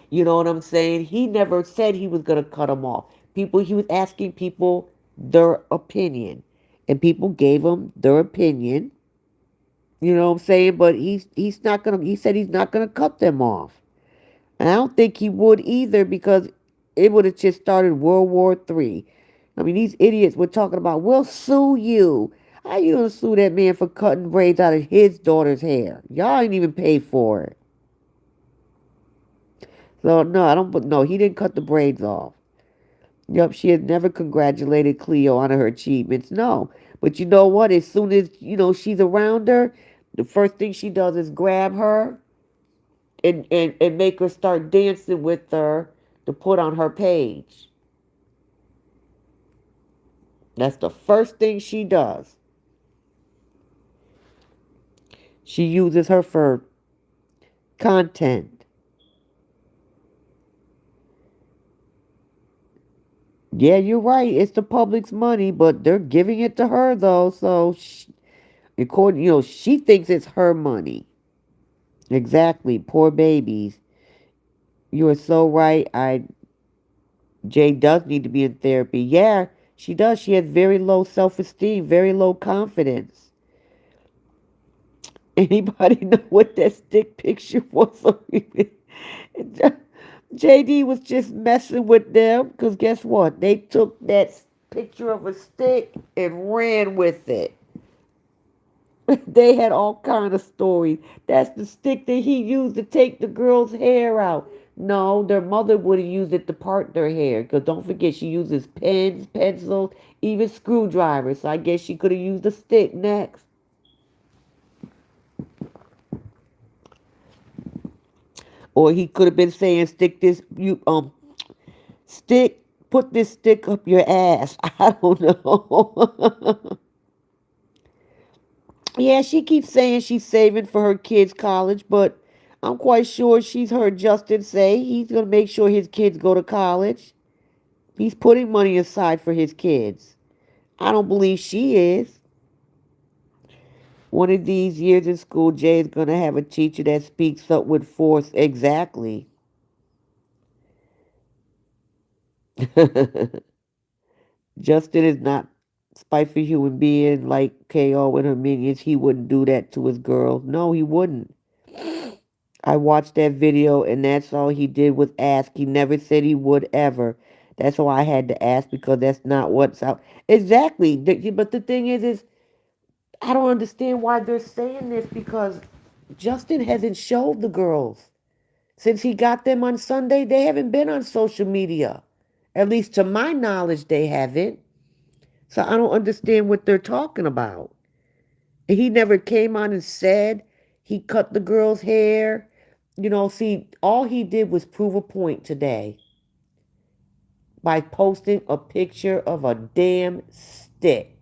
You know what I'm saying? He never said he was going to cut them off. He was asking people their opinion. And people gave him their opinion. You know what I'm saying? But he's not going to, he said he's not going to cut them off. And I don't think he would either because it would have just started World War III. I mean, these idiots were talking about, we'll sue you. How you going to sue that man for cutting braids out of his daughter's hair? Y'all ain't even paid for it. So, no, I don't, no, he didn't cut the braids off. Yep, she had never congratulated Cleo on her achievements. No. But you know what? As soon as, she's around her, the first thing she does is grab her and make her start dancing with her to put on her page. That's the first thing she does. She uses her for content. Yeah, you're right. It's the public's money, but they're giving it to her though. So, according, she thinks it's her money. Exactly. Poor babies. You are so right. Jay does need to be in therapy. Yeah, she does. She has very low self-esteem, very low confidence. Anybody know what that stick picture was? JD was just messing with them because guess what? They took that picture of a stick and ran with it. They had all kind of stories. That's the stick that he used to take the girl's hair out. No, their mother would have used it to part their hair. Because don't forget, she uses pens, pencils, even screwdrivers. So I guess she could have used a stick next. Or he could have been saying, "Stick this, stick, put this stick up your ass." I don't know. Yeah, she keeps saying she's saving for her kids' college, but I'm quite sure she's heard Justin say he's going to make sure his kids go to college. He's putting money aside for his kids. I don't believe she is. One of these years in school, Jay is going to have a teacher that speaks up with force. Exactly. Justin is not spiteful human being like KO and her minions. He wouldn't do that to his girls. No, he wouldn't. I watched that video and that's all he did was ask. He never said he would ever. That's why I had to ask because that's not what's out. Exactly. But the thing is I don't understand why they're saying this because Justin hasn't showed the girls. Since he got them on Sunday, they haven't been on social media. At least to my knowledge, they haven't. So I don't understand what they're talking about. And he never came on and said he cut the girl's hair. See, all he did was prove a point today by posting a picture of a damn stick.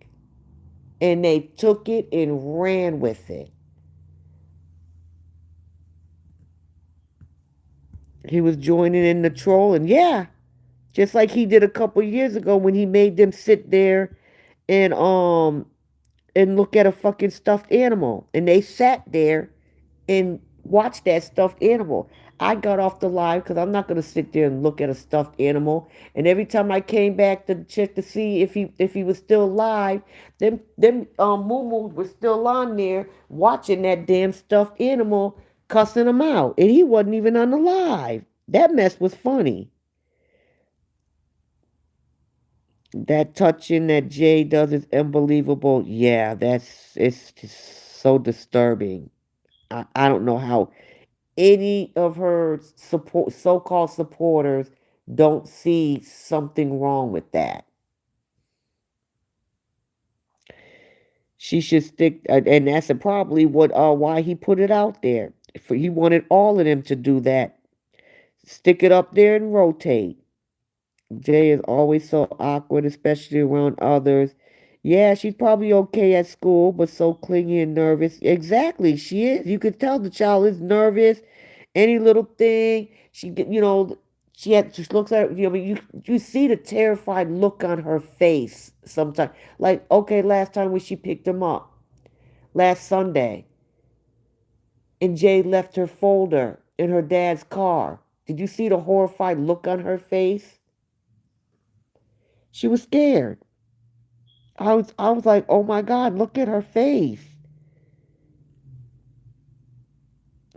And they took it and ran with it. He was joining in the trolling. Yeah, just like he did a couple years ago when he made them sit there and look at a fucking stuffed animal. And they sat there and watched that stuffed animal. I got off the live because I'm not gonna sit there and look at a stuffed animal. And every time I came back to check to see if he was still alive, them moo were still on there watching that damn stuffed animal, cussing him out, and he wasn't even on the live. That mess was funny. That touching that Jay does is unbelievable. Yeah, it's just so disturbing. I don't know how any of her so-called supporters don't see something wrong with that. She should stick, and that's probably what why he put it out there. He wanted all of them to do that. Stick it up there and rotate. Jay is always so awkward, especially around others. Yeah, she's probably okay at school, but so clingy and nervous. Exactly, she is. You could tell the child is nervous. Any little thing, she looks at you see the terrified look on her face sometimes. Like, okay, last time when she picked him up, last Sunday, and Jay left her folder in her dad's car. Did you see the horrified look on her face? She was scared. I was like, oh my God, look at her face.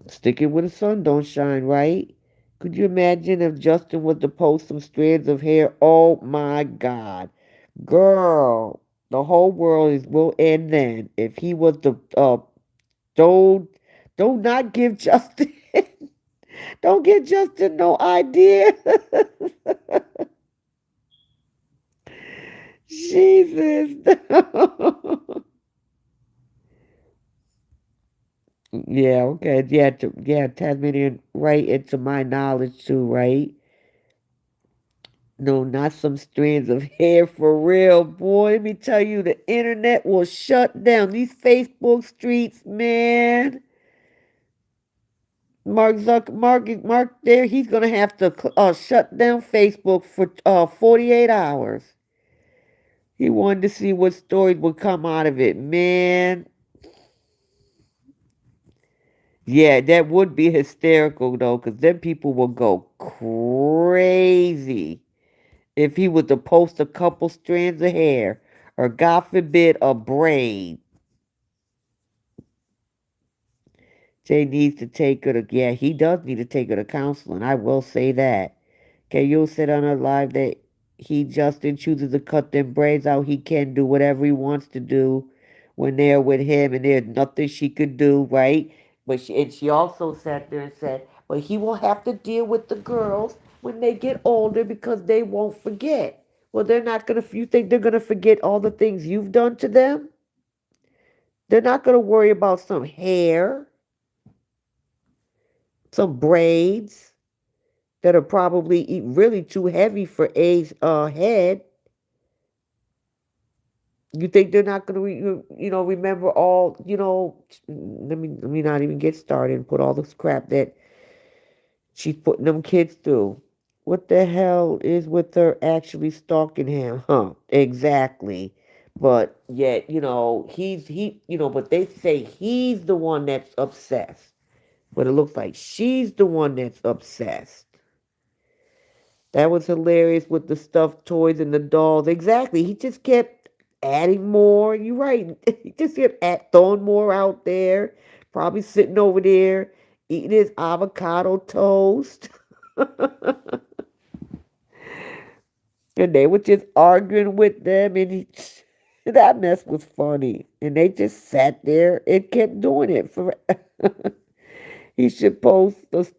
Sticking where the sun don't shine, right? Could you imagine if Justin was to post some strands of hair? Oh my God. Girl, the whole world will end then. If he was to don't don't not give Justin don't give Justin no idea. Jesus. Yeah, okay. Yeah, yeah, Tasmanian, right, and to my knowledge too, right? No, not some strands of hair for real, boy. Let me tell you, the internet will shut down. These Facebook streets, man. Mark there, he's gonna have to shut down Facebook for 48 hours. He wanted to see what stories would come out of it, man. Yeah, that would be hysterical though, because then people will go crazy if he was to post a couple strands of hair, or God forbid, a braid. Jay needs to take her to, yeah, he does need to take her to counseling. I will say that. Okay, you'll sit on her live that Justin chooses to cut them braids out. He can do whatever he wants to do when they're with him, and there's nothing she could do, right? She also sat there and said, but he will have to deal with the girls when they get older because they won't forget. Well, they're not gonna. You think they're gonna forget all the things you've done to them? They're not gonna worry about some hair, some braids that are probably really too heavy for A's head. You think they're not going to, remember all, let me not even get started and put all this crap that she's putting them kids through. What the hell is with her actually stalking him? Huh? Exactly. But yet, but they say he's the one that's obsessed. But it looks like she's the one that's obsessed. That was hilarious with the stuffed toys and the dolls. Exactly. He just kept adding more. You're right. He just kept throwing more out there. Probably sitting over there eating his avocado toast. And they were just arguing with them. And that mess was funny. And they just sat there and kept doing it. He should post the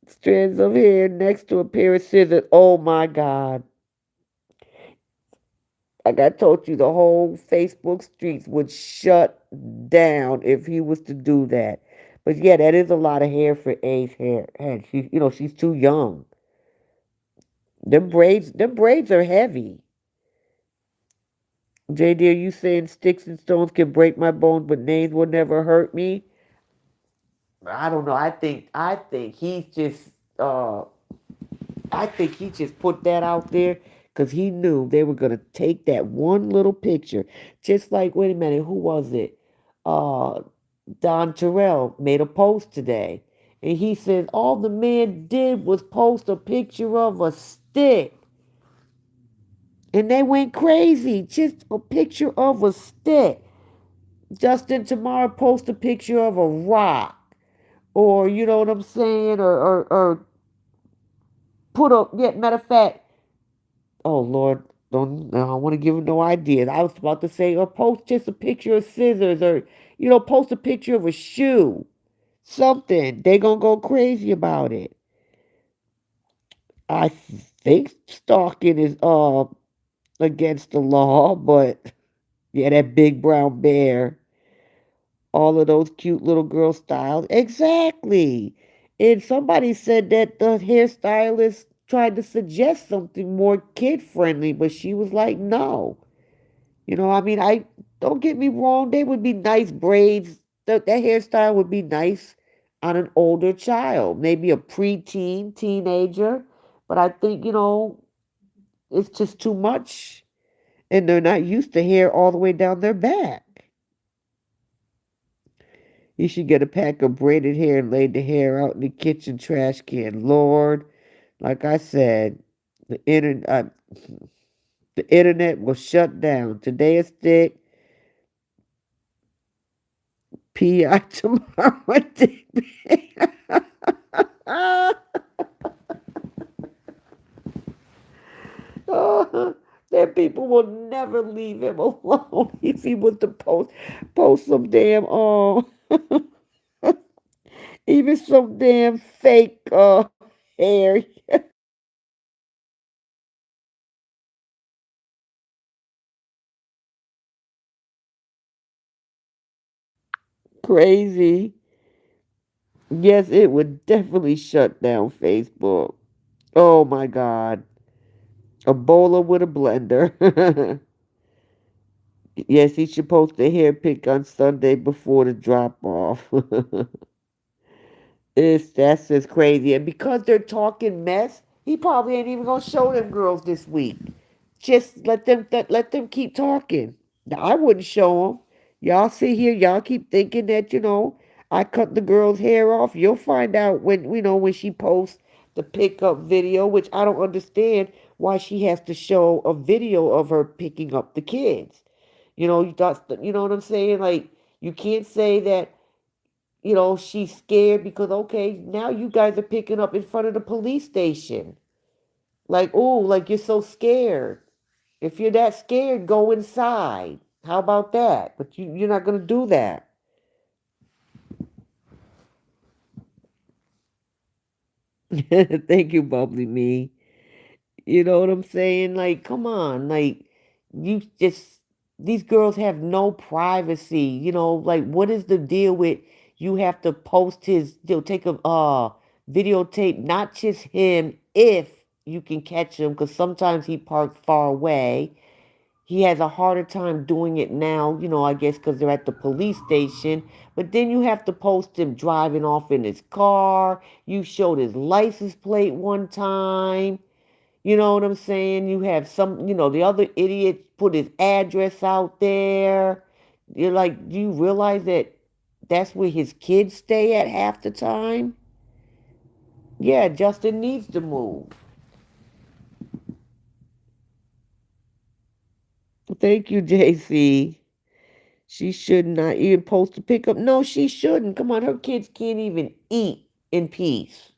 strands of hair next to a pair of scissors. Oh my God. Like I told you, the whole Facebook streets would shut down if he was to do that. But yeah, that is a lot of hair for A's hair. And she's too young. Them braids are heavy. JD, are you saying sticks and stones can break my bones, but names will never hurt me? I don't know. Uh I think he just put that out there because he knew they were gonna take that one little picture. Just like, wait a minute, who was it? Uh, Don Terrell made a post today, and he said all the man did was post a picture of a stick, and they went crazy. Just a picture of a stick. Justin tomorrow post a picture of a rock, or you know what I'm saying, or put a, yeah. Matter of fact. Oh Lord, don't I don't want to give him no ideas. I was about to say, or post just a picture of scissors, or post a picture of a shoe. Something. They gonna go crazy about it. I think stalking is against the law, but yeah, that big brown bear, all of those cute little girl styles. Exactly. And somebody said that the hairstylist tried to suggest something more kid friendly, but she was like, no. I mean, I don't get me wrong, they would be nice braids. That hairstyle would be nice on an older child, maybe a preteen, teenager. But I think, it's just too much. And they're not used to hair all the way down their back. You should get a pack of braided hair and lay the hair out in the kitchen trash can. Lord, like I said, the internet, the internet was shut down. Today is thick. PI tomorrow. Oh, that people will never leave him alone if he was to post some damn even some damn fake hair. Crazy. Yes, it would definitely shut down Facebook. Oh my God. A bowler with a blender. Yes, he's supposed to hair pick on Sunday before the drop off. That's just crazy. And because they're talking mess, he probably ain't even gonna show them girls this week. Just let them keep talking. Now, I wouldn't show them. Y'all sit here, y'all keep thinking that I cut the girl's hair off. You'll find out when she posts the pickup video, which I don't understand why she has to show a video of her picking up the kids. You know what I'm saying? Like you can't say that she's scared because, okay, now you guys are picking up in front of the police station. Like, oh, like you're so scared. If you're that scared, go inside. How about that? But you're not going to do that. Thank you, bubbly me. You know what I'm saying? Like, come on. Like, you just, these girls have no privacy. Like, what is the deal with you have to post take a videotape, not just him, if you can catch him, because sometimes he parked far away. He has a harder time doing it now, I guess because they're at the police station. But then you have to post him driving off in his car. You showed his license plate one time. You know what I'm saying? You have the other idiot put his address out there. You're like, do you realize that that's where his kids stay at half the time? Yeah, Justin needs to move. Thank you, JC. She should not even post a pickup. No, she shouldn't. Come on, her kids can't even eat in peace.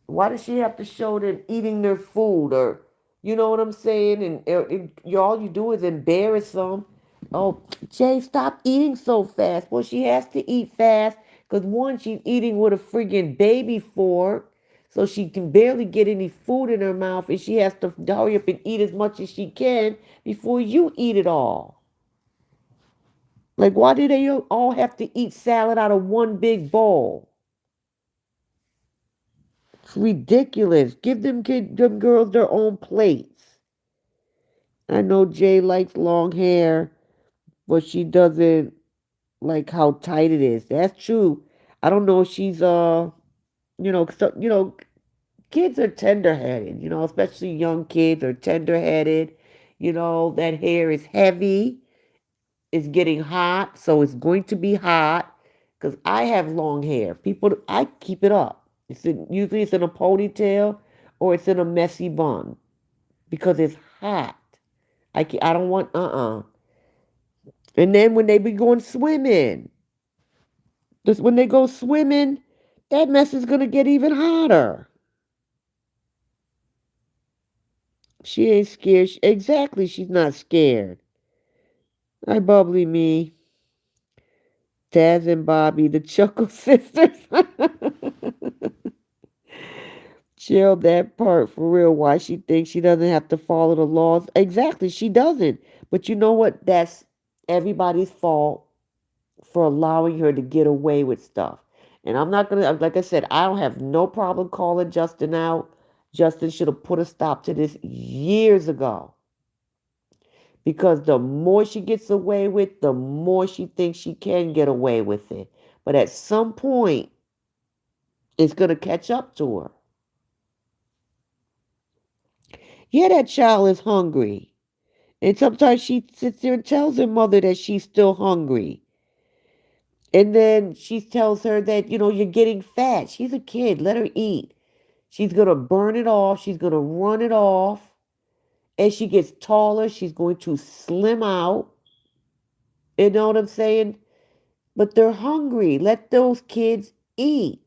Why does she have to show them eating their food, or you know what I'm saying? And all you do is embarrass them. Oh, Jay, stop eating so fast. Well, she has to eat fast because one, she's eating with a friggin' baby fork, so she can barely get any food in her mouth, and she has to hurry up and eat as much as she can before you eat it all. Like, why do they all have to eat salad out of one big bowl? It's ridiculous. Give them girls their own plates. I know Jay likes long hair, but she doesn't like how tight it is. That's true. I don't know if she's kids are tender-headed. Especially young kids are tender-headed. That hair is heavy. It's getting hot, so it's going to be hot. Because I have long hair. I keep it up. Usually it's in a ponytail or it's in a messy bun because it's hot. I don't want, And then when they be going swimming, just when they go swimming, that mess is going to get even hotter. She ain't scared. Exactly, she's not scared. Hi, bubbly me. Taz and Bobby, the Chuckle Sisters. Chill that part for real. Why she thinks she doesn't have to follow the laws. Exactly, she doesn't. But you know what? That's everybody's fault for allowing her to get away with stuff. And I'm not gonna, like I said, I don't have no problem calling Justin out. Justin should have put a stop to this years ago. Because the more she gets away with, the more she thinks she can get away with it. But at some point, it's gonna catch up to her. Yeah, that child is hungry. And sometimes she sits there and tells her mother that she's still hungry. And then she tells her that, you're getting fat. She's a kid. Let her eat. She's going to burn it off. She's going to run it off. As she gets taller, she's going to slim out. You know what I'm saying? But they're hungry. Let those kids eat.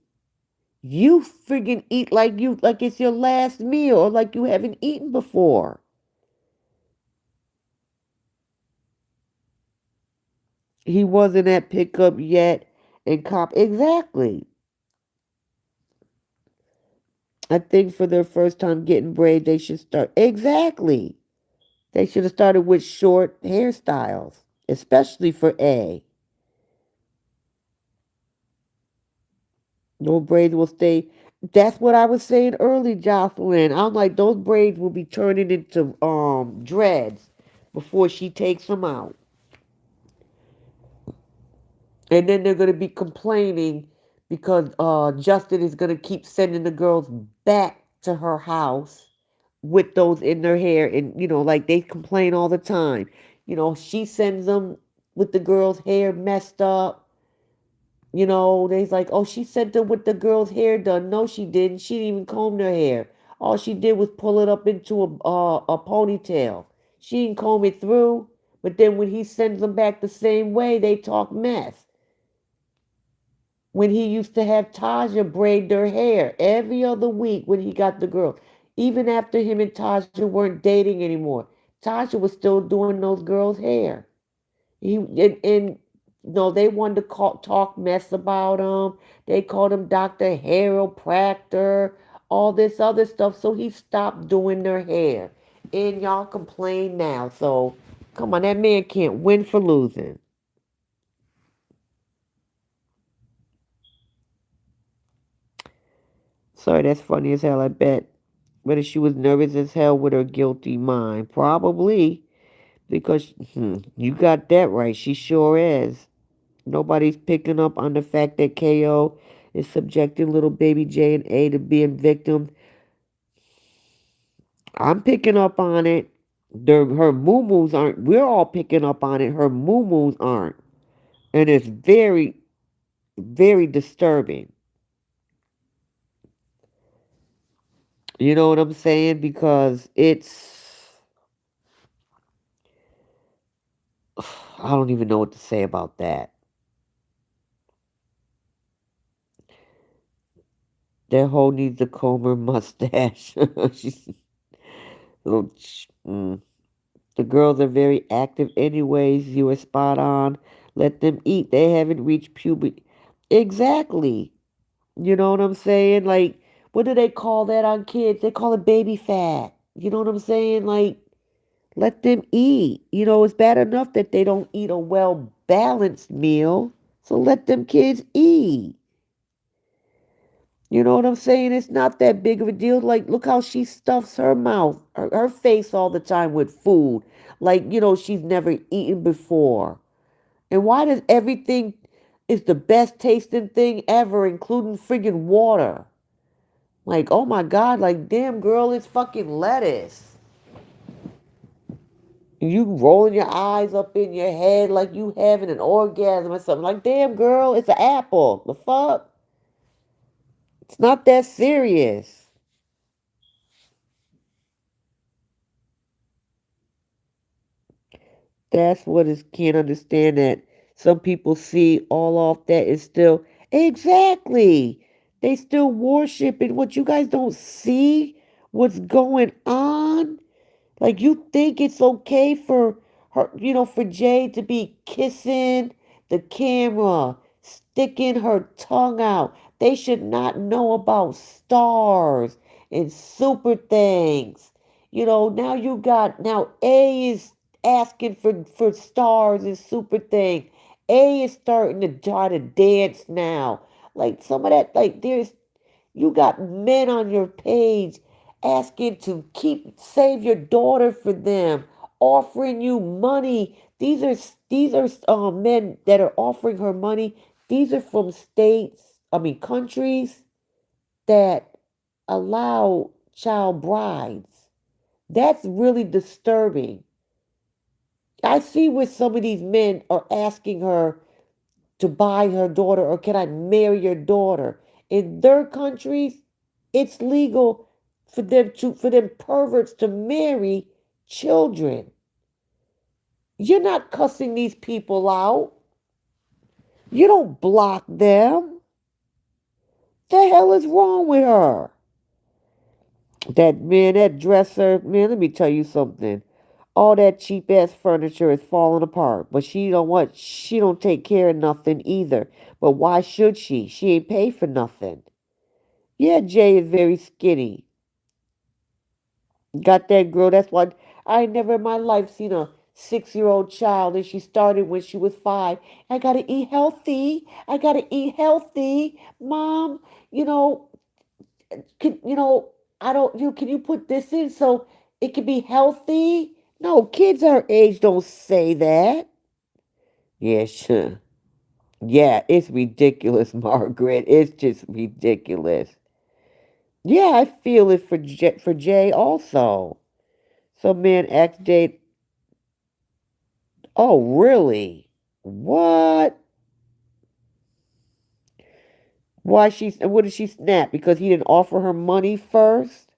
You friggin' eat like it's your last meal or like you haven't eaten before. He wasn't at pickup yet and cop exactly. I think for their first time getting braids, they should start exactly. They should have started with short hairstyles, especially for A. Those braids will stay. That's what I was saying early, Jocelyn. I'm like, those braids will be turning into dreads before she takes them out. And then they're gonna be complaining because Justin is gonna keep sending the girls back to her house with those in their hair, and like they complain all the time. She sends them with the girls' hair messed up. They's like, oh, she sent them with the girl's hair done. No, she didn't. She didn't even comb their hair. All she did was pull it up into a ponytail. She didn't comb it through. But then when he sends them back the same way, they talk mess. When he used to have Taja braid their hair every other week when he got the girl, even after him and Taja weren't dating anymore, Taja was still doing those girls' hair. And no, they wanted to talk mess about him. They called him Dr. Chiropractor, all this other stuff. So he stopped doing their hair. And y'all complain now. So come on, that man can't win for losing. Sorry, that's funny as hell, I bet. Whether she was nervous as hell with her guilty mind. Probably. Because you got that right. She sure is. Nobody's picking up on the fact that KO is subjecting little baby J and A to being victims. I'm picking up on it. Her moo aren't. We're all picking up on it. Her moo aren't. And it's very, very disturbing. You know what I'm saying? Because I don't even know what to say about that. That hoe needs a comb her mustache. She's little. The girls are very active anyways. You were spot on. Let them eat. They haven't reached puberty. Exactly. You know what I'm saying? Like, what do they call that on kids? They call it baby fat. You know what I'm saying? Like, let them eat. It's bad enough that they don't eat a well balanced meal. So let them kids eat. You know what I'm saying? It's not that big of a deal. Like, look how she stuffs her mouth, her face all the time with food. Like, she's never eaten before. And why does everything is the best tasting thing ever, including friggin' water? Like, oh my God, like, damn girl, it's fucking lettuce. And you rolling your eyes up in your head like you having an orgasm or something. Like, damn girl, it's an apple. The fuck? It's not that serious. That's what is can't understand that some people see all off that is still exactly. They still worshiping what you guys don't see what's going on. Like you think it's okay for her, for Jay to be kissing the camera, sticking her tongue out. They should not know about stars and super things. Now A is asking for stars and super things. A is starting to try to dance now. Like some of that, like you got men on your page asking to save your daughter for them, offering you money. These are men that are offering her money. These are from countries that allow child brides. That's really disturbing. I see where some of these men are asking her to buy her daughter or can I marry your daughter? In their countries, it's legal for them perverts to marry children. You're not cussing these people out. You don't block them. The hell is wrong with her? That dresser, man, let me tell you something. All that cheap ass furniture is falling apart. But she don't what? She don't take care of nothing either. But why should she? She ain't pay for nothing. Yeah, Jay is very skinny. Got that girl. That's why I ain't never in my life seen a 6-year-old child and she started when she was 5. I got to eat healthy. I got to eat healthy. Mom, you know, can, you know, I don't, can you put this in so it can be healthy? No, kids our age don't say that. Yeah, sure. Yeah, it's ridiculous, Margaret. It's just ridiculous. Yeah, I feel it for Jay also. Some man asked Jay, "Oh, really? What? Why she? What did she snap? Because he didn't offer her money first?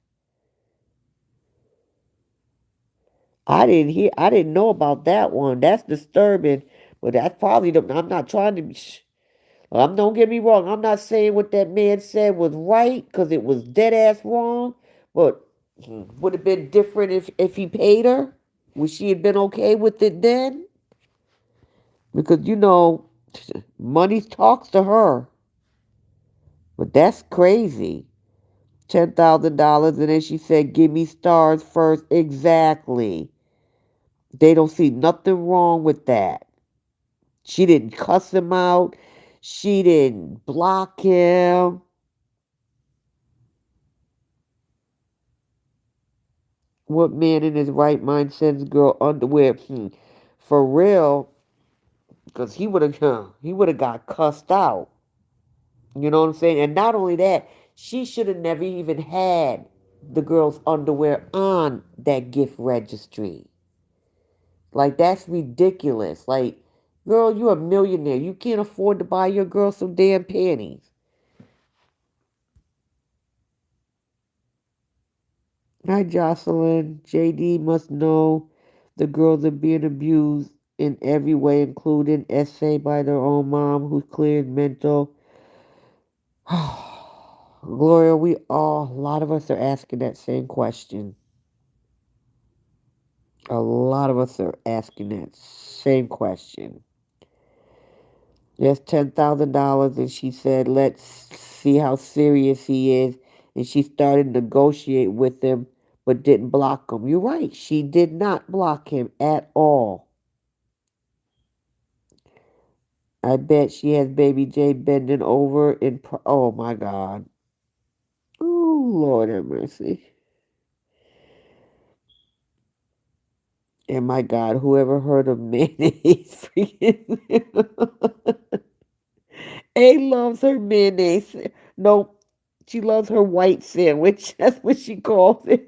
I didn't hear. I didn't know about that one. That's disturbing. But that's probably the. I'm not trying to be. Don't get me wrong. I'm not saying what that man said was right because it was dead ass wrong. But would have been different if he paid her. Would she have been okay with it then? Because money talks to her. But that's crazy. $10,000 and then she said, "Give me stars first." Exactly. They don't see nothing wrong with that. She didn't cuss him out. She didn't block him. What man in his right mind sends girl underwear? For real, because he would have got cussed out. You know what I'm saying? And not only that, she should have never even had the girl's underwear on that gift registry. Like that's ridiculous. Like, girl, you're a millionaire. You can't afford to buy your girl some damn panties. Hi, Jocelyn. JD must know the girls are being abused in every way, including essay by their own mom who's cleared mental. Gloria, a lot of us are asking that same question. A lot of us are asking that same question. There's $10,000, and she said, "Let's see how serious he is." And she started to negotiate with him, but didn't block him. You're right. She did not block him at all. I bet she has Baby J bending over oh my God. Oh, Lord have mercy. And my God, whoever heard of mayonnaise freaking A loves her mayonnaise. No, she loves her white sandwich. That's what she calls it.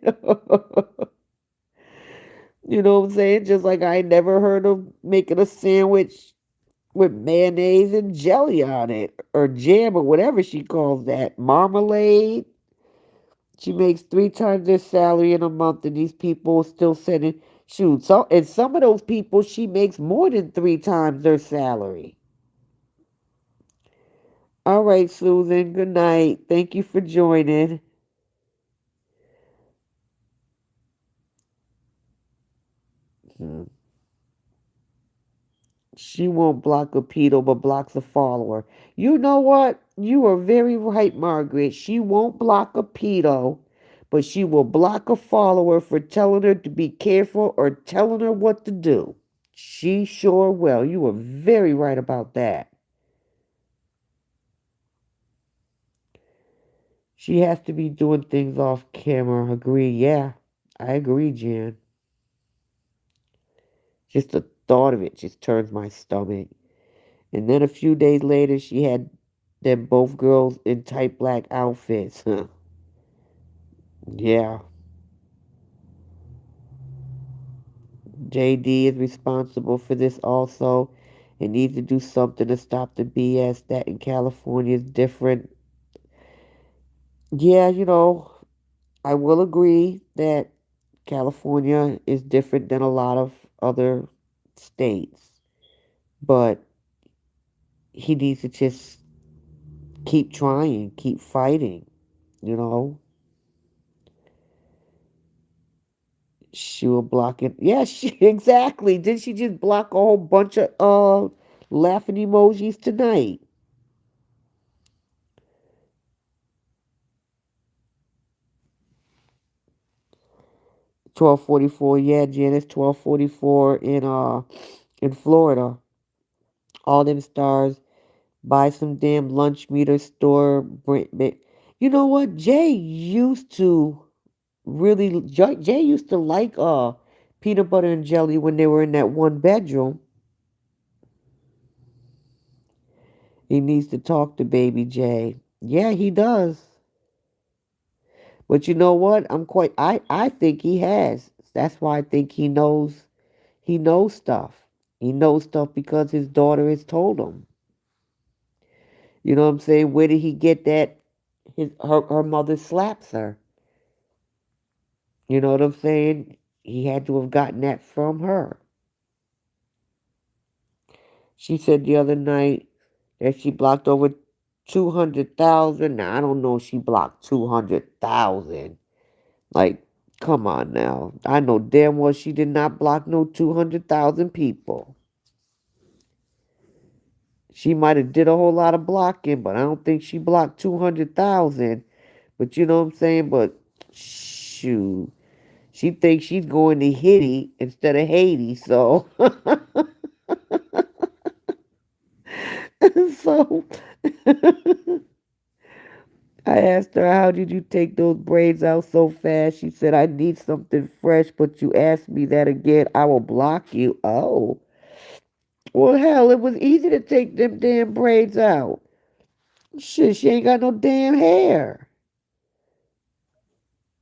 You know what I'm saying? Just like I never heard of making a sandwich with mayonnaise and jelly on it, or jam, or whatever she calls that. Marmalade. She makes 3 times their salary in a month, and these people are still sending. Shoot, and some of those people, she makes more than 3 times their salary. All right, Susan. Good night. Thank you for joining. Hmm. She won't block a pedo, but blocks a follower. You know what? You are very right, Margaret. She won't block a pedo, but she will block a follower for telling her to be careful or telling her what to do. She sure will. You are very right about that. She has to be doing things off camera. Agree. Yeah, I agree, Jan. Just the thought of it just turns my stomach. And then a few days later, she had them both girls in tight black outfits. Yeah. JD is responsible for this also. It needs to do something to stop the BS. That in California is different. Yeah, I will agree that California is different than a lot of other states. But he needs to just keep trying, keep fighting, you know. She will block it. Yeah, exactly. Did she just block a whole bunch of laughing emojis tonight? 12:44. Yeah, Janice. 12:44 in Florida. All them stars. Buy some damn lunch meter store. You know what? Jay used to Jay used to like peanut butter and jelly when they were in that one bedroom. He needs to talk to baby Jay. Yeah, he does. But you know what? I think he has. That's why I think he knows stuff. He knows stuff because his daughter has told him. You know what I'm saying? Where did he get that? Her mother slaps her. You know what I'm saying? He had to have gotten that from her. She said the other night that she blocked over 200,000. Now, I don't know if she blocked 200,000. Like, come on now. I know damn well she did not block no 200,000 people. She might have did a whole lot of blocking, but I don't think she blocked 200,000. But you know what I'm saying? But shoot, she thinks she's going to Haiti instead of Haiti. So, so I asked her, how did you take those braids out so fast? She said, I need something fresh, but you asked me that again, I will block you. Oh, well, hell, it was easy to take them damn braids out. Shit, she ain't got no damn hair.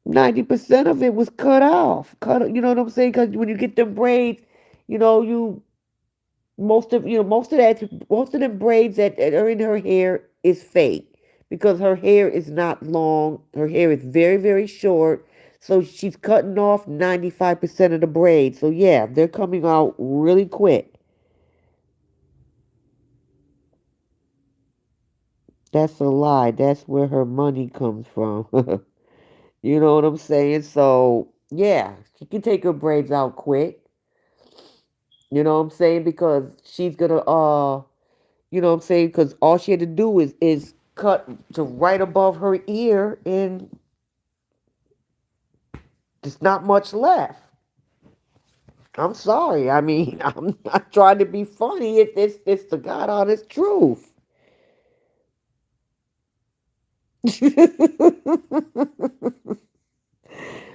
90% of it was cut off. You know what I'm saying? Because when you get them braids, you know, most of them braids that are in her hair is fake because her hair is not long. Her hair is very, very short. So she's cutting off 95% of the braids. So yeah, they're coming out really quick. That's a lie. That's where her money comes from. You know what I'm saying? So yeah, she can take her braids out quick. You know what I'm saying? Because she's gonna you know what I'm saying? Because all she had to do is cut to right above her ear, and there's not much left. I'm sorry. I mean, I'm not trying to be funny. It's the God honest truth.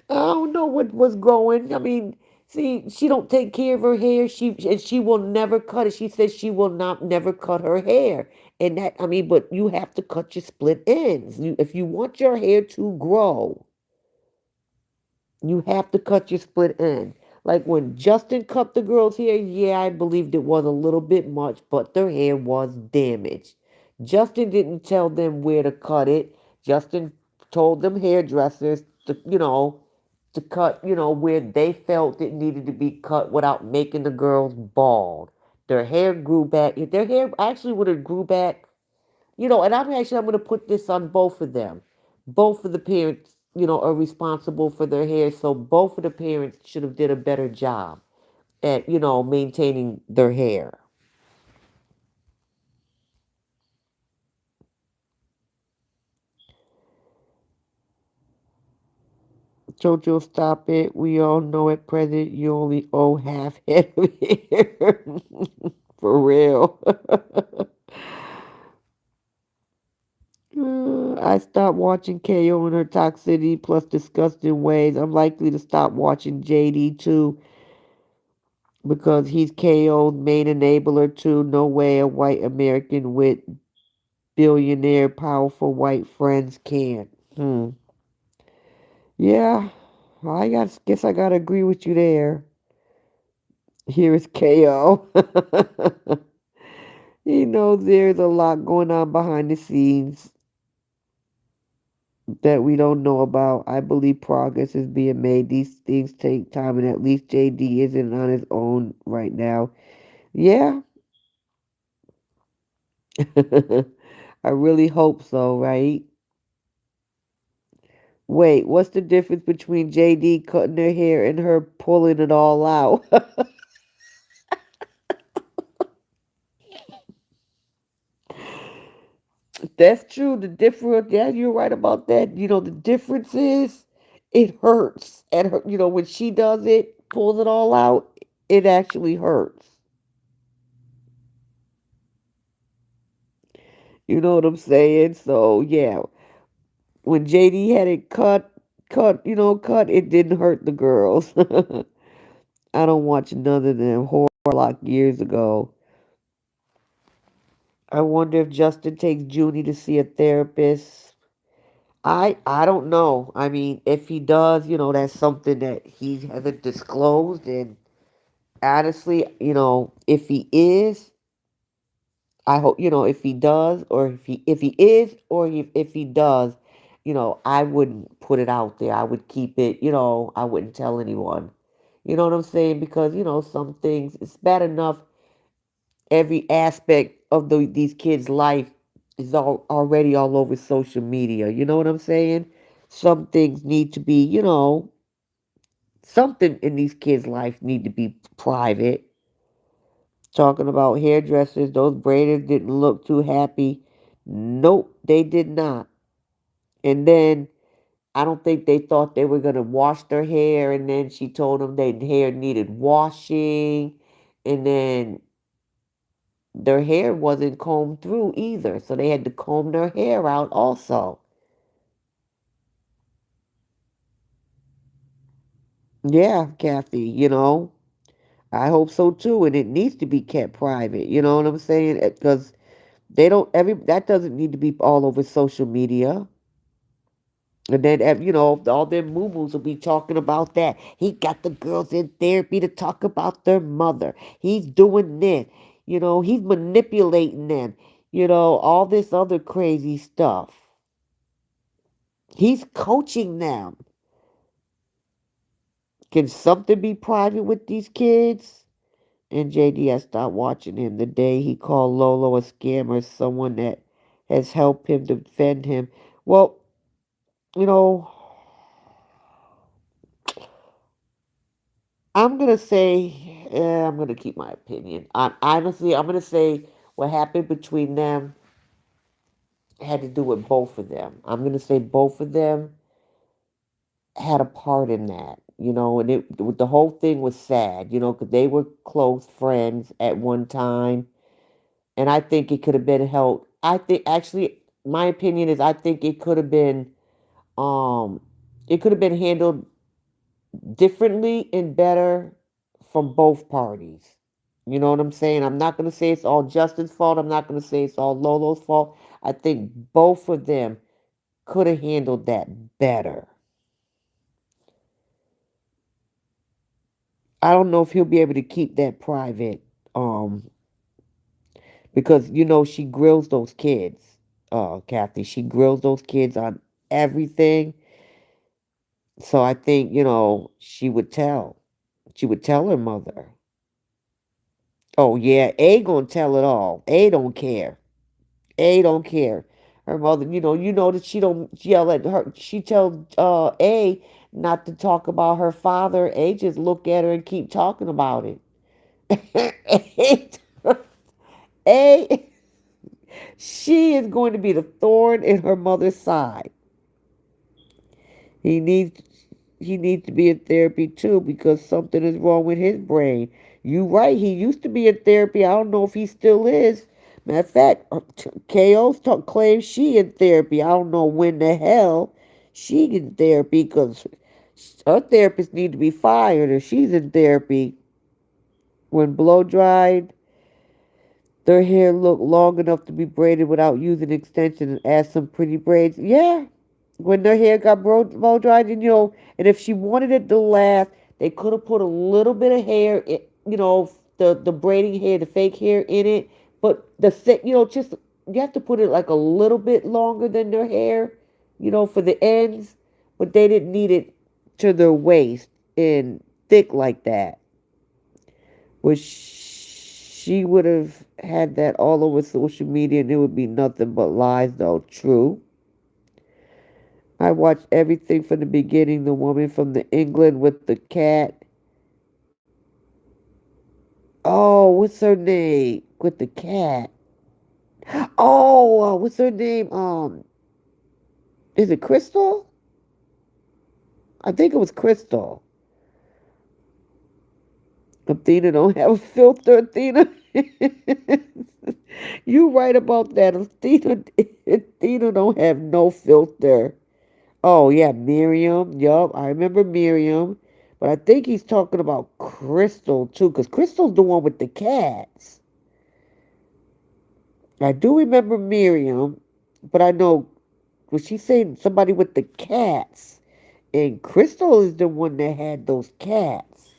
I don't know what was going. I mean, see, she don't take care of her hair. She will never cut it. She says she will not never cut her hair. And that I mean, but you have to cut your split ends. If you want your hair to grow, you have to cut your split end. Like when Justin cut the girl's hair, yeah, I believed it was a little bit much, but their hair was damaged. Justin didn't tell them where to cut it. Justin told them hairdressers to cut, where they felt it needed to be cut without making the girls bald. Their hair grew back. If their hair actually would have grew back, and I'm going to put this on both of them. Both of the parents, are responsible for their hair, so both of the parents should have did a better job at, maintaining their hair. Jojo, stop it. We all know at present you only owe half head of hair. For real. I stopped watching KO in her toxicity plus disgusting ways. I'm likely to stop watching JD too because he's KO's main enabler too. No way a white American with billionaire powerful white friends can. Yeah, guess I gotta agree with you there. Here is KO. He knows there's a lot going on behind the scenes that we don't know about. I believe progress is being made. These things take time, and at least JD isn't on his own right now. Yeah, I really hope so, right? Wait, what's the difference between JD cutting her hair and her pulling it all out? That's true. The difference, yeah, you're right about that. The difference is it hurts. And her, when she does it, pulls it all out, it actually hurts. You know what I'm saying? So yeah, when JD had it cut, it didn't hurt the girls. I don't watch none of them horror like years ago. I wonder if Justin takes Junie to see a therapist. I don't know. I mean, if he does, that's something that he hasn't disclosed. And honestly, if he is, I hope, if he does, or if he is, or if he does, I wouldn't put it out there. I would keep it, I wouldn't tell anyone. You know what I'm saying? Because, some things, it's bad enough every aspect of these kids' life is already all over social media. You know what I'm saying? Some things need to be, something in these kids' life need to be private. Talking about hairdressers, those braiders didn't look too happy. Nope, they did not. And then I don't think they thought they were gonna wash their hair, and then she told them their hair needed washing, and then their hair wasn't combed through either, so they had to comb their hair out also. Yeah, Kathy, I hope so too, and it needs to be kept private. You know what I'm saying? Because they don't every that doesn't need to be all over social media. And then, all them moo will be talking about that. He got the girls in therapy to talk about their mother. He's doing this. He's manipulating them. All this other crazy stuff. He's coaching them. Can something be private with these kids? And JD, I stopped watching him the day he called Lolo a scammer, someone that has helped him defend him. Well, you know, I'm gonna say, I'm gonna keep my opinion. Honestly, I'm gonna say what happened between them had to do with both of them. I'm gonna say both of them had a part in that. And the whole thing was sad. Because they were close friends at one time, and I think it could have been held. I think actually, my opinion is, I think um, it could have been handled differently and better from both parties. You know what I'm saying? I'm not going to say it's all Justin's fault. I'm not going to say it's all Lolo's fault. I think both of them could have handled that better. I don't know if he'll be able to keep that private, um, because she grills those kids. Kathy, she grills those kids on everything. So I think she would tell. She would tell her mother. Oh yeah, A gonna tell it all. A don't care. A don't care. Her mother, that she don't yell at her. She tell A not to talk about her father. A just look at her and keep talking about it. A, she is going to be the thorn in her mother's side. He needs he needs to be in therapy too because something is wrong with his brain. You right, he used to be in therapy. I don't know if he still is. Matter of fact, claims she in therapy. I don't know when the hell she in therapy because her therapist need to be fired if she's in therapy. When blow dried, their hair looked long enough to be braided without using extensions and add some pretty braids. Yeah, when their hair got blow dried, and and if she wanted it to last, they could have put a little bit of hair, the braiding hair, the fake hair in it. But just you have to put it like a little bit longer than their hair, for the ends. But they didn't need it to their waist and thick like that. Which she would have had that all over social media, and it would be nothing but lies, though. True. I watched everything from the beginning. The woman from the England with the cat. Oh, what's her name? With the cat. Oh, what's her name? Is it Crystal? I think it was Crystal. Athena don't have a filter, Athena. You right about that. Athena don't have no filter. Oh yeah, Miriam. Yup, I remember Miriam. But I think he's talking about Crystal too, because Crystal's the one with the cats. I do remember Miriam, but I know was she saying somebody with the cats? And Crystal is the one that had those cats.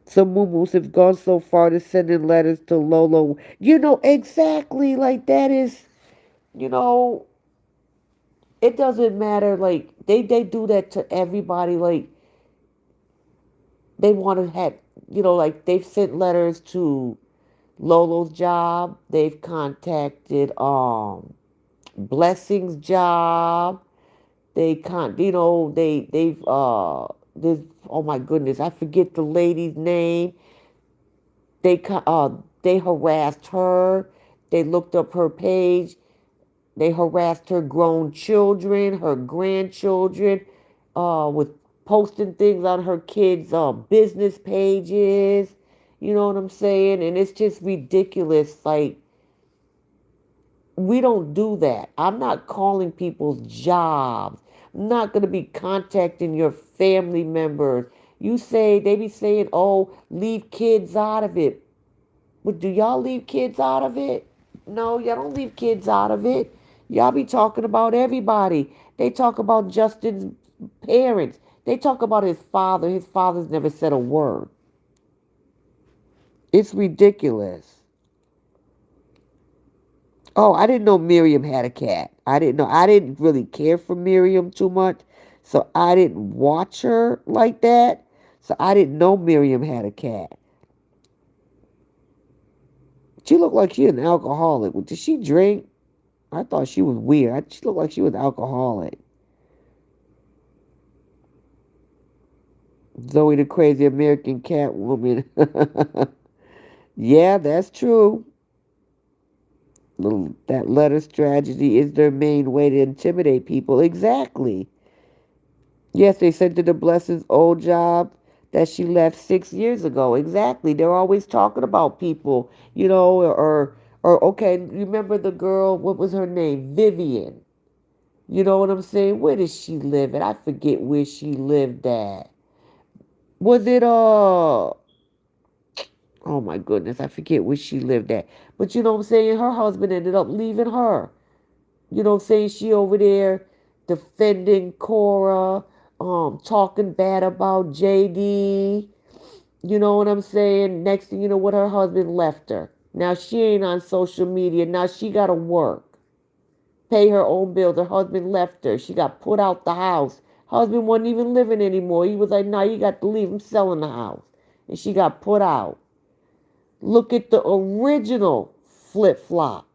Some mumus have gone so far to sending letters to Lolo. Exactly like that is, you know, it doesn't matter. Like they do that to everybody. Like they want to have, like they've sent letters to Lolo's job. They've contacted Blessing's job. There's, oh my goodness, I forget the lady's name. They harassed her. They looked up her page. They harassed her grown children, her grandchildren, with posting things on her kids' business pages. You know what I'm saying? And it's just ridiculous. Like, we don't do that. I'm not calling people's jobs. I'm not going to be contacting your family members. They be saying, oh, leave kids out of it. But do y'all leave kids out of it? No, y'all don't leave kids out of it. Y'all be talking about everybody. They talk about Justin's parents. They talk about his father. His father's never said a word. It's ridiculous. Oh, I didn't know Miriam had a cat. I didn't know. I didn't really care for Miriam too much. So I didn't watch her like that. So I didn't know Miriam had a cat. She looked like she an alcoholic. Did she drink? I thought she was weird. She looked like she was alcoholic. Zoe the crazy American cat woman. Yeah, that's true. That letter strategy is their main way to intimidate people. Exactly. Yes, they sent her to Blessing's old job that she left 6 years ago. Exactly. They're always talking about people, or okay, remember the girl, what was her name? Vivian. You know what I'm saying? Where does she live at? I forget where she lived at. Was it oh my goodness, I forget where she lived at. But you know what I'm saying? Her husband ended up leaving her. You know what I'm saying? She over there defending Cora, talking bad about JD. You know what I'm saying? Next thing you know, what her husband left her. Now she ain't on social media. Now she gotta work. Pay her own bills. Her husband left her. She got put out the house. Husband wasn't even living anymore. He was like, "No, you got to leave. I'm selling the house." And she got put out. Look at the original flip flop.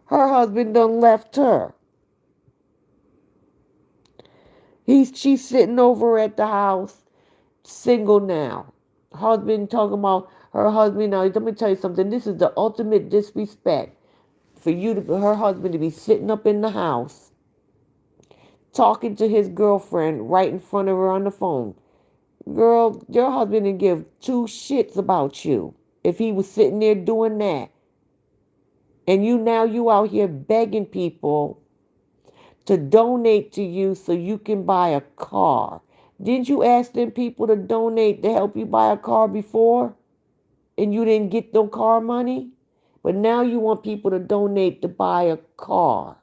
Her husband done left her. She's sitting over at the house, single now. Husband talking about her husband. Now, let me tell you something. This is the ultimate disrespect for her husband to be sitting up in the house talking to his girlfriend right in front of her on the phone. Girl, your husband didn't give two shits about you if he was sitting there doing that. And you out here begging people to donate to you so you can buy a car. Didn't you ask them people to donate to help you buy a car before? And you didn't get no car money? But now you want people to donate to buy a car.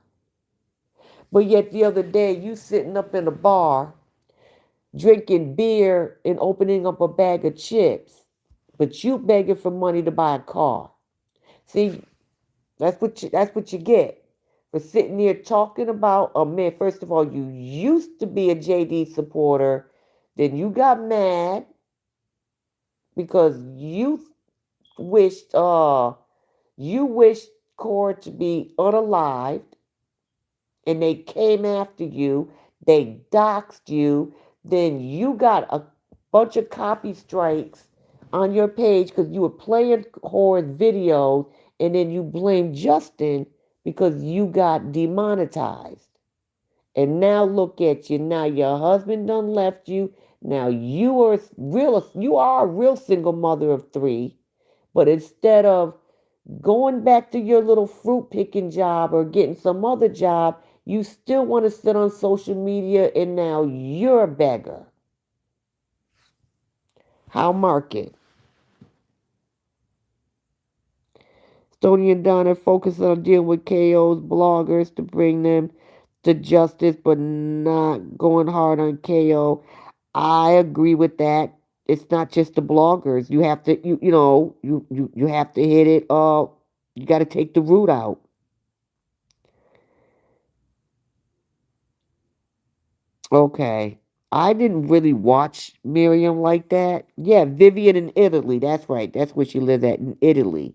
But yet the other day you sitting up in a bar drinking beer and opening up a bag of chips. But you begging for money to buy a car. See, that's what you get for sitting there talking about a man. First of all, you used to be a JD supporter, then you got mad because you wished Cora to be unalived, and they came after you. They doxed you. Then you got a bunch of copy strikes on your page because you were playing horrid videos, and then you blamed Justin because you got demonetized. And now look at you. Now your husband done left you. Now you are a real single mother of three. But instead of going back to your little fruit picking job or getting some other job, you still want to sit on social media and now you're a beggar. How market? Stoney and Donna focus on dealing with KO's bloggers to bring them to justice, but not going hard on KO. I agree with that. It's not just the bloggers. You have to you have to hit it. You got to take the root out. Okay. I didn't really watch Miriam like that. Yeah, Vivian in Italy. That's right. That's where she lives at, in Italy.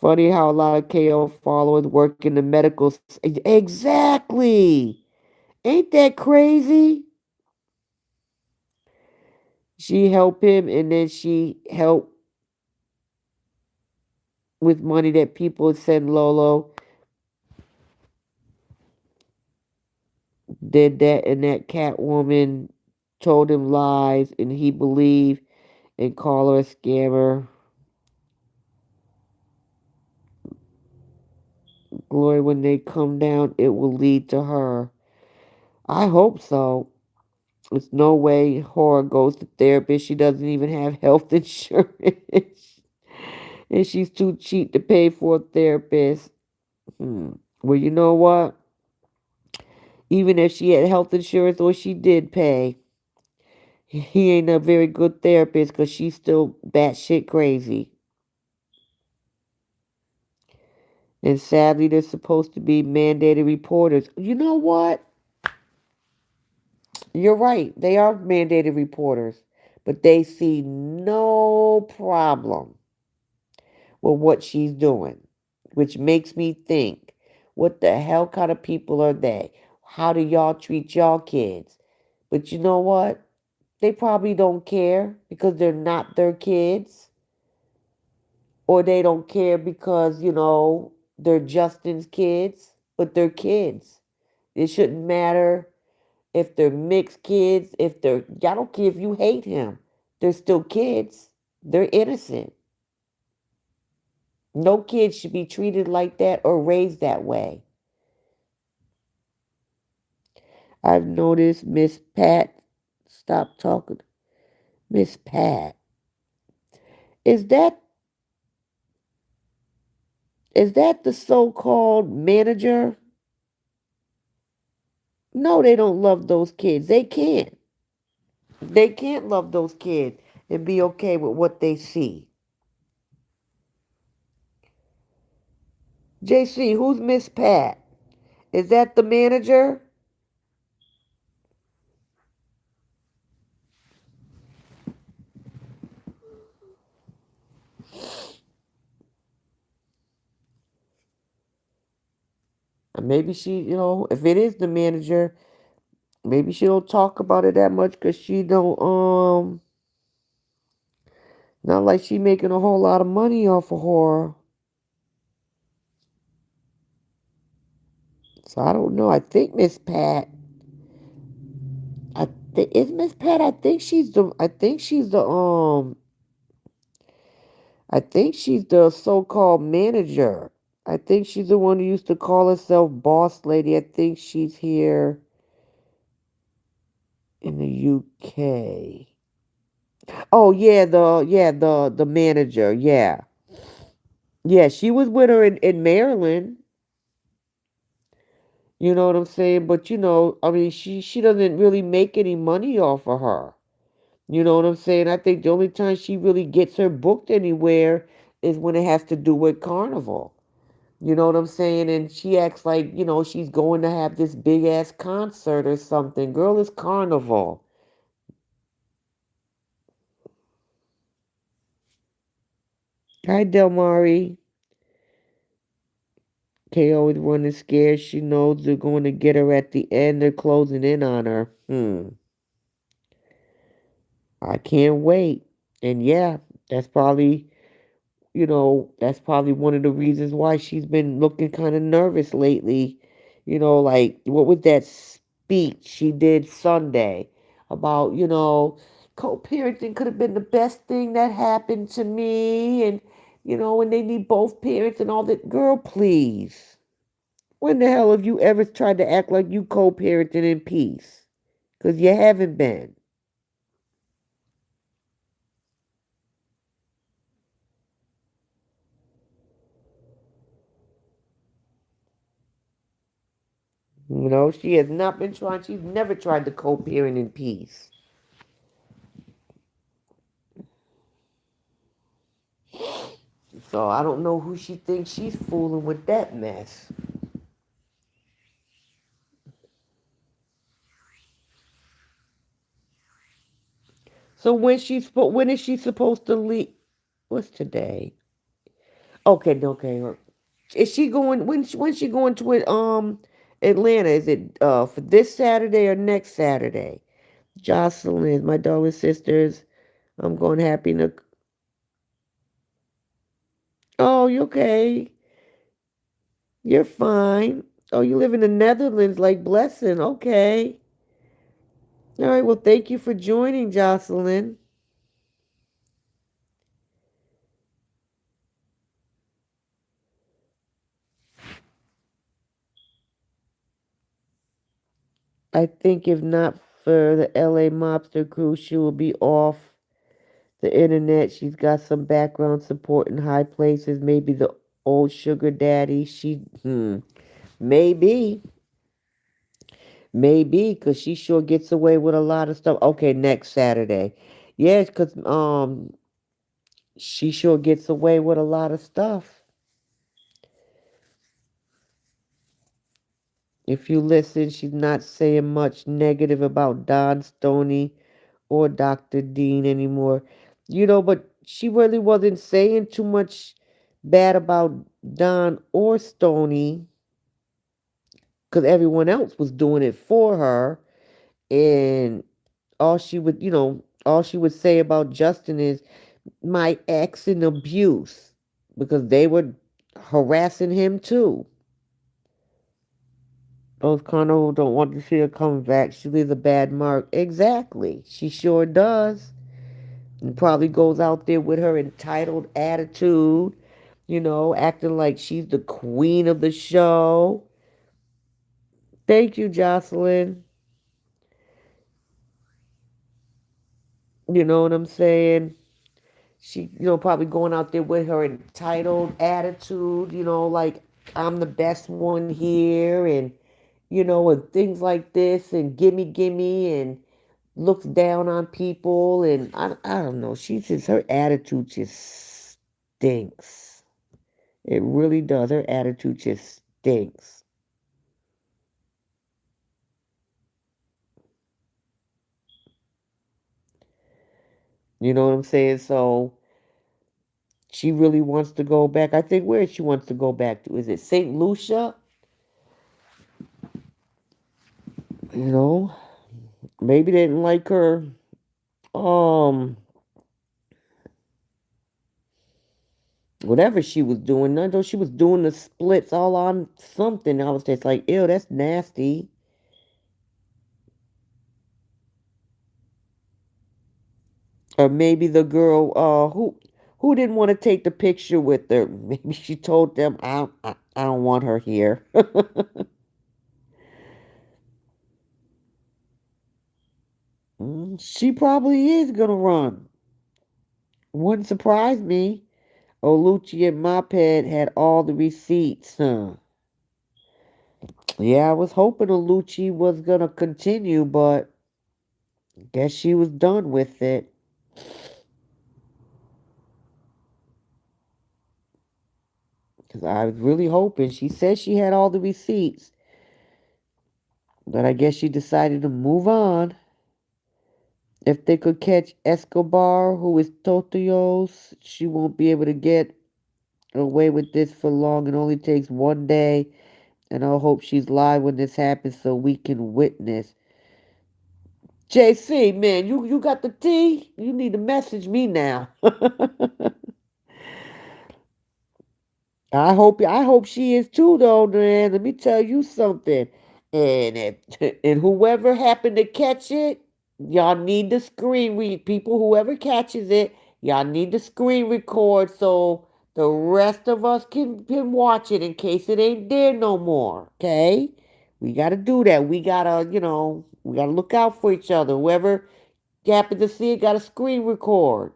Funny how a lot of KO followers work in the medical. Exactly. Ain't that crazy? She helped him and then she helped with money that people send Lolo. Did that and that Catwoman told him lies and he believed and called her a scammer. Glory, when they come down, it will lead to her. I hope so. There's no way Horror goes to therapist. She doesn't even have health insurance. And she's too cheap to pay for a therapist. Well, you know what? Even if she had health insurance or she did pay, he ain't a very good therapist because she's still batshit crazy. And sadly, they're supposed to be mandated reporters. You know what? You're right. They are mandated reporters, but they see no problem with what she's doing, which makes me think, what the hell kind of people are they? How do y'all treat y'all kids? But you know what? They probably don't care because they're not their kids, or they don't care because, they're Justin's kids, but they're kids. It shouldn't matter if they're mixed kids, I don't care if you hate him. They're still kids. They're innocent. No kid should be treated like that or raised that way. I've noticed Miss Pat, stop talking. Miss Pat. Is that is that the so-called manager? No, they don't love those kids. They can't. They can't love those kids and be okay with what they see. JC, who's Miss Pat? Is that the manager? Maybe she, if it is the manager, maybe she don't talk about it that much because she don't, not like she making a whole lot of money off of horror. So I don't know. I think Miss Pat, I think is Miss Pat. I think she's the so-called manager. I think she's the one who used to call herself boss lady. I think she's here in the UK. Oh yeah, the manager. Yeah. Yeah, she was with her in Maryland. You know what I'm saying? But I mean, she doesn't really make any money off of her. You know what I'm saying? I think the only time she really gets her booked anywhere is when it has to do with Carnival. You know what I'm saying? And she acts like, she's going to have this big ass concert or something. Girl, it's Carnival. Hi, Delmari. KO is running scared. She knows they're going to get her at the end. They're closing in on her. I can't wait. And yeah, that's probably, that's probably one of the reasons why she's been looking kind of nervous lately. Like what was that speech she did Sunday about, co-parenting could have been the best thing that happened to me, and when they need both parents and all that. Girl, please. When the hell have you ever tried to act like you co-parenting in peace? Because you haven't been. She has not been trying. She's never tried to co-parent in peace. So I don't know who she thinks she's fooling with that mess. So when is she supposed to leave? What's today? Okay, okay. Is she going? When's she going to it? Atlanta? Is it for this Saturday or next Saturday? Jocelyn, my darling sisters. I'm going happy. Oh, you okay? You're fine. Oh, you live in the Netherlands, like blessing. Okay. All right. Well, thank you for joining, Jocelyn. I think if not for the LA mobster crew, she will be off the internet. She's got some background support in high places. Maybe the old sugar daddy. Maybe, maybe, cause she sure gets away with a lot of stuff. Okay, next Saturday. Yes, cause she sure gets away with a lot of stuff. If you listen, she's not saying much negative about Don Stoney or Dr. Dean anymore. But she really wasn't saying too much bad about Don or Stoney because everyone else was doing it for her. And all she would say about Justin is my ex and abuse because they were harassing him too. Those kind of don't want to see her come back. She leaves a bad mark. Exactly. She sure does. And probably goes out there with her entitled attitude, acting like she's the queen of the show. Thank you, Jocelyn. You know what I'm saying? She, probably going out there with her entitled attitude, like I'm the best one here, and things like this, and gimme, and looks down on people, and I don't know. Her attitude just stinks. It really does. Her attitude just stinks. You know what I'm saying? So she really wants to go back. I think where she wants to go back to. Is it St. Lucia? You know, maybe they didn't like her. Um, Whatever she was doing. I know she was doing the splits all on something. I was just like, ew, that's nasty. Or maybe the girl who didn't want to take the picture with her. Maybe she told them, I don't want her here. She probably is gonna run. Wouldn't surprise me. Olucci and Moped had all the receipts, huh? Yeah, I was hoping Olucci was gonna continue, but guess she was done with it. Because I was really hoping. She said she had all the receipts, but I guess she decided to move on. If they could catch Escobar, who is Totios, she won't be able to get away with this for long. It only takes one day, and I'll hope she's live when this happens so we can witness. JC, man, you got the tea? You need to message me now. I hope she is too though, man. Let me tell you something. And whoever happened to catch it, y'all need to screen read people, whoever catches it, y'all need to screen record so the rest of us can watch it in case it ain't there no more. Okay? We gotta do that. We gotta look out for each other. Whoever happened to see it gotta screen record.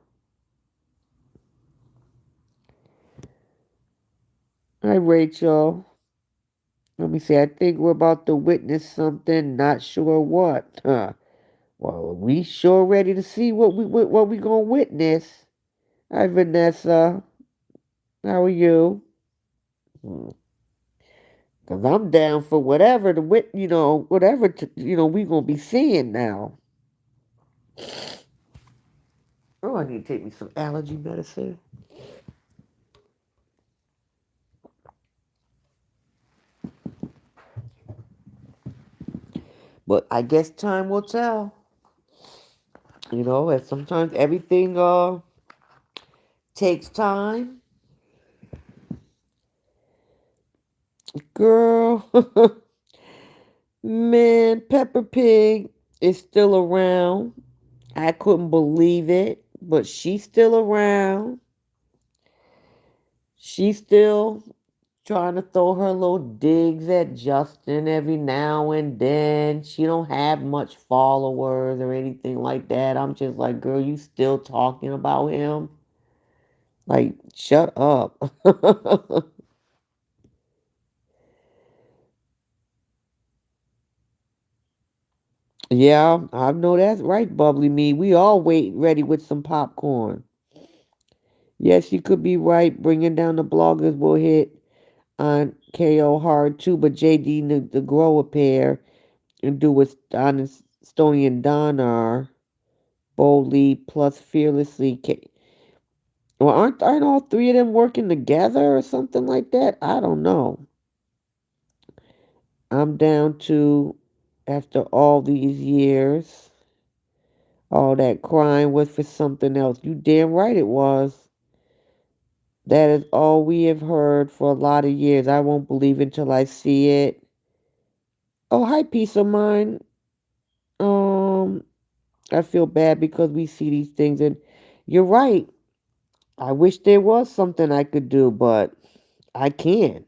Hi Rachel. Let me see. I think we're about to witness something. Not sure what. Huh. Well, we sure ready to see what we gonna witness. Hi, Vanessa. How are you? Cause I'm down for whatever whatever we gonna be seeing now. Oh, I need to take me some allergy medicine. But I guess time will tell. And sometimes everything takes time. Girl, man, Peppa Pig is still around. I couldn't believe it, but she's still around. She's still trying to throw her little digs at Justin every now and then. She don't have much followers or anything like that. I'm just like, girl, you still talking about him? Like, shut up. Yeah, I know that's right, bubbly me. We all wait ready with some popcorn. Yes, you could be right. Bringing down the bloggers will hit on KO hard too, but JD need to grow a pair and do what Stony and Don are. Boldly plus fearlessly. Well, aren't all three of them working together or something like that? I don't know. I'm down to after all these years, all that crying was for something else. You damn right it was. That is all we have heard for a lot of years. I won't believe until I see it. Oh, hi, peace of mind. Um, I feel bad because we see these things, and you're right. I wish there was something I could do, but I can't.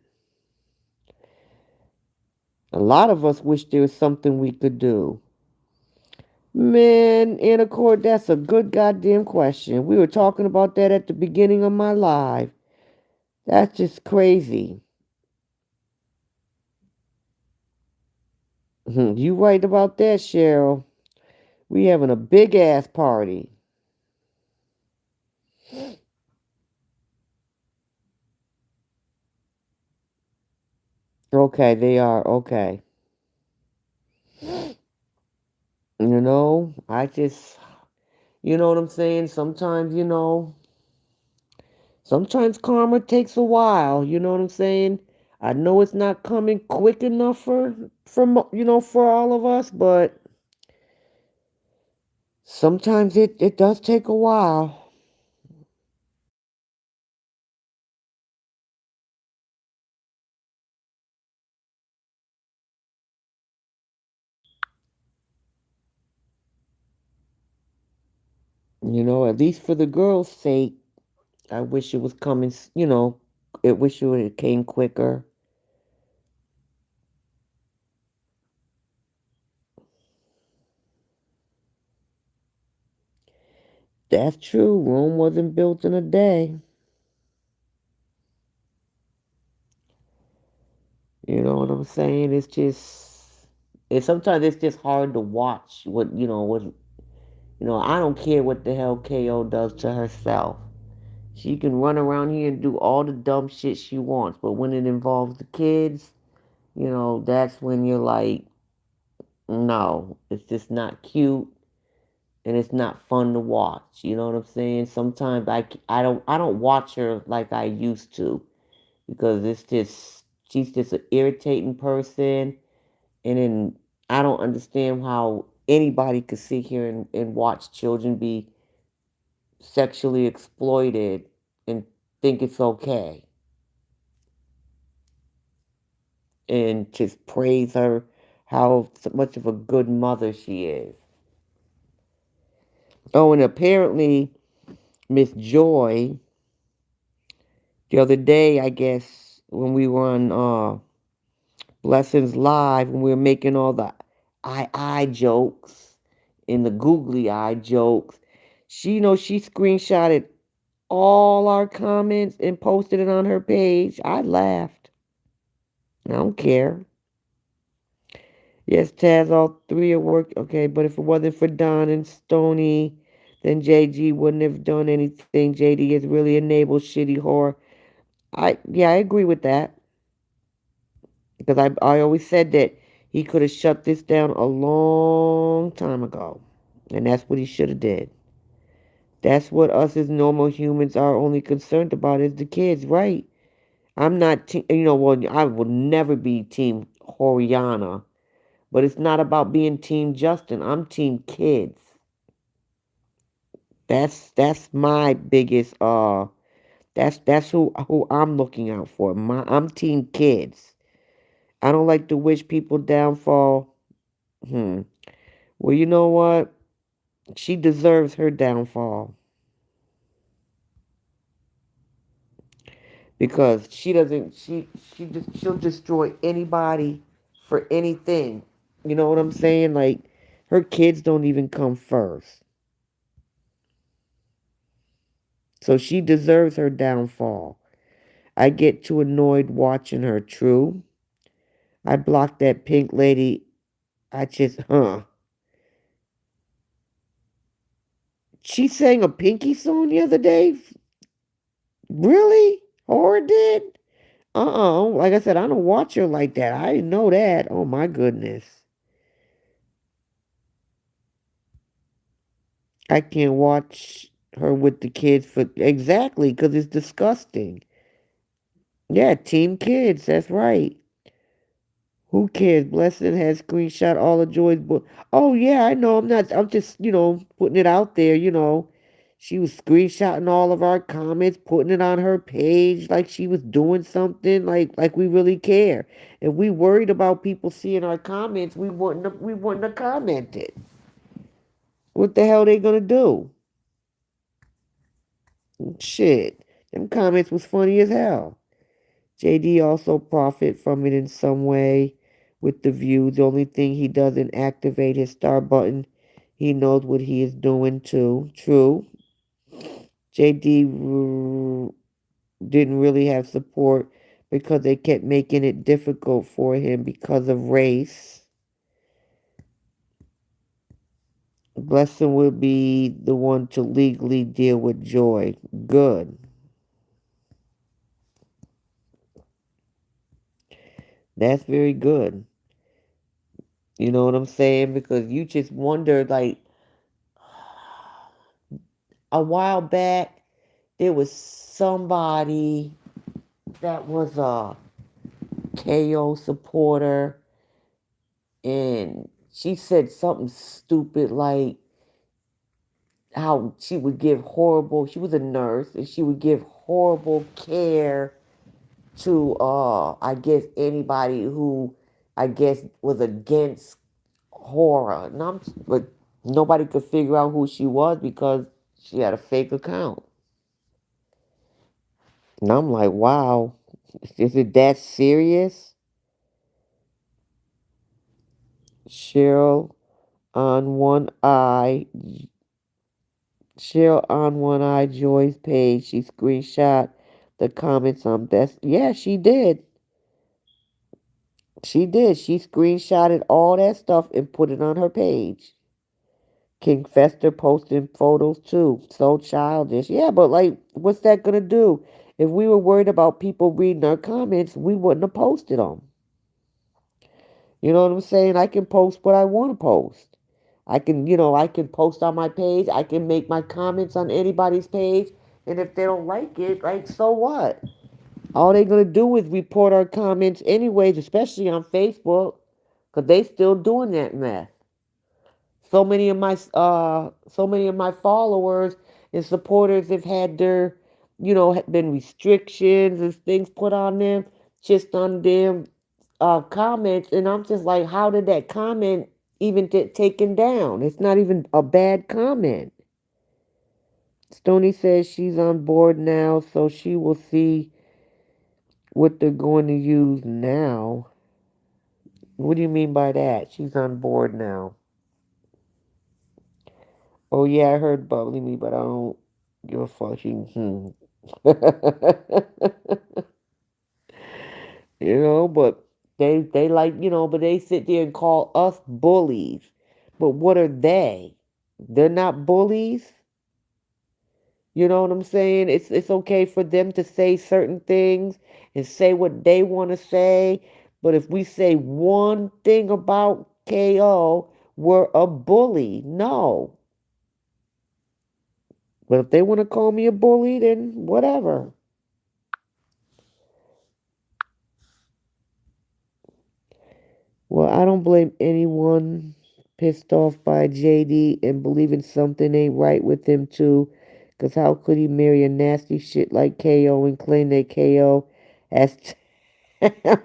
A lot of us wish there was something we could do. Man, Anacord, that's a good goddamn question. We were talking about that at the beginning of my live. That's just crazy. You right about that, Cheryl. We having a big ass party. Okay, they are. Okay. I just, you know what I'm saying? Sometimes karma takes a while. You know what I'm saying? I know it's not coming quick enough for all of us, but sometimes it does take a while. At least for the girls' sake, I wish it was coming. I wish it would have came quicker. That's true. Rome wasn't built in a day. You know what I'm saying? Sometimes it's just hard to watch I don't care what the hell KO does to herself. She can run around here and do all the dumb shit she wants, but when it involves the kids, that's when you're like, no, it's just not cute and it's not fun to watch. You know what I'm saying? Sometimes I don't watch her like I used to because she's just an irritating person, and then I don't understand how anybody could sit here and watch children be sexually exploited and think it's okay. and just praise her, how much of a good mother she is. Oh, and apparently Miss Joy, the other day, I guess, when we were on Blessings Live, when we were making all the I jokes and the googly eye jokes, she screenshotted all our comments and posted it on her page. I laughed. I don't care. Yes, Taz, all three are work. Okay, but if it wasn't for Don and Stony, then JG wouldn't have done anything. JD has really enabled shitty horror. Yeah, I agree with that. Because I always said that he could have shut this down a long time ago. And that's what he should have did. That's what us as normal humans are only concerned about is the kids, right? I'm not, well, I will never be Team Horiana, but it's not about being Team Justin. I'm Team Kids. That's my biggest that's who I'm looking out for. I'm Team Kids. I don't like to wish people downfall. Hmm. Well, you know what? She deserves her downfall because she doesn't. She'll destroy anybody for anything. You know what I'm saying? Like her kids don't even come first, so she deserves her downfall. I get too annoyed watching her. True. I blocked that pink lady. I just, She sang a Pinky song the other day. Really? Horror did? Like I said, I don't watch her like that. I didn't know that. Oh my goodness. I can't watch her with the kids for exactly because it's disgusting. Yeah, Team Kids. That's right. Who cares? Blessing has screenshot all of Joy's book. Oh yeah, I know. I'm not. I'm just putting it out there. She was screenshotting all of our comments, putting it on her page like she was doing something. Like we really care. If we worried about people seeing our comments, we wouldn't have commented. What the hell they gonna do? Shit, them comments was funny as hell. JD also profit from it in some way with the views. The only thing he doesn't activate his star button. He knows what he is doing too. True. JD didn't really have support because they kept making it difficult for him because of race. Blessing will be the one to legally deal with Joy. Good. That's very good. You know what I'm saying? Because you just wonder, like, a while back, there was somebody that was a KO supporter, and she said something stupid like how she was a nurse, and she would give horrible care to, I guess, anybody who, I guess, was against horror. But nobody could figure out who she was because she had a fake account. And I'm like, wow, is it that serious? Cheryl on one eye, Cheryl on one eye, Joy's page. She screenshot the comments on best. Yeah, she did. She did. She screenshotted all that stuff and put it on her page. King Fester posting photos too. So childish. Yeah, but like, what's that gonna do? If we were worried about people reading our comments, we wouldn't have posted them. You know what I'm saying? I can post what I want to post. I can post on my page. I can make my comments on anybody's page. And if they don't like it, like, so what? All they're going to do is report our comments anyways, especially on Facebook, because they still doing that mess. So many of my followers and supporters have had their, been restrictions and things put on them, just on them comments, and I'm just like, how did that comment even get taken down? It's not even a bad comment. Stony says she's on board now, so she will see what they're going to use now. What do you mean by that? She's on board now. Oh yeah, I heard bubbly me, but I don't give a fuck. But they like, but they sit there and call us bullies. But what are they? They're not bullies. You know what I'm saying? It's okay for them to say certain things and say what they want to say, but if we say one thing about KO, we're a bully. No. But if they want to call me a bully, then whatever. Well, I don't blame anyone pissed off by JD and believing something ain't right with him too. Cause how could he marry a nasty shit like KO and claim that KO has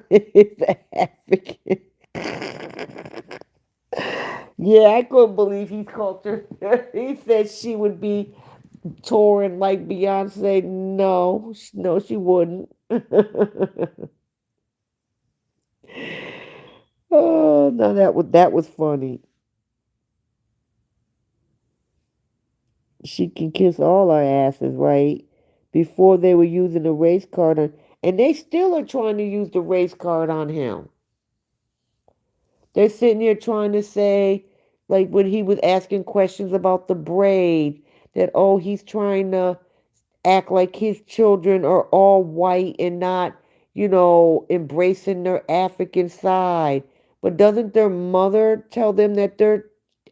is African? Yeah, I couldn't believe he called her. He said she would be touring like Beyonce. No, no, she wouldn't. Oh, no, that was funny. She can kiss all our asses, right? Before they were using the race card on, and they still are trying to use the race card on him. They're sitting there trying to say, like when he was asking questions about the braid, that he's trying to act like his children are all white and not, embracing their African side. But doesn't their mother tell them that they're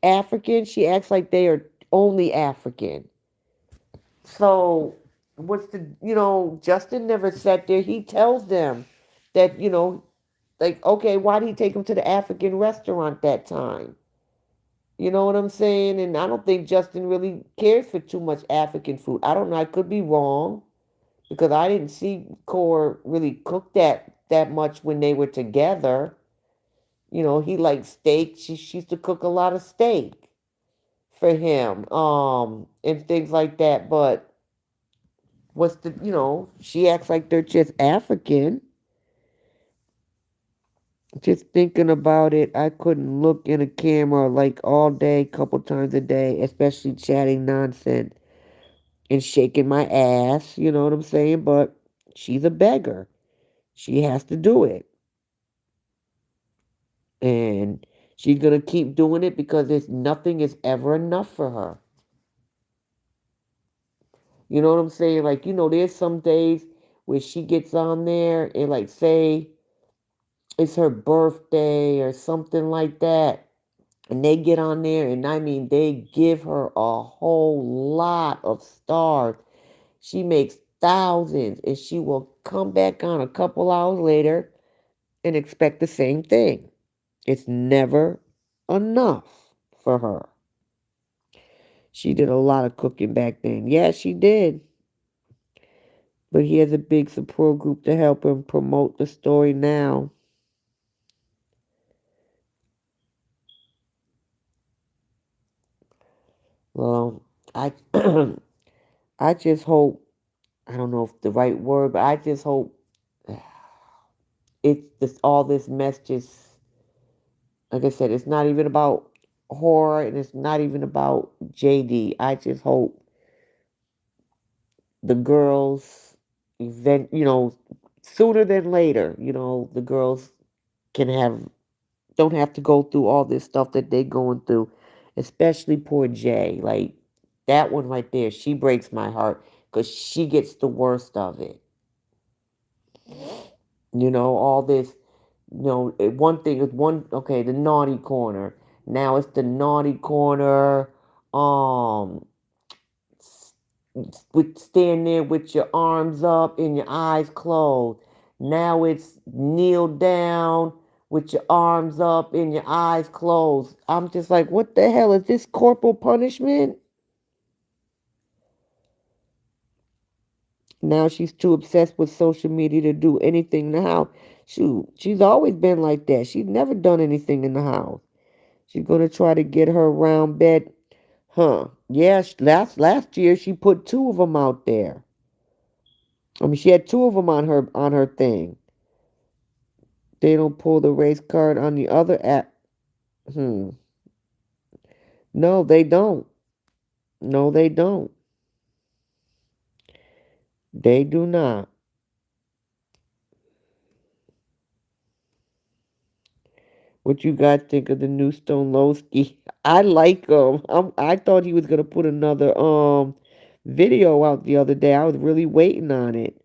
African? She acts like they are only African. So, Justin never sat there. He tells them that, like, okay, why did he take them to the African restaurant that time? You know what I'm saying? And I don't think Justin really cares for too much African food. I don't know. I could be wrong because I didn't see Core really cook that much when they were together. He liked steak. She used to cook a lot of steak for him, and things like that. But she acts like they're just African. Just thinking about it, I couldn't look in a camera like all day, couple times a day, especially chatting nonsense and shaking my ass, you know what I'm saying? But she's a beggar. She has to do it. And she's going to keep doing it because nothing is ever enough for her. You know what I'm saying? Like, there's some days where she gets on there and, like, say it's her birthday or something like that. And they get on there and I mean, they give her a whole lot of stars. She makes thousands and she will come back on a couple hours later and expect the same thing. It's never enough for her. She did a lot of cooking back then. Yeah, she did. But he has a big support group to help him promote the story now. Well, I I just hope, I don't know if the right word, but I just hope it's this all this mess just, like I said, it's not even about horror and it's not even about JD. I just hope the girls sooner than later, the girls can have don't have to go through all this stuff that they going through, especially poor Jay. Like that one right there, she breaks my heart because she gets the worst of it. All this, one thing is okay, the naughty corner. Now it's the naughty corner. Um, with stand there with your arms up and your eyes closed. Now it's kneel down with your arms up and your eyes closed. I'm just like, what the hell is this corporal punishment? Now she's too obsessed with social media to do anything now. Shoot, she's always been like that. She's never done anything in the house. She's gonna try to get her round bed. Huh? Yeah, last year she put two of them out there. I mean, she had two of them on her thing. They don't pull the race card on the other app. Hmm. No, they don't. No, they don't. They do not. What you guys think of the new Stone Lowski? I like him. I thought he was gonna put another video out the other day. I was really waiting on it,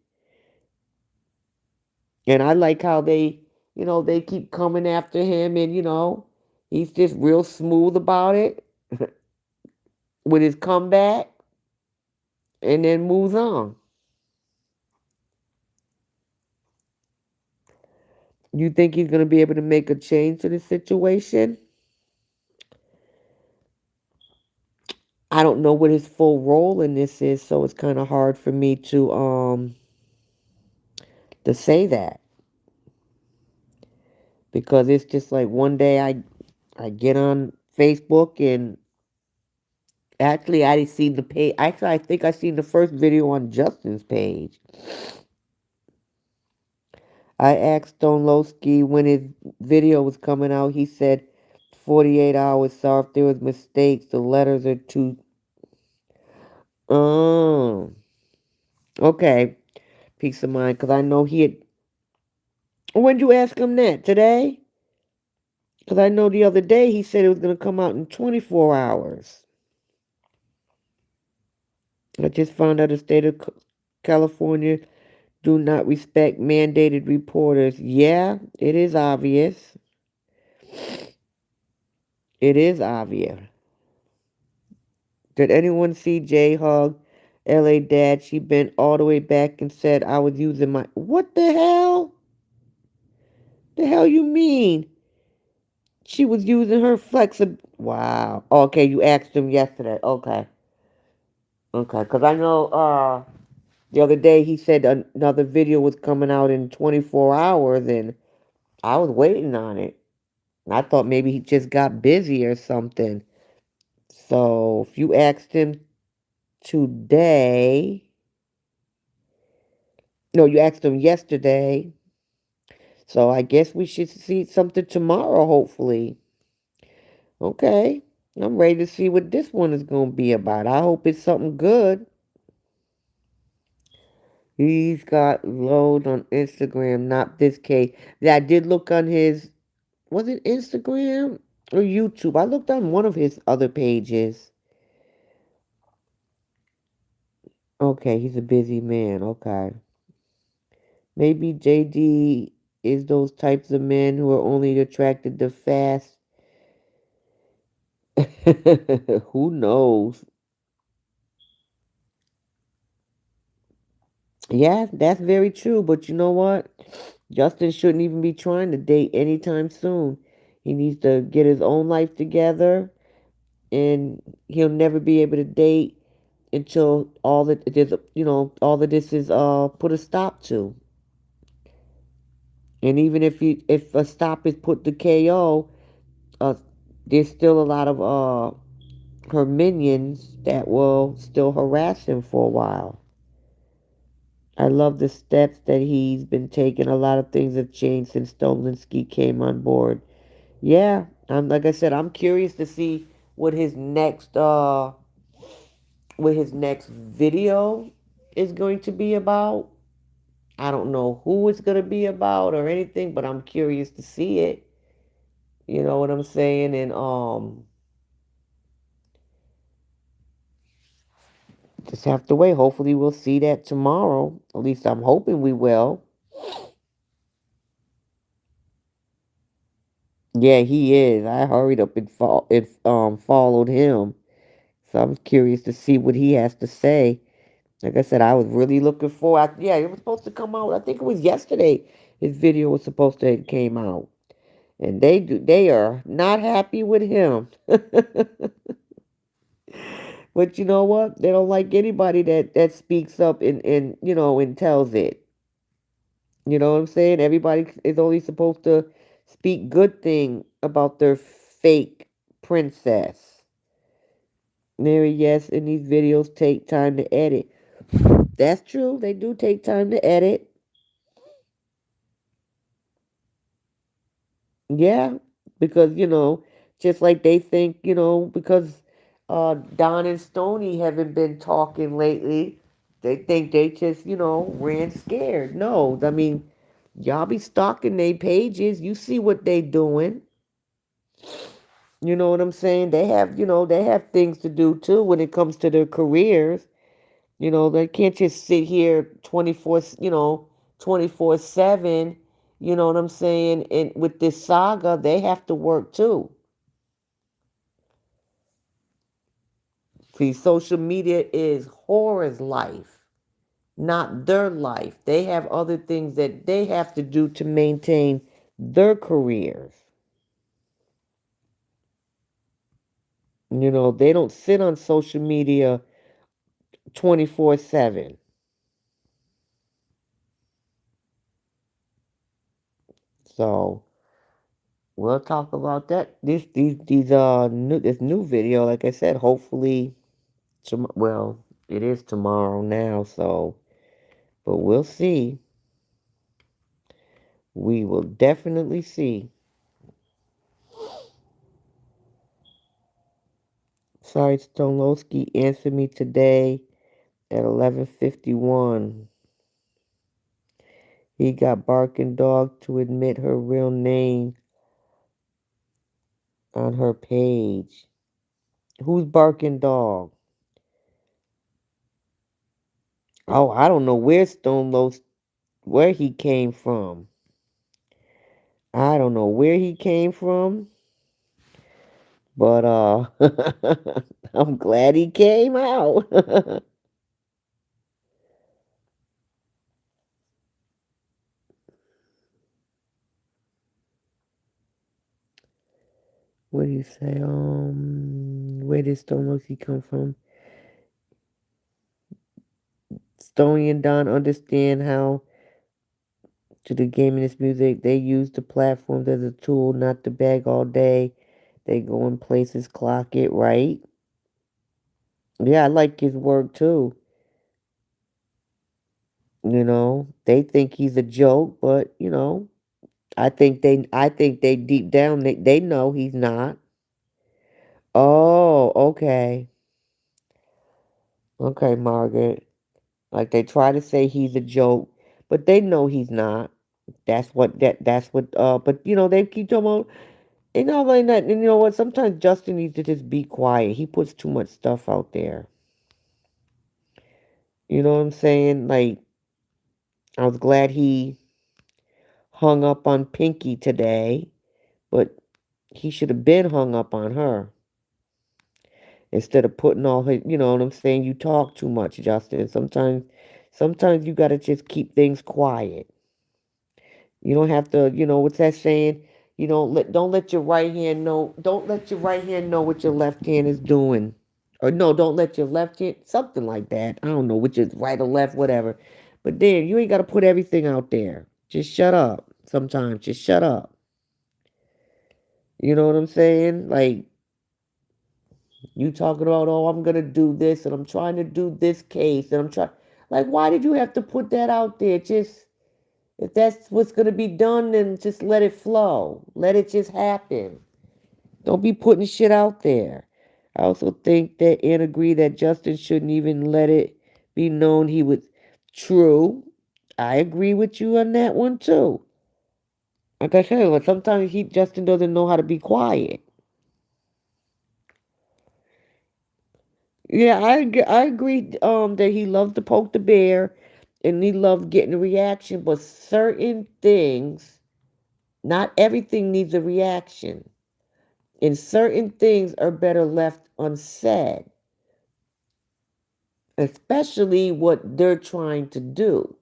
and I like how they keep coming after him, and he's just real smooth about it with his comeback, and then moves on. You think he's gonna be able to make a change to the situation? I don't know what his full role in this is, so it's kind of hard for me to say that because it's just like one day I get on Facebook and actually I seen the page. Actually, I think I seen the first video on Justin's page. I asked Stone Lowski when his video was coming out. He said 48 hours. Sorry if there was mistakes. The letters are too. Oh, okay. Peace of mind, because I know he had. When did you ask him that? Today? Because I know the other day he said it was going to come out in 24 hours. I just found out the state of California do not respect mandated reporters. Yeah, it is obvious. It is obvious. Did anyone see J Hug, LA Dad? She bent all the way back and said I was using my. What the hell? The hell you mean? She was using her flexi. Wow. Okay, you asked him yesterday. Okay. Okay, because I know the other day he said another video was coming out in 24 hours and I was waiting on it. I thought maybe he just got busy or something. So if you asked him today, no, you asked him yesterday. So I guess we should see something tomorrow, hopefully. Okay. I'm ready to see what this one is going to be about. I hope it's something good. He's got loads on Instagram, not this case. Yeah, I did look on his, was it Instagram or YouTube? I looked on one of his other pages. Okay, he's a busy man. Okay. Maybe JD is those types of men who are only attracted to fast. Who knows? Yeah, that's very true. But you know what? Justin shouldn't even be trying to date anytime soon. He needs to get his own life together, and he'll never be able to date until all of this is put a stop to. And even if a stop is put to KO, uh, there's still a lot of her minions that will still harass him for a while. I love the steps that he's been taking. A lot of things have changed since Stolinsky came on board. Yeah, I'm like I said, I'm curious to see what his next video is going to be about. I don't know who it's going to be about or anything, but I'm curious to see it. You know what I'm saying? And just have to wait. Hopefully we'll see that tomorrow. At least I'm hoping we will. Yeah, he is. I hurried up and followed him. So I'm curious to see what he has to say. Like I said, I was really looking forward. Yeah, it was supposed to come out. I think it was yesterday. His video was supposed to have came out, and they are not happy with him. But you know what? They don't like anybody that speaks up and tells it. You know what I'm saying? Everybody is only supposed to speak good thing about their fake princess. Mary, yes, and these videos take time to edit. That's true. They do take time to edit. Yeah, because just like they think, because Don and Stony haven't been talking lately, they think they just, ran scared. No, I mean, y'all be stalking their pages. You see what they doing. You know what I'm saying? They have things to do too when it comes to their careers. They can't just sit here 24/7. You know what I'm saying? And with this saga, they have to work too. See, social media is Hora's life, not their life. They have other things that they have to do to maintain their careers. They don't sit on social media 24/7. So we'll talk about that. This new video, like I said, hopefully, well, it is tomorrow now. So, but we'll see. We will definitely see. Sorry, Stonlowski answered me today at 11:51. He got Barking Dog to admit her real name on her page. Who's Barking Dog? Oh, I don't know where he came from. I don't know where he came from, but I'm glad he came out. What do you say? Where did Stonlowski come from? Stony and Don understand how to the game in this music. They use the platforms as a tool, not to beg all day. They go in places, clock it, right? Yeah, I like his work too. They think he's a joke, but I think they deep down they know he's not. Oh, okay. Okay, Margaret. Like they try to say he's a joke, but they know he's not. That's what but they keep talking about like that, and you know what? Sometimes Justin needs to just be quiet. He puts too much stuff out there. You know what I'm saying? Like I was glad he hung up on Pinky today, but he should have been hung up on her instead of putting all his, you know what I'm saying? You talk too much, Justin. Sometimes you got to just keep things quiet. You don't have to, what's that saying? You don't let your right hand know what your left hand is doing. Or no, don't let your left hand, something like that. I don't know which is right or left, whatever. But then you ain't got to put everything out there. Just shut up. Sometimes just shut up. You know what I'm saying? Like you talking about, oh, I'm gonna do this and I'm trying to do this case and I'm trying. Like, why did you have to put that out there? Just if that's what's gonna be done, then just let it flow. Let it just happen. Don't be putting shit out there. I also think that and agree that Justin shouldn't even let it be known he was true. I agree with you on that one too. Like I said, like sometimes Justin doesn't know how to be quiet. Yeah, I agree that he loves to poke the bear and he loves getting a reaction, but certain things, not everything needs a reaction. And certain things are better left unsaid, especially what they're trying to do.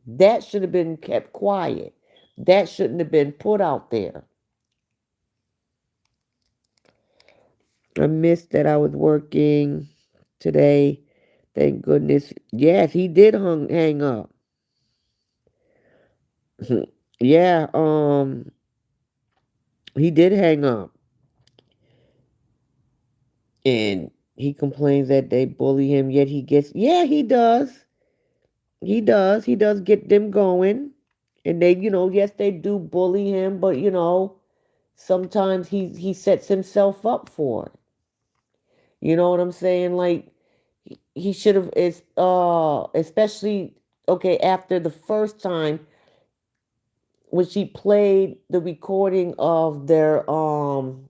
That should have been kept quiet. That shouldn't have been put out there. I missed that I was working today. Thank goodness. Yes, he did hang up. Yeah, he did hang up, and he complains that they bully him, yet he gets, yeah, he does. He does get them going. And they, yes, they do bully him, but sometimes he sets himself up for it. You know what I'm saying? Like he should have is especially okay after the first time when she played the recording of their phone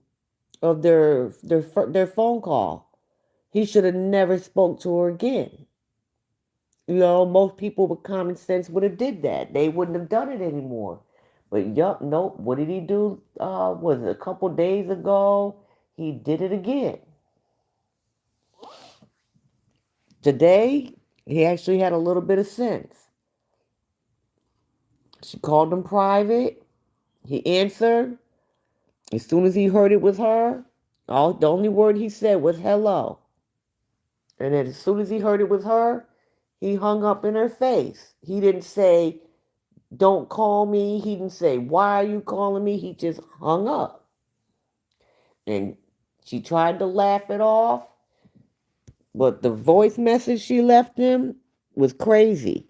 call. He should have never spoke to her again. Most people with common sense would have did that. They wouldn't have done it anymore. But yup, nope. What did he do? Was it a couple days ago? He did it again. Today, he actually had a little bit of sense. She called him private. He answered. As soon as he heard it was her, the only word he said was hello. And then as soon as he heard it was her, he hung up in her face. He didn't say, don't call me. He didn't say, why are you calling me? He just hung up. And she tried to laugh it off, but the voice message she left him was crazy.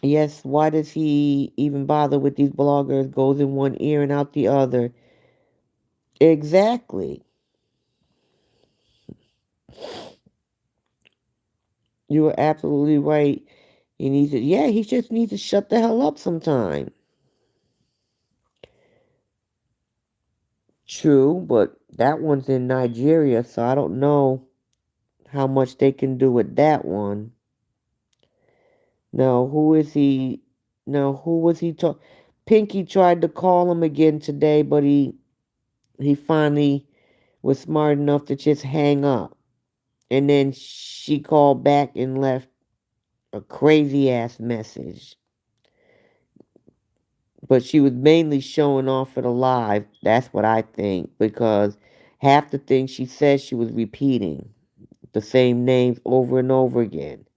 Yes, why does he even bother with these bloggers? Goes in one ear and out the other. Exactly. You were absolutely right. He just needs to shut the hell up sometime. True, but that one's in Nigeria, so I don't know how much they can do with that one. No, who is he? No, who was he talk? Pinky tried to call him again today, but he finally was smart enough to just hang up. And then she called back and left a crazy ass message. But she was mainly showing off for the live. That's what I think. Because half the things she said she was repeating the same names over and over again.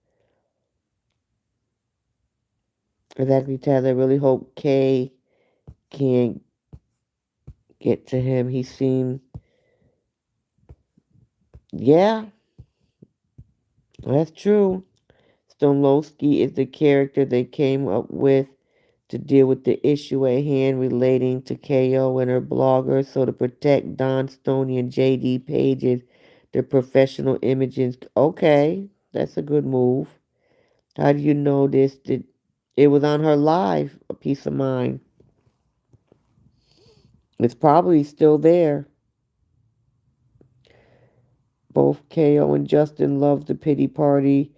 Exactly, Taz. I really hope Kay can get to him. He seemed, yeah, that's true. Stomlowski is the character they came up with to deal with the issue at hand relating to KO and her bloggers. So to protect Don Stoney and JD Pages, their professional images. Okay, that's a good move. How do you know this? It was on her live, a peace of mind. It's probably still there. Both KO and Justin love the pity party.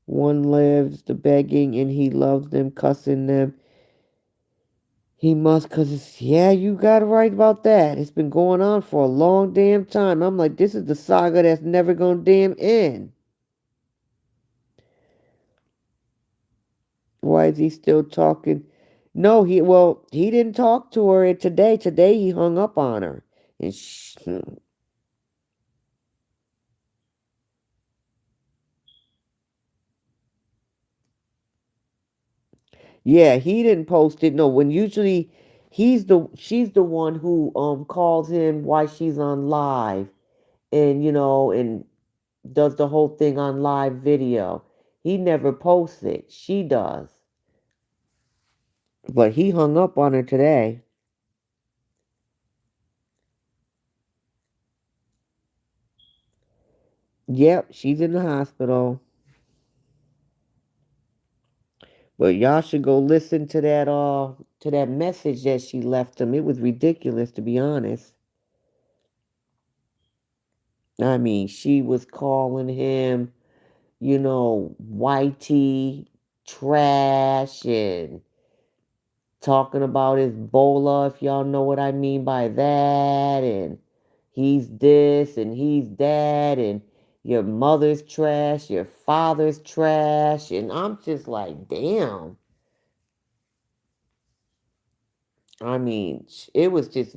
One loves the begging and he loves them cussing them. He must, cause it's, yeah, you got it right about that. It's been going on for a long damn time. I'm like, this is the saga that's never gonna damn end. Why is he still talking? No, he didn't talk to her today. Today he hung up on her, and yeah, he didn't post it. No, when usually she's the one who calls him while she's on live, and and does the whole thing on live video. He never posts it. She does. But he hung up on her today. Yep, she's in the hospital. But y'all should go listen to that message that she left him. It was ridiculous, to be honest. I mean, she was calling him, whitey trash and talking about his bola, if y'all know what I mean by that, and he's this and he's that, and your mother's trash, your father's trash, and I'm just like, damn. I mean, it was just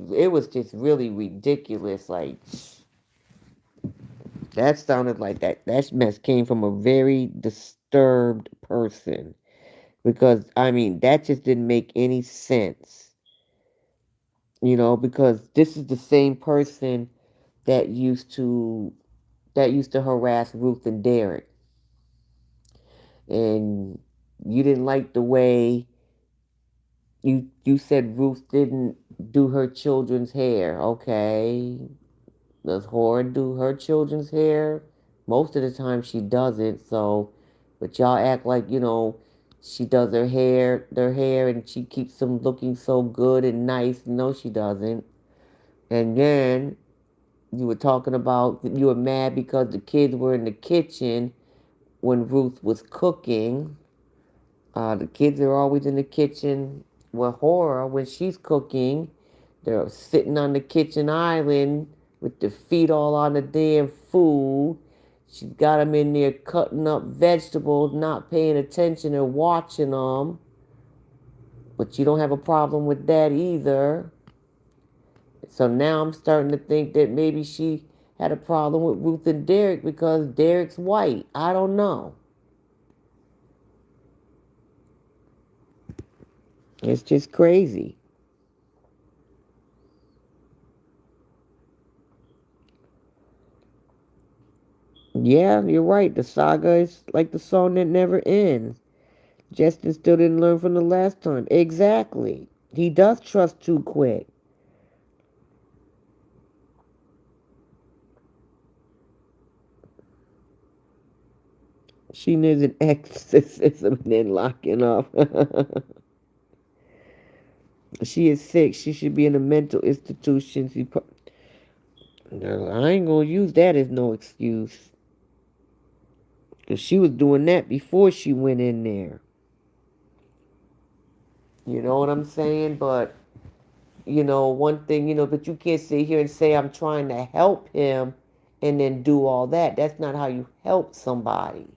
really ridiculous. Like that sounded like that mess came from a very disturbed person because I mean that just didn't make any sense. Because this is the same person that used to harass Ruth and Derek, and you didn't like the way you said Ruth didn't do her children's hair. Okay, does Hora do her children's hair? Most of the time she doesn't. So, but y'all act like she does their hair, and she keeps them looking so good and nice. No, she doesn't. And then you were talking about you were mad because the kids were in the kitchen when Ruth was cooking. The kids are always in the kitchen with Hora when she's cooking. They're sitting on the kitchen island with their feet all on the damn food. She's got them in there cutting up vegetables, not paying attention and watching them. But you don't have a problem with that either. So now I'm starting to think that maybe she had a problem with Ruth and Derek because Derek's white. I don't know. It's just crazy. Yeah, you're right. The saga is like the song that never ends. Justin still didn't learn from the last time. Exactly. He does trust too quick. She needs an exorcism and then locking up. She is sick. She should be in a mental institution. No, I ain't gonna use that as no excuse. Because she was doing that before she went in there. You know what I'm saying? But, one thing, but you can't sit here and say, I'm trying to help him and then do all that. That's not how you help somebody.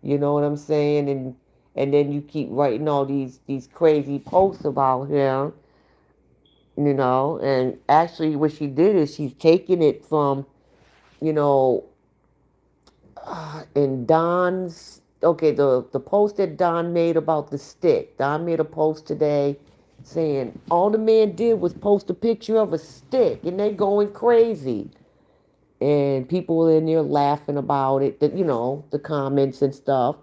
You know what I'm saying? And then you keep writing all these crazy posts about him, and actually what she did is she's taking it from, you know, in Don's okay, the post that Don made about the stick. Don made a post today saying all the man did was post a picture of a stick and they going crazy. And people were in there laughing about it, the comments and stuff.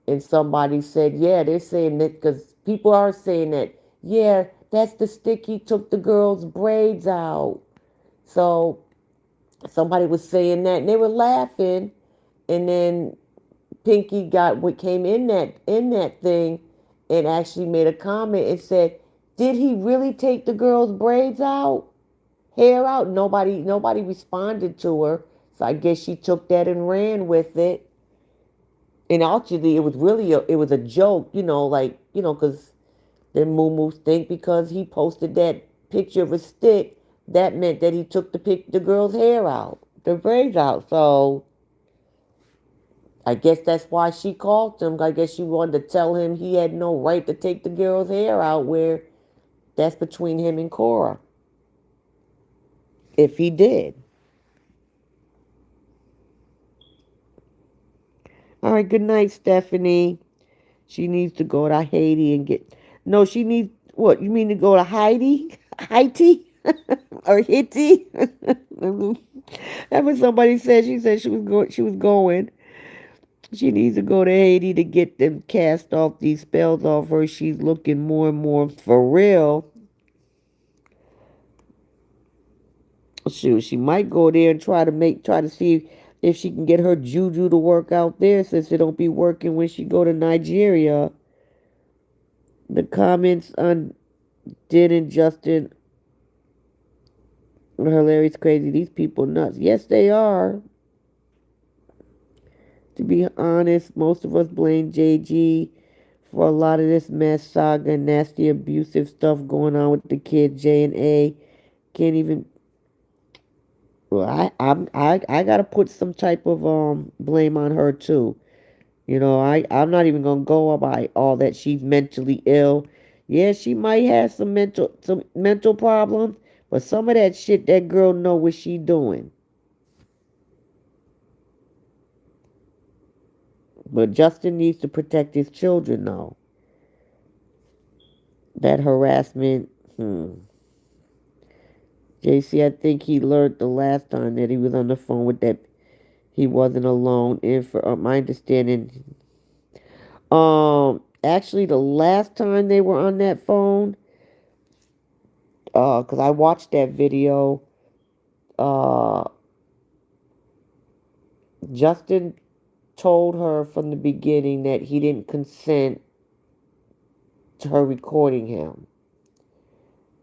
And somebody said, yeah, they're saying that because people are saying that, yeah, that's the stick he took the girl's braids out. So somebody was saying that and they were laughing. And then Pinky got what came in that thing and actually made a comment and said, did he really take the girl's braids out? Hair out? Nobody responded to her. So I guess she took that and ran with it. And actually, it was a joke, like because then Moo think because he posted that picture of a stick, that meant that he took the girl's hair out, the braids out. So I guess that's why she called him. I guess she wanted to tell him he had no right to take the girl's hair out, where that's between him and Cora, if he did. All right, good night, Stephanie. She needs to go to Haiti and get. No, she needs. What, you mean to go to Haiti? Haiti? Or Hitty? That's what somebody said. She said she was going. She was going. She needs to go to Haiti to get them cast off these spells off her. She's looking more and more for real. Shoot, she might go there and try to see if she can get her juju to work out there, since it don't be working when she go to Nigeria. The comments on Did and Justin are hilarious, crazy. These people nuts. Yes, they are. To be honest, most of us blame JG for a lot of this mess, saga, and nasty abusive stuff going on with the kid. J and A can't even. Well, I gotta put some type of blame on her too. I'm not even gonna go by all that she's mentally ill. Yeah, she might have some mental problems, but some of that shit that girl know what she doing. But Justin needs to protect his children though. That harassment, JC, I think he learned the last time that he was on the phone with that he wasn't alone. And for my understanding, actually the last time they were on that phone, cause I watched that video, uh, Justin told her from the beginning that he didn't consent to her recording him.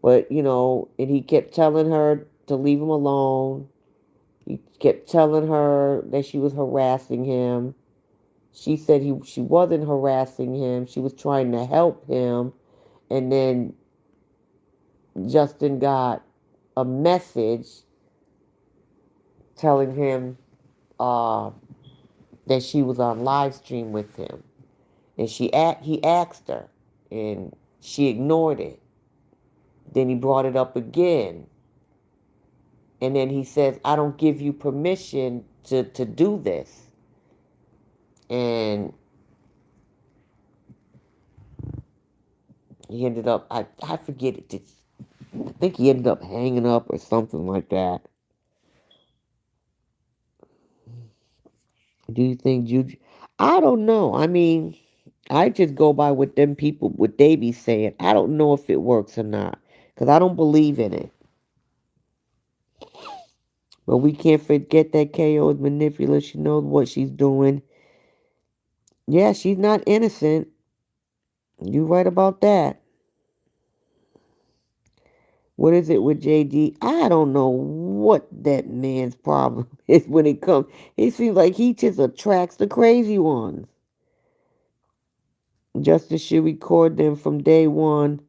But, and he kept telling her to leave him alone. He kept telling her that she was harassing him. She said she wasn't harassing him. She was trying to help him. And then Justin got a message telling him uh, that she was on live stream with him. And he asked her, and she ignored it. Then he brought it up again. And then he says, I don't give you permission to do this. And he ended up, I forget it. I think he ended up hanging up or something like that. Do you think Juju? I don't know. I mean, I just go by what they be saying. I don't know if it works or not. Because I don't believe in it. But we can't forget that KO is manipulative. She knows what she's doing. Yeah, she's not innocent. You right about that. What is it with JD? I don't know what that man's problem is when it comes. It seems like he just attracts the crazy ones. Justice should record them from day one,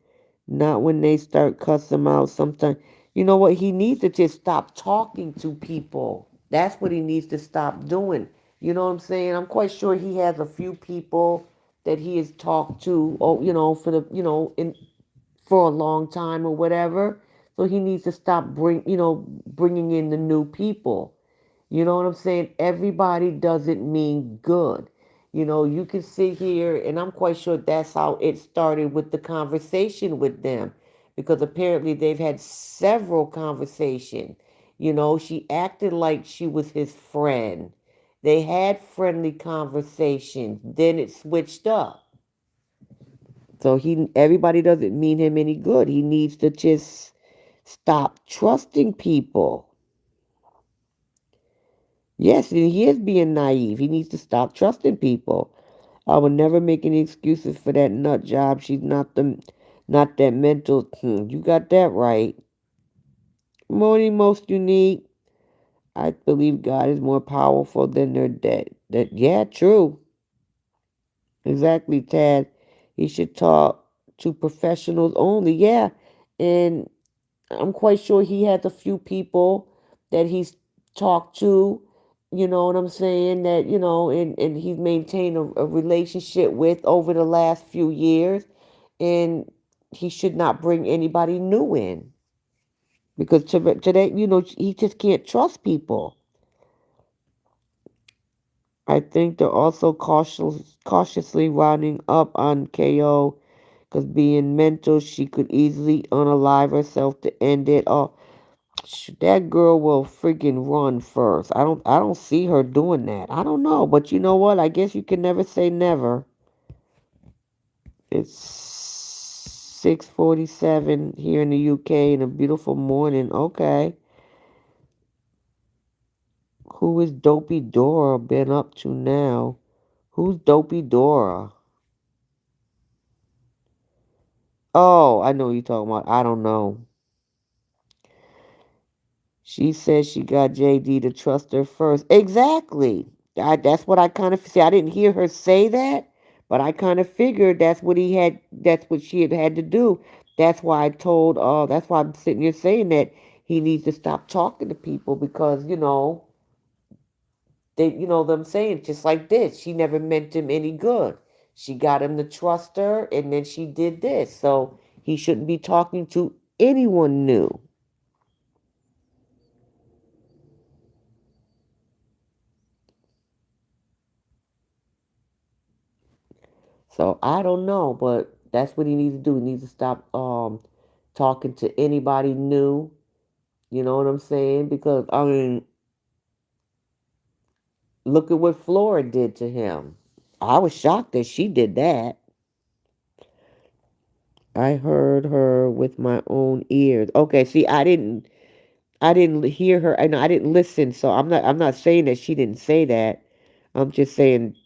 not when they start cussing them out. Sometimes, you know what? He needs to just stop talking to people. That's what he needs to stop doing. You know what I'm saying? I'm quite sure he has a few people that he has talked to, or for the, for a long time or whatever. So he needs to stop bringing in the new people. You know what I'm saying? Everybody doesn't mean good. You can sit here, and I'm quite sure that's how it started with the conversation with them, because apparently they've had several conversations. She acted like she was his friend. They had friendly conversations. Then it switched up. So everybody doesn't mean him any good. He needs to just stop trusting people. Yes, and he is being naive. He needs to stop trusting people. I will never make any excuses for that nut job. She's not that mental. You got that right. Morning, most unique. I believe God is more powerful than their dead. Yeah, true. Exactly, Tad. He should talk to professionals only. Yeah, and I'm quite sure he has a few people that he's talked to, you know what I'm saying, that, and he's maintained a relationship with over the last few years. And he should not bring anybody new in, because today, he just can't trust people. I think they're also cautiously rounding up on KO because being mental, she could easily unalive herself to end it. Oh, that girl will freaking run first. I don't see her doing that. I don't know, but you know what? I guess you can never say never. It's 6:47 here in the UK in a beautiful morning. Okay. Who is Dopey Dora been up to now? Who's Dopey Dora? Oh, I know what you're talking about. I don't know. She says she got JD to trust her first. Exactly. That's what I kind of see. I didn't hear her say that, but I kind of figured that's what he had. That's what she had to do. That's why I told. That's why I'm sitting here saying that he needs to stop talking to people, because they, them saying just like this. She never meant him any good. She got him to trust her, and then she did this. So he shouldn't be talking to anyone new. So I don't know, but that's what he needs to do. He needs to stop talking to anybody new. You know what I'm saying? Because I mean, look at what Flora did to him. I was shocked that she did that. I heard her with my own ears. Okay, see, I didn't hear her and I didn't listen, so I'm not saying that she didn't say that. I'm just saying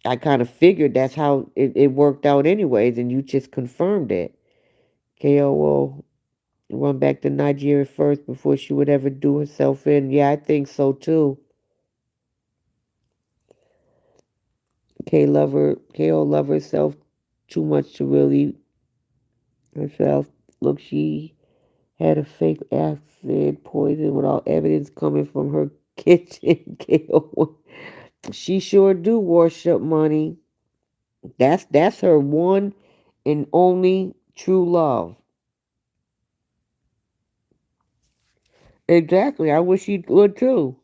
I kind of figured that's how it worked out anyways, and you just confirmed it. KO will run back to Nigeria first before she would ever do herself in. Yeah, I think so too. KO love herself too much to really herself. Look, she had a fake acid poison without evidence coming from her kitchen. KO. She sure do worship money. That's her one and only true love. Exactly. I wish she would too.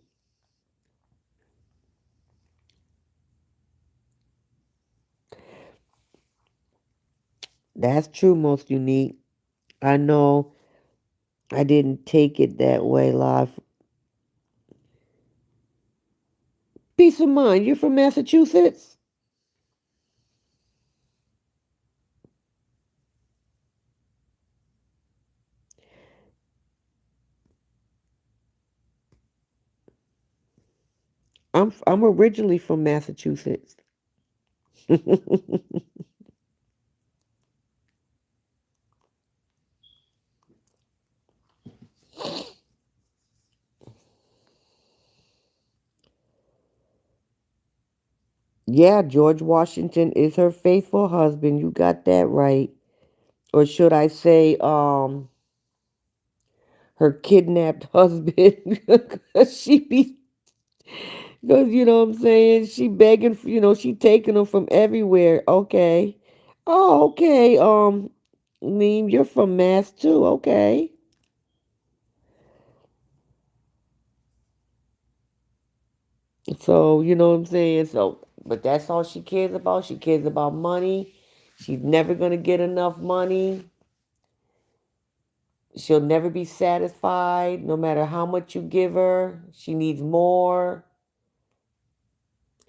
That's true, most unique. I know I didn't take it that way, live. Peace of mind. You're from Massachusetts? I'm originally from Massachusetts. Yeah, George Washington is her faithful husband. You got that right. Or should I say, her kidnapped husband? 'Cause she be, because you know what I'm saying. She begging, she taking them from everywhere. Okay. Oh, okay. Neem, you're from Mass too. Okay. So you know what I'm saying. So, but that's all she cares about. She cares about money. She's never gonna get enough money. She'll never be satisfied, no matter how much you give her. She needs more.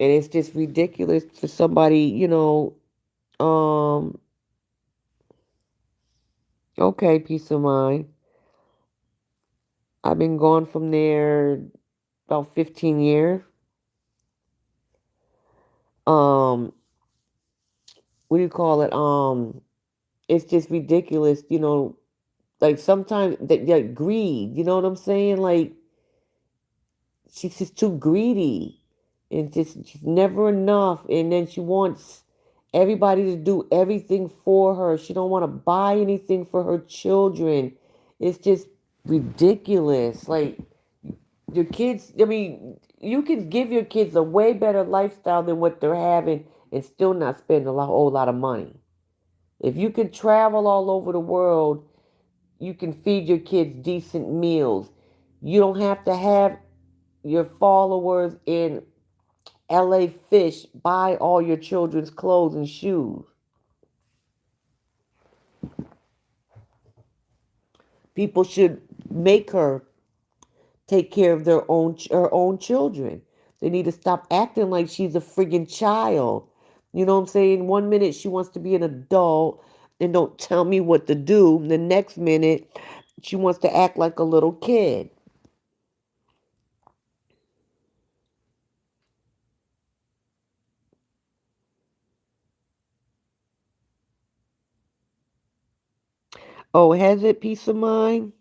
And it's just ridiculous for somebody, um, okay, peace of mind. I've been gone from there about 15 years. Um, what do you call it? It's just ridiculous, like sometimes that like greed, you know what I'm saying? Like she's just too greedy and just never enough, and then she wants everybody to do everything for her. She don't want to buy anything for her children. It's just ridiculous. Like your kids, I mean, you can give your kids a way better lifestyle than what they're having and still not spend whole lot of money. If you could travel all over the world, you can feed your kids decent meals. You don't have to have your followers in LA Fish buy all your children's clothes and shoes. People should make her take care of her own children. They need to stop acting like she's a friggin' child. You know what I'm saying? One minute she wants to be an adult and don't tell me what to do. The next minute she wants to act like a little kid. Oh, has it peace of mind?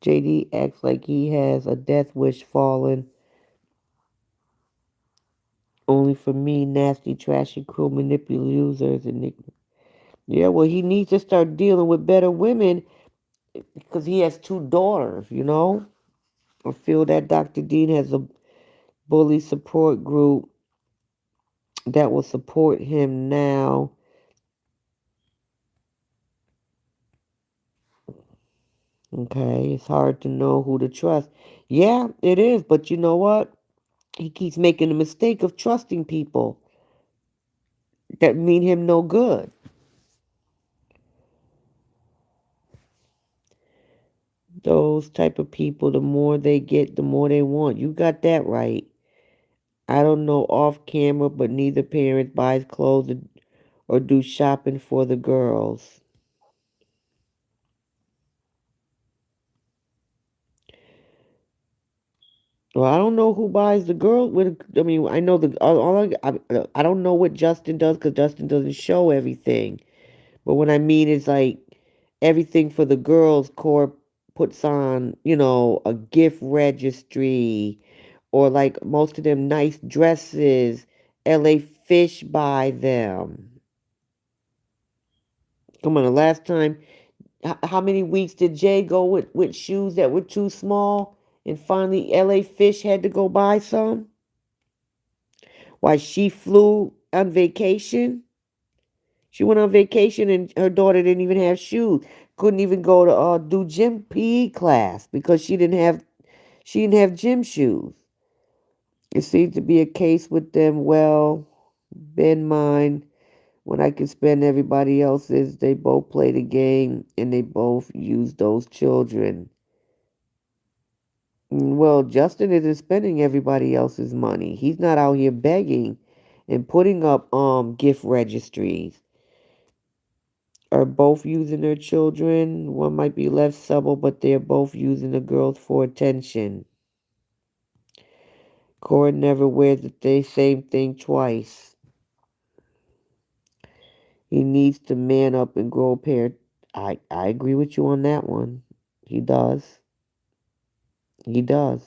JD acts like he has a death wish fallen only for me, nasty, trashy, cruel, manipulative users. And yeah, well, he needs to start dealing with better women because he has two daughters. I feel that Dr. Dean has a bully support group that will support him now. Okay, it's hard to know who to trust. Yeah, it is, but you know what? He keeps making the mistake of trusting people that mean him no good. Those type of people, the more they get, the more they want. You got that right. I don't know off camera, but neither parent buys clothes or do shopping for the girls. Well, I don't know who buys the girl. I mean, I know the. I don't know what Justin does because Justin doesn't show everything. But what I mean is like everything for the girls. Core puts on, a gift registry, or like most of them nice dresses. L.A. Fish buy them. Come on, the last time, how many weeks did Jay go with shoes that were too small, and finally L.A. Fish had to go buy some? While she flew on vacation. She went on vacation and her daughter didn't even have shoes. Couldn't even go to do gym PE class because she didn't have gym shoes. It seems to be a case with them. Well, been mine when I can spend everybody else's. They both play the game and they both use those children. Well, Justin isn't spending everybody else's money. He's not out here begging and putting up gift registries. Are both using their children. One might be less subtle, but they're both using the girls for attention. Cora never wears the same thing twice. He needs to man up and grow a pair. I agree with you on that one. He does. He does.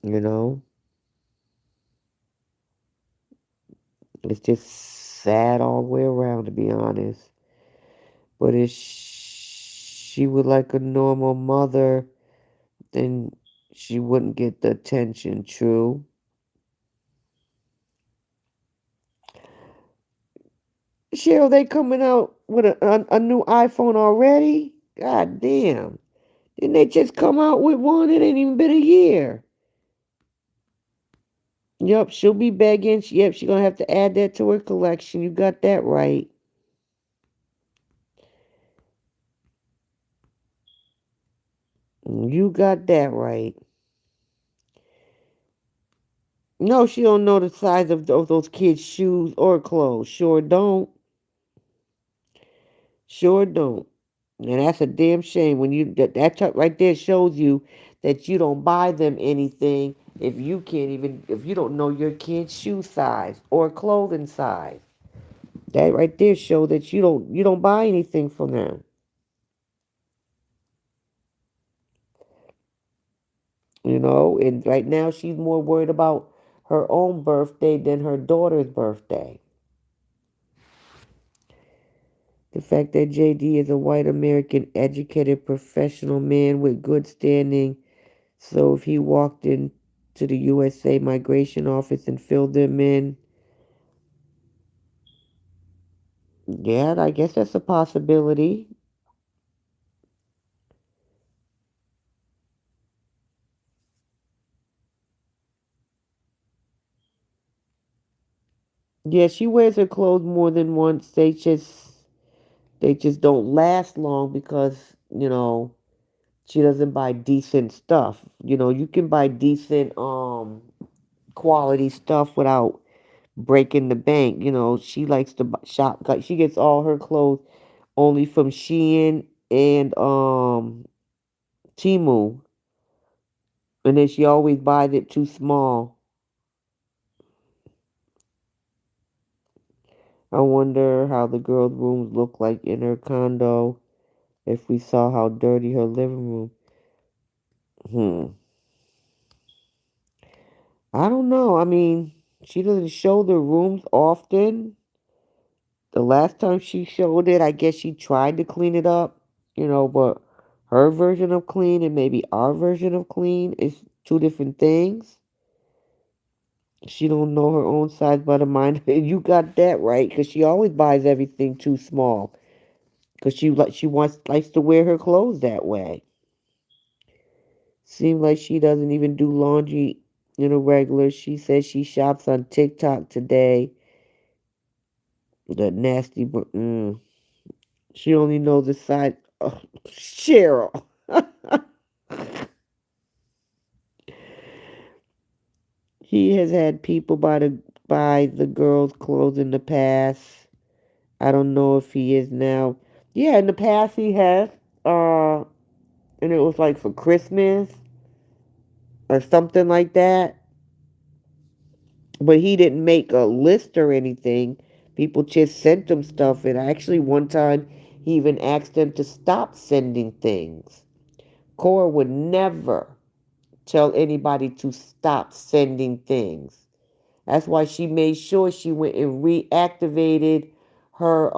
You know, it's just sad all the way around, to be honest. But if she was like a normal mother, then she wouldn't get the attention. True. Cheryl, they coming out with a new iPhone already? God damn. Didn't they just come out with one? It ain't even been a year. Yep, she'll be begging. Yep, she's gonna have to add that to her collection. You got that right. You got that right. No, she don't know the size of those kids' shoes or clothes. Sure don't. Sure don't. And that's a damn shame when that right there shows you that you don't buy them anything if you don't know your kid's shoe size or clothing size. That right there shows that you don't buy anything from them. And right now she's more worried about her own birthday than her daughter's birthday. The fact that JD is a white American educated professional man with good standing. So if he walked into the USA Migration Office and filled them in, yeah, I guess that's a possibility. Yeah, she wears her clothes more than once. They just don't last long because, she doesn't buy decent stuff. You can buy decent quality stuff without breaking the bank. She likes to shop. Like she gets all her clothes only from Shein and Timu, and then she always buys it too small. I wonder how the girls' rooms look like in her condo if we saw how dirty her living room. Hmm. I don't know. I mean, she doesn't show the rooms often. The last time she showed it, I guess she tried to clean it up, but Her version of clean and maybe our version of clean is two different things. She don't know her own size by the mind. You got that right, because she always buys everything too small. Because she likes to wear her clothes that way. Seems like she doesn't even do laundry in a regular. She says she shops on TikTok today. The nasty, she only knows the size. Oh, Cheryl. He has had people buy the girl's clothes in the past. I don't know if he is now. Yeah, in the past he has. Uh, and it was like for Christmas or something like that. But he didn't make a list or anything. People just sent him stuff, and actually one time he even asked them to stop sending things. Cora would never tell anybody to stop sending things. That's why she made sure she went and reactivated her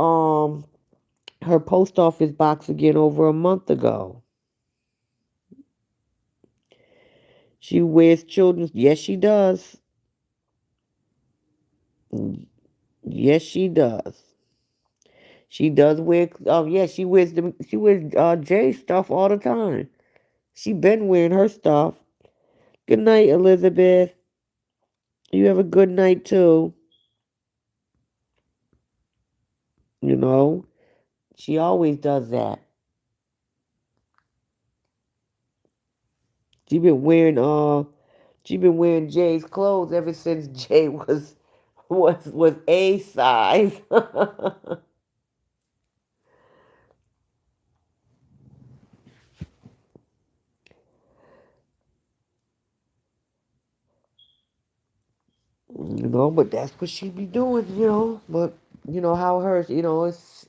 her post office box again over a month ago. She wears children's. Yes, she does. Yes, she does. She does wear. Yeah, she wears them. She wears Jay's stuff all the time. She been wearing her stuff. Good night, Elizabeth. You have a good night too. You know, she always does that. She been wearing she been wearing Jay's clothes ever since Jay was a size. But that's what she be doing. But how hers.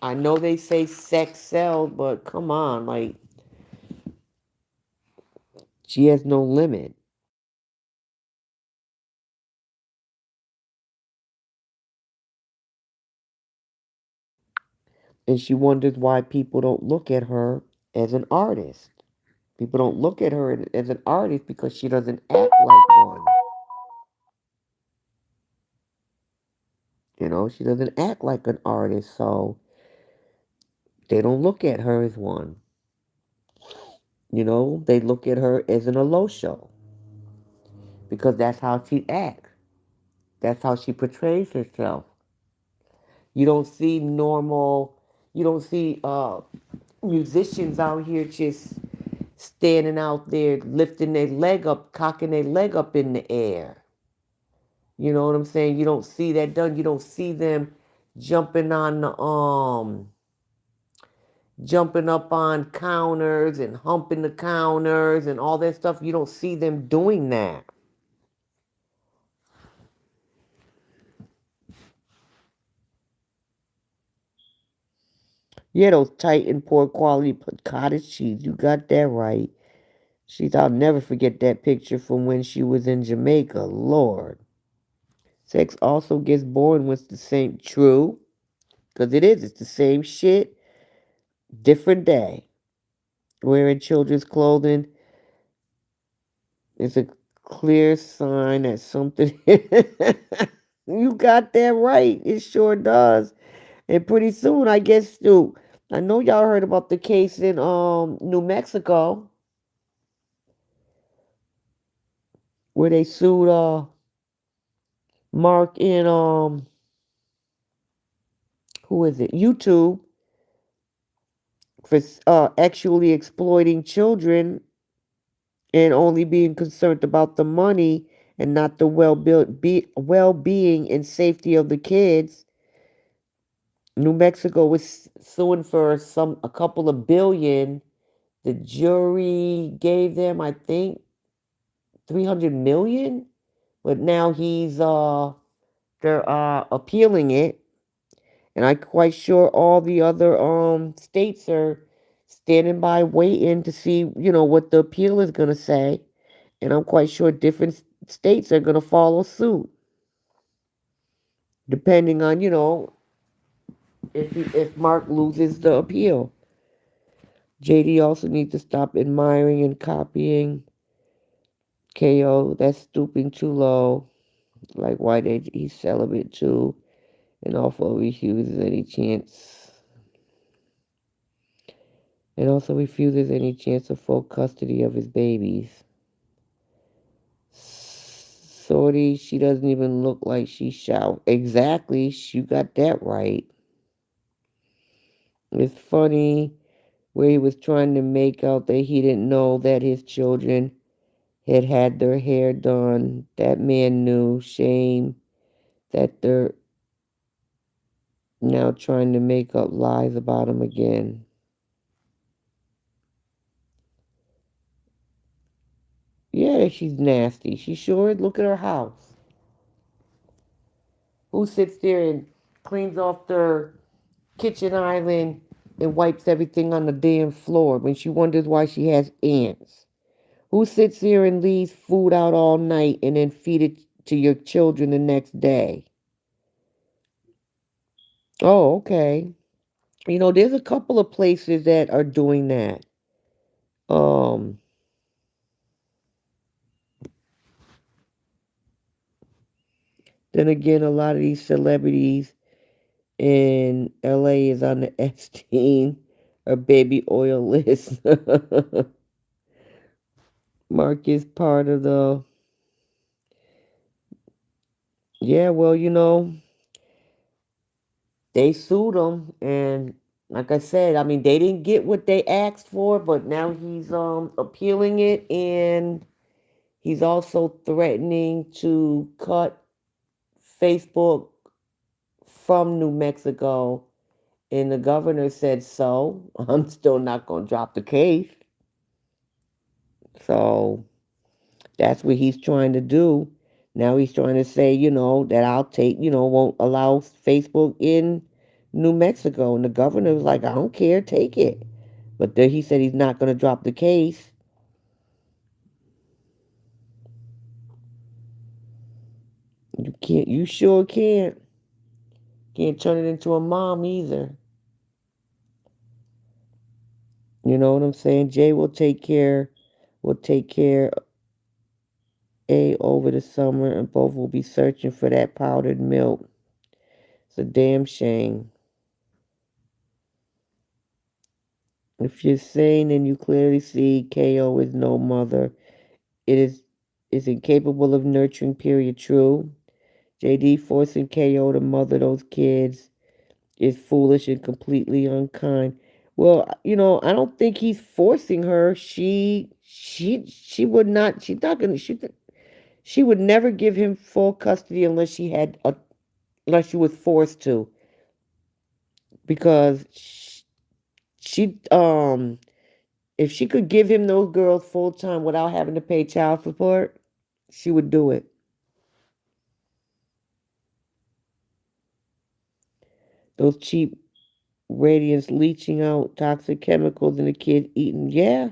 I know they say sex sells, but come on, like she has no limit. And she wonders why people don't look at her as an artist. People don't look at her as an artist because she doesn't act like one. She doesn't act like an artist, so they don't look at her as one. They look at her as an show because that's how she acts. That's how she portrays herself. You don't see normal, you don't see musicians out here just standing out there lifting their leg up, cocking their leg up in the air. You know what I'm saying? You don't see that done. You don't see them jumping on the jumping up on counters and humping the counters and all that stuff. You don't see them doing that. Yeah, those tight and poor quality cottage cheese. You got that right. I'll never forget that picture from when she was in Jamaica. Lord. Sex also gets boring with the same. True. Because it is. It's the same shit. Different day. Wearing children's clothing is a clear sign that something. You got that right. It sure does. And pretty soon, I guess, too. I know y'all heard about the case in New Mexico where they sued Mark in who is it? YouTube for actually exploiting children and only being concerned about the money and not the well-being and safety of the kids. New Mexico was suing for a couple of billion. The jury gave them, I think, 300 million, but now they're appealing it, and I'm quite sure all the other states are standing by waiting to see, what the appeal is going to say, and I'm quite sure different states are going to follow suit depending on, if Mark loses the appeal. JD also needs to stop admiring and copying. KO, that's stooping too low. Like why he's celibate too, and also refuses any chance. And also refuses any chance of full custody of his babies. Sorry, she doesn't even look like she shall. Exactly, you got that right. It's funny where he was trying to make out that he didn't know that his children had had their hair done. That man knew. Shame that they're now trying to make up lies about him again. Yeah, she's nasty. She sure is. Look at her house. Who sits there and cleans off their kitchen island and wipes everything on the damn floor when she wonders why she has ants? Who sits there and leaves food out all night and then feed it to your children the next day? Oh, okay. There's a couple of places that are doing that. Um, then again, a lot of these celebrities in LA is on the Epstein or baby oil list. Mark is part of the. Yeah, well, they sued him, and like I said, I mean, they didn't get what they asked for, but now he's appealing it, and he's also threatening to cut Facebook from New Mexico. And the governor said, so I'm still not going to drop the case. So that's what he's trying to do. Now he's trying to say, that I'll take, won't allow Facebook in New Mexico. And the governor was like, I don't care, take it. But then he said he's not going to drop the case. You sure can't. Can't turn it into a mom either. You know what I'm saying? Jay will take care A over the summer, and both will be searching for that powdered milk. It's a damn shame. If you're sane and you clearly see KO is no mother, it is incapable of nurturing, period. True. JD forcing KO to mother those kids is foolish and completely unkind. Well, I don't think he's forcing her. She would not. She's not gonna. She would never give him full custody unless she was forced to, because she if she could give him those girls full time without having to pay child support, she would do it. Those cheap radiants leaching out toxic chemicals in the kids eating. Yeah.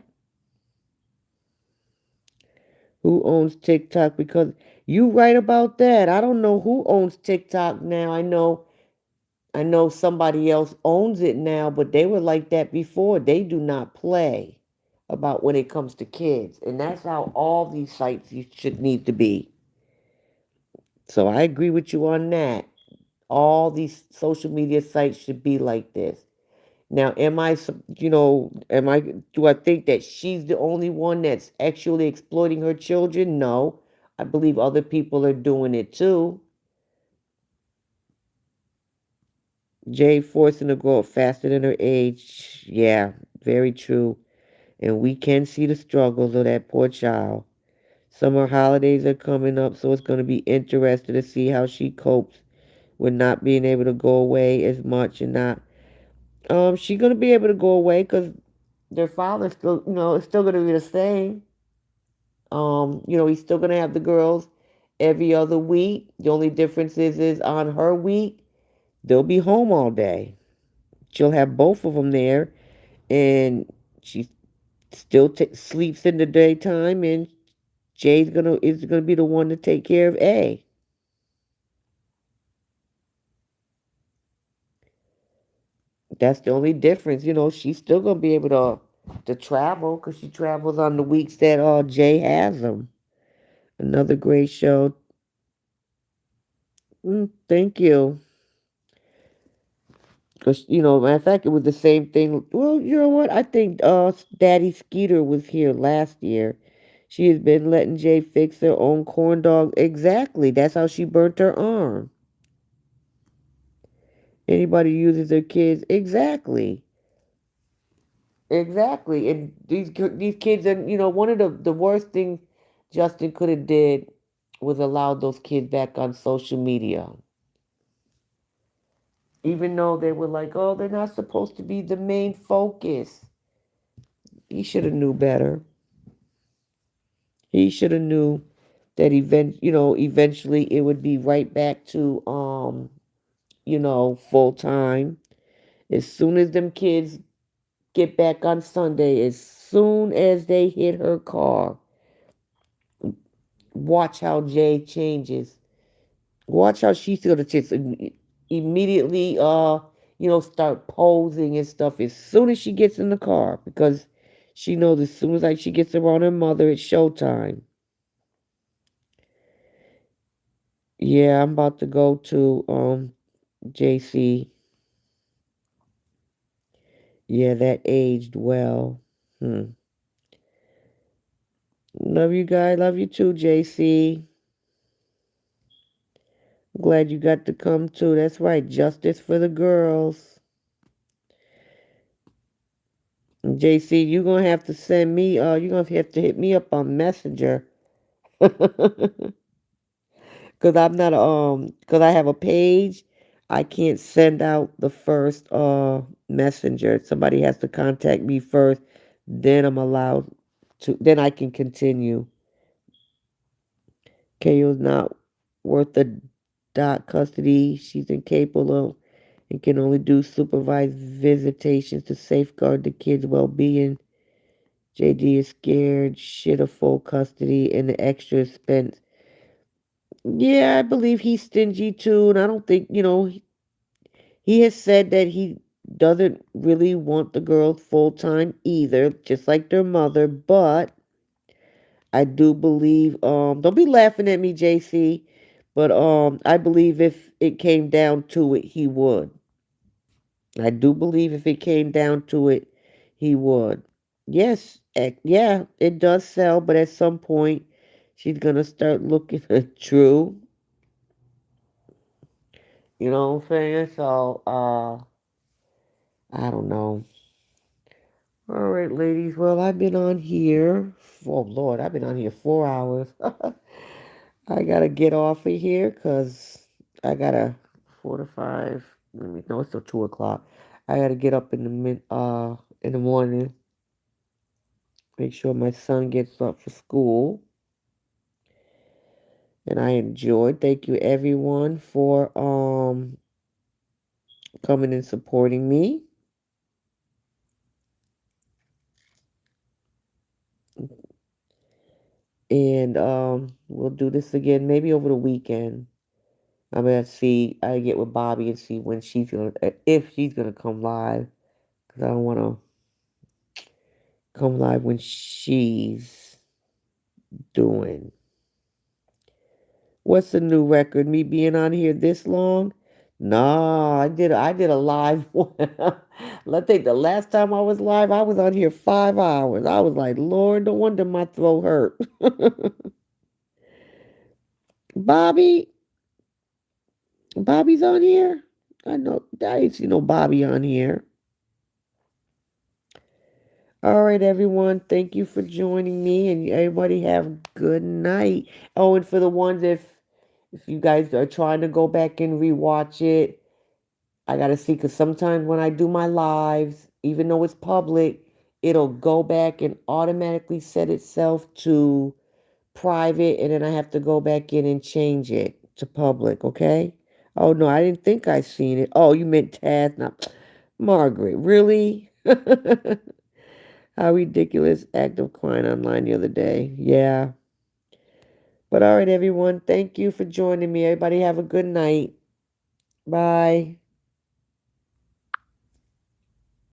Who owns TikTok? Because you right about that. I don't know who owns TikTok now. I know somebody else owns it now, but they were like that before. They do not play about when it comes to kids. And that's how all these sites should need to be. So I agree with you on that. All these social media sites should be like this. Now, do I think that she's the only one that's actually exploiting her children? No. I believe other people are doing it too. Jay forcing her to grow up faster than her age. Yeah, very true. And we can see the struggles of that poor child. Summer holidays are coming up, so it's going to be interesting to see how she copes with not being able to go away as much and not. She's going to be able to go away because their father still, is still going to be the same. He's still going to have the girls every other week. The only difference is on her week, they'll be home all day. She'll have both of them there, and she still sleeps in the daytime, and Jay's gonna be the one to take care of A. That's the only difference. She's still gonna be able to. to travel because she travels on the weeks that Jay has them. Another great show. Thank you. Because, matter of fact, it was the same thing. Well, you know what? I think Daddy Skeeter was here last year. She has been letting Jay fix her own corn dog. Exactly. That's how she burnt her arm. Anybody uses their kids. Exactly. Exactly. And these kids, and one of the worst things Justin could have did was allow those kids back on social media. Even though they were like, oh, they're not supposed to be the main focus. He should have knew better. He should have knew that eventually it would be right back to full time. As soon as them kids get back on Sunday, as soon as they hit her car, watch how Jay changes. Watch how she's gonna just immediately start posing and stuff as soon as she gets in the car because she knows as soon as like she gets around her mother, it's showtime. Yeah, I'm about to go to JC. Yeah, that aged well. Hmm. Love you guys. Love you too, JC. Glad you got to come too. That's right. Justice for the girls. JC, you're gonna have to send me you're gonna have to hit me up on Messenger. Cause I'm not cause I have a page. I can't send out the first messenger. Somebody has to contact me first. Then I'm allowed to then I can continue. KO's not worth the dot custody. She's incapable and can only do supervised visitations to safeguard the kid's well being. JD is scared, shit of full custody and the extra expense. Yeah, I believe he's stingy too, and I don't think, he has said that he doesn't really want the girls full time either, just like their mother, but I do believe don't be laughing at me, JC, but I believe if it came down to it, he would. I do believe if it came down to it, he would. Yes, yeah, it does sell, but at some point she's gonna start looking true. You know what I'm saying? So, I don't know. All right, ladies. Well, I've been on here. Oh Lord, I've been on here 4 hours. I gotta get off of here because I gotta 4 to 5. No, it's still 2 o'clock. I gotta get up in the morning. Make sure my son gets up for school. And I enjoyed. Thank you everyone for coming and supporting me. And we'll do this again maybe over the weekend. I'm gonna see. I get with Bobby and see when she's gonna, if she's gonna come live, because I don't want to come live when she's doing. What's the new record? Me being on here this long? Nah, I did a live one. I think the last time I was live, I was on here 5 hours. I was like, Lord, no wonder my throat hurt. Bobby, Bobby's on here. I know. I ain't see no Bobby on here. All right, everyone. Thank you for joining me, and everybody have good night. Oh, and for the ones if you guys are trying to go back and rewatch it, I gotta see because sometimes when I do my lives, even though it's public, it'll go back and automatically set itself to private, and then I have to go back in and change it to public. Okay? Oh no, I didn't think I seen it. Oh, you meant Taz? Now, Margaret, really? How ridiculous act of crying online the other day. Yeah. But all right, everyone. Thank you for joining me. Everybody have a good night. Bye.